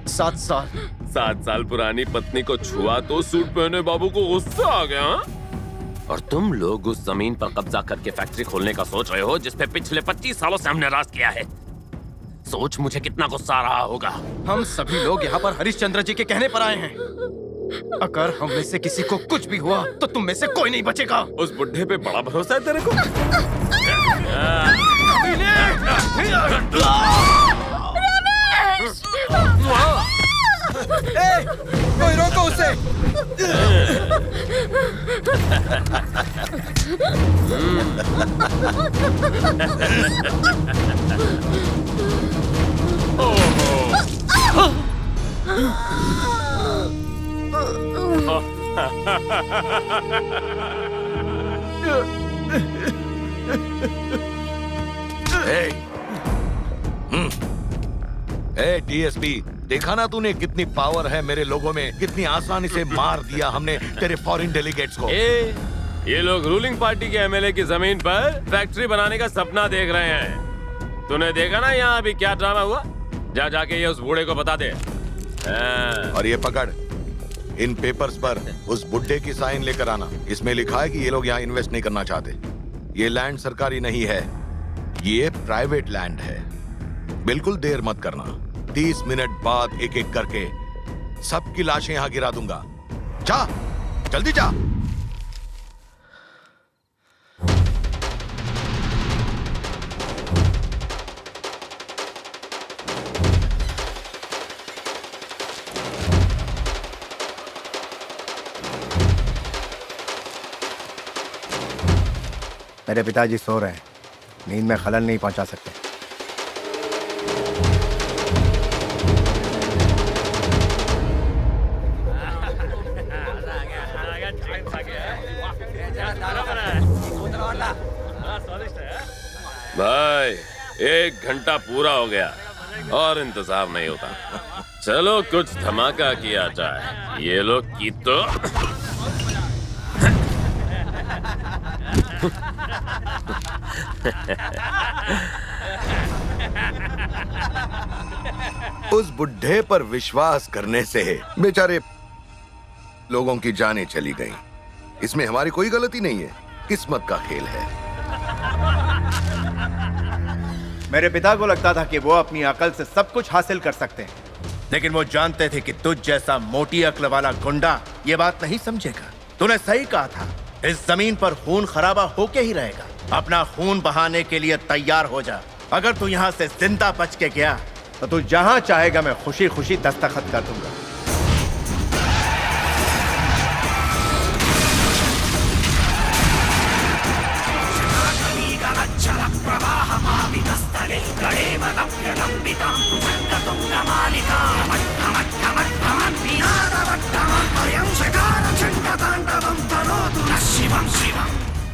[SPEAKER 22] 7 साल।
[SPEAKER 12] 7 साल पुरानी पत्नी को छुआ तो सूट पहने बाबू को गुस्सा आ गया? और तुम लोग उस जमीन पर कब्जा करके फैक्ट्री खोलने का सोच रहे हो जिसपे पिछले 25 सालों से हमने राज किया है। सोच मुझे कितना गुस्सा आ रहा होगा।
[SPEAKER 22] हम सभी लोग यहाँ पर हरिश्चंद्र जी के कहने पर आए हैं। अगर हम में से किसी को कुछ भी हुआ तो तुम में से कोई नहीं बचेगा।
[SPEAKER 12] उस बुढ़े पे बड़ा भरोसा है तेरे को?
[SPEAKER 22] कोई रोको उसे!
[SPEAKER 7] डीएसपी, देखा ना तूने कितनी पावर है मेरे लोगों में, कितनी आसानी से मार दिया हमने तेरे फॉरेन डेलीगेट्स को।
[SPEAKER 12] ये लोग रूलिंग पार्टी के एमएलए की जमीन पर फैक्ट्री बनाने का सपना देख रहे हैं। तूने देखा ना यहाँ अभी क्या ड्रामा हुआ? जा जाके ये उस बूढ़े को बता दे।
[SPEAKER 7] और ये पकड़, इन पेपर्स पर उस बुड्ढे की साइन लेकर आना। इसमें लिखा है कि ये लोग यहाँ इन्वेस्ट नहीं करना चाहते। ये लैंड सरकारी नहीं है, ये प्राइवेट लैंड है। बिल्कुल देर मत करना। 30 मिनट बाद एक एक करके सबकी लाशें यहाँ गिरा दूंगा। जा, जल्दी जा।
[SPEAKER 3] मेरे पिताजी सो रहे हैं। नींद में खलल नहीं पहुंचा सकते।
[SPEAKER 12] भाई 1 घंटा पूरा हो गया और इंतजाम नहीं होता। चलो कुछ धमाका किया जाए। ये लोग की तो
[SPEAKER 7] उस बुढ़े पर विश्वास करने से बेचारे लोगों की जानें चली गईं। इसमें हमारी कोई गलती नहीं है, किस्मत का खेल है।
[SPEAKER 3] मेरे पिता को लगता था कि वो अपनी अकल से सब कुछ हासिल कर सकते हैं, लेकिन वो जानते थे कि तुझ जैसा मोटी अक्ल वाला गुंडा ये बात नहीं समझेगा। तूने सही कहा था, इस जमीन पर खून खराबा होके ही रहेगा। अपना खून बहाने के लिए तैयार हो जा। अगर तू यहाँ से जिंदा बच के गया तो तू जहां चाहेगा मैं खुशी खुशी दस्तखत कर दूंगा।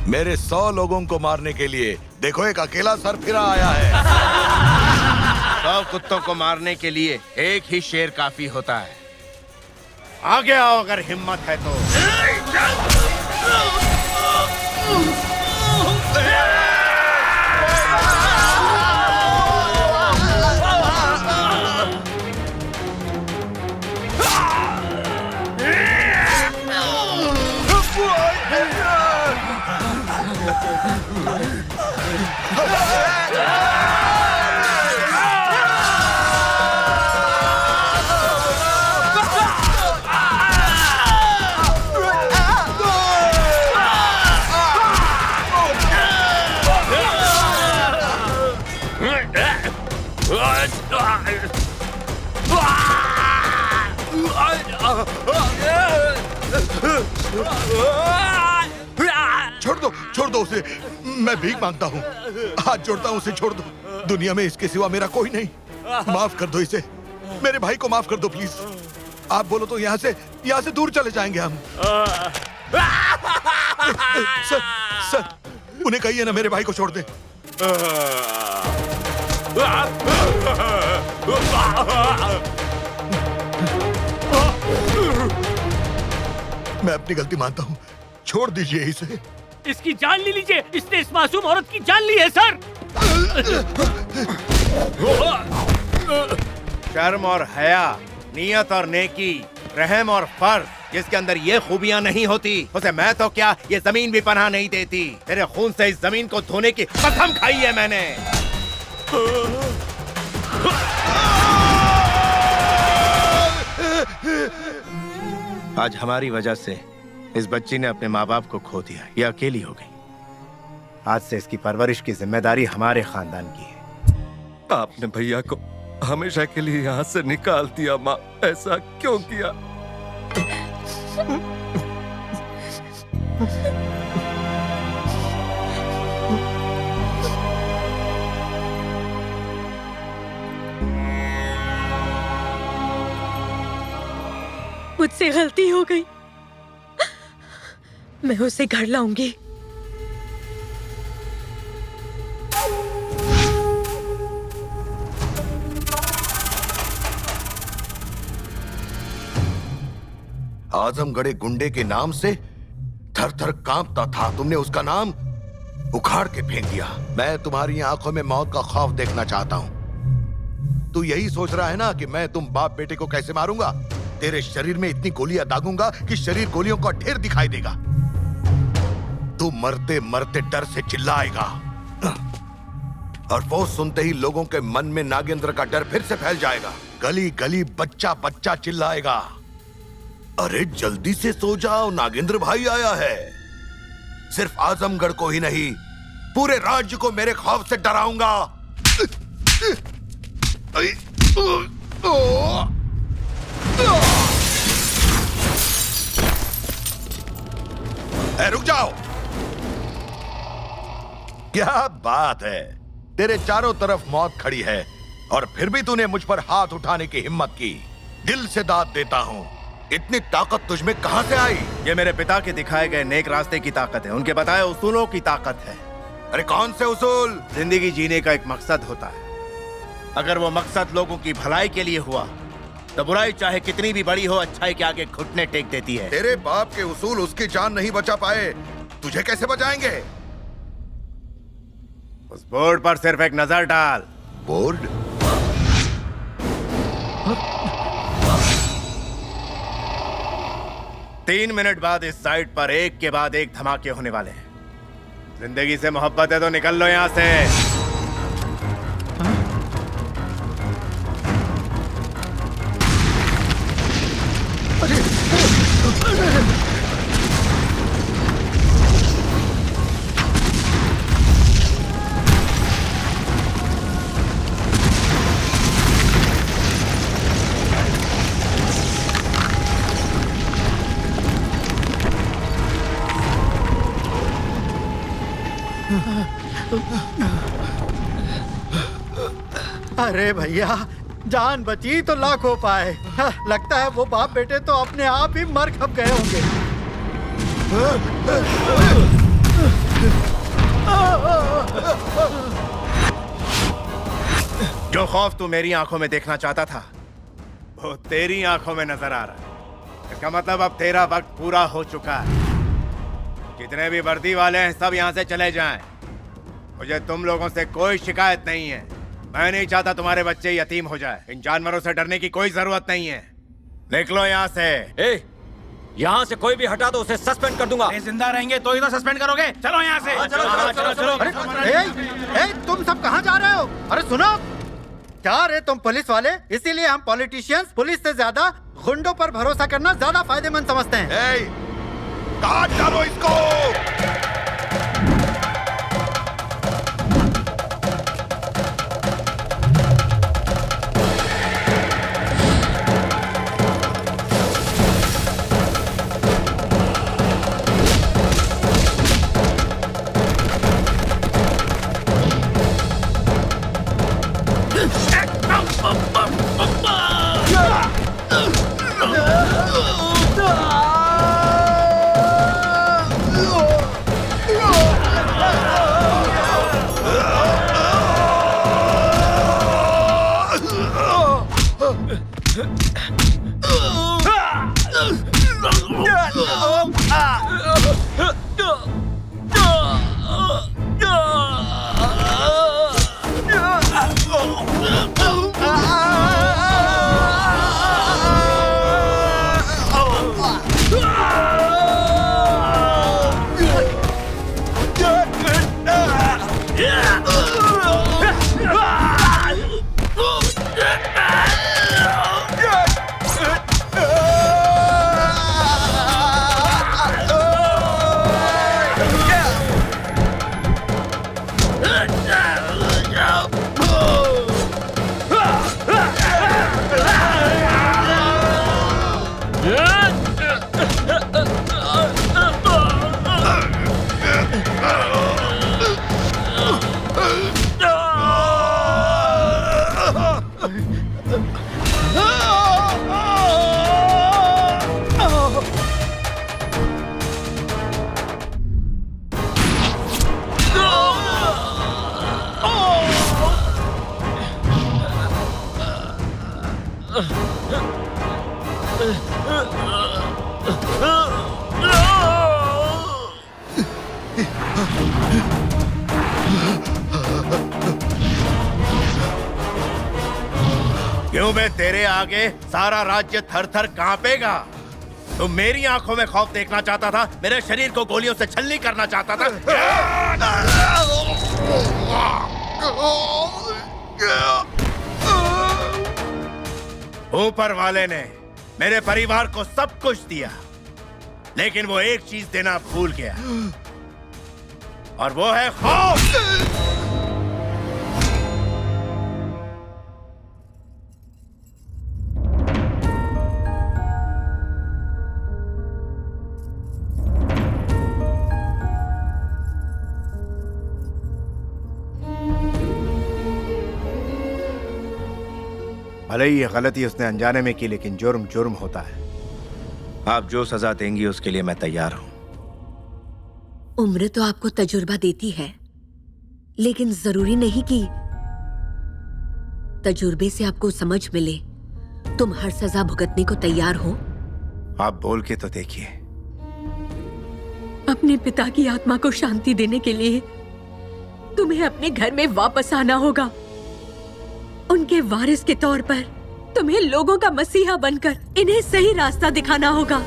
[SPEAKER 7] मेरे 100 लोगों को मारने के लिए देखो एक अकेला सरफिरा आया है।
[SPEAKER 3] 100 कुत्तों को मारने के लिए एक ही शेर काफी होता है। आगे आओ अगर हिम्मत है तो।
[SPEAKER 7] छोड़ दो उसे, मैं भीख मांगता हूँ। हाथ जोड़ता हूँ, उसे छोड़ दो। दुनिया में इसके सिवा मेरा कोई नहीं। माफ कर दो इसे, मेरे भाई को माफ कर दो प्लीज। आप बोलो तो यहाँ से दूर चले जाएंगे हम। सर उन्हें कहिए ना मेरे भाई को छोड़ दे। मैं अपनी गलती मानता हूँ, छोड़ दीजिए इसे।
[SPEAKER 6] इसकी जान ले लीजिए, इसने इस मासूम औरत की जान ली है सर।
[SPEAKER 3] शर्म और हया, नियत और नेकी, रहम और फर्ज, जिसके अंदर ये खूबियां नहीं होती उसे मैं तो क्या ये जमीन भी पनाह नहीं देती। तेरे खून से इस जमीन को धोने की कसम खाई है मैंने। आज हमारी वजह से इस बच्ची ने अपने माँ बाप को खो दिया। ये अकेली हो गई। आज से इसकी परवरिश की जिम्मेदारी हमारे खानदान की है।
[SPEAKER 9] आपने भैया को हमेशा के लिए यहाँ से निकाल दिया माँ, ऐसा क्यों किया?
[SPEAKER 16] मुझसे गलती हो गई, मैं उसे घर लाऊंगी।
[SPEAKER 7] आजमगढ़े गुंडे के नाम से थर थर कांपता था, तुमने उसका नाम उखाड़ के फेंक दिया। मैं तुम्हारी आंखों में मौत का खौफ देखना चाहता हूं। तू यही सोच रहा है ना कि मैं तुम बाप बेटे को कैसे मारूंगा? तेरे शरीर में इतनी गोलियां दागूंगा कि शरीर गोलियों का ढेर दिखाई देगा। तू मरते मरते डर से चिल्लाएगा और वो सुनते ही लोगों के मन में नागेंद्र का डर फिर से फैल जाएगा। गली गली बच्चा बच्चा चिल्लाएगा, अरे जल्दी से सो जाओ, नागेंद्र भाई आया है। सिर्फ आजमगढ़ को ही नहीं, पूरे राज्य को मेरे खौफ से डराऊंगा। रुक जाओ। क्या बात है, तेरे चारों तरफ मौत खड़ी है और फिर भी तूने मुझ पर हाथ उठाने की हिम्मत की। दिल से दाद देता हूँ, इतनी ताकत तुझमें कहां से आई?
[SPEAKER 3] ये मेरे पिता के दिखाए गए नेक रास्ते की ताकत है, उनके बताए उसूलों की ताकत है।
[SPEAKER 7] अरे कौन से उसूल?
[SPEAKER 3] जिंदगी जीने का एक मकसद होता है, अगर वो मकसद लोगों की भलाई के लिए हुआ तो बुराई चाहे कितनी भी बड़ी हो अच्छाई के आगे घुटने टेक देती है।
[SPEAKER 7] तेरे बाप के उसूल उसकी जान नहीं बचा पाए, तुझे कैसे बचाएंगे?
[SPEAKER 3] उस बोर्ड पर सिर्फ एक नजर डाल।
[SPEAKER 7] बोर्ड?
[SPEAKER 3] 3 मिनट बाद इस साइट पर एक के बाद एक धमाके होने वाले हैं। जिंदगी से मोहब्बत है तो निकल लो यहां से।
[SPEAKER 13] अरे भैया, जान बची तो लाखों पाए। लगता है वो बाप बेटे तो अपने आप ही मर खप गए होंगे।
[SPEAKER 3] जो खौफ तू मेरी आंखों में देखना चाहता था वो तेरी आंखों में नजर आ रहा है। इसका मतलब अब तेरा वक्त पूरा हो चुका है। जितने भी वर्दी वाले हैं सब यहाँ से चले जाएं। मुझे तुम लोगों से कोई शिकायत नहीं है। मैं नहीं चाहता तुम्हारे बच्चे यतीम हो जाए। इन जानवरों से डरने की कोई जरूरत नहीं है। निकलो यहाँ से।
[SPEAKER 14] यहाँ से कोई भी हटा तो उसे सस्पेंड कर दूंगा।
[SPEAKER 13] जिंदा रहेंगे तो ही तो सस्पेंड करोगे। चलो यहाँ से। चलो। अरे तुम सब कहाँ जा रहे हो? अरे सुनो, क्या रे तुम पुलिस वाले? इसीलिए हम पॉलिटिशियंस पुलिस से ज्यादा गुंडों पर भरोसा करना ज्यादा फायदेमंद समझते हैं।
[SPEAKER 7] काट डालो इसको।
[SPEAKER 3] क्यों मैं तेरे आगे सारा राज्य थर थर कांपेगा? तू मेरी आंखों में खौफ देखना चाहता था, मेरे शरीर को गोलियों से छलनी करना चाहता था। ऊपर वाले ने मेरे परिवार को सब कुछ दिया, लेकिन वो एक चीज देना भूल गया, और वो है खौफ। भले ही ये गलती उसने अनजाने में की, लेकिन जुर्म जुर्म होता है। आप जो सजा देंगी उसके लिए मैं तैयार हूं।
[SPEAKER 1] उम्र तो आपको तजुर्बा देती है, लेकिन जरूरी नहीं कि तजुर्बे से आपको समझ मिले। तुम हर सजा भुगतने को तैयार हो?
[SPEAKER 3] आप बोल के तो देखिए।
[SPEAKER 1] अपने पिता की आत्मा को शांति देने के लिए तुम्हें अपने घर में वापस आना होगा। उनके वारिस के तौर पर तुम्हें लोगों का मसीहा बनकर इन्हें सही रास्ता दिखाना होगा।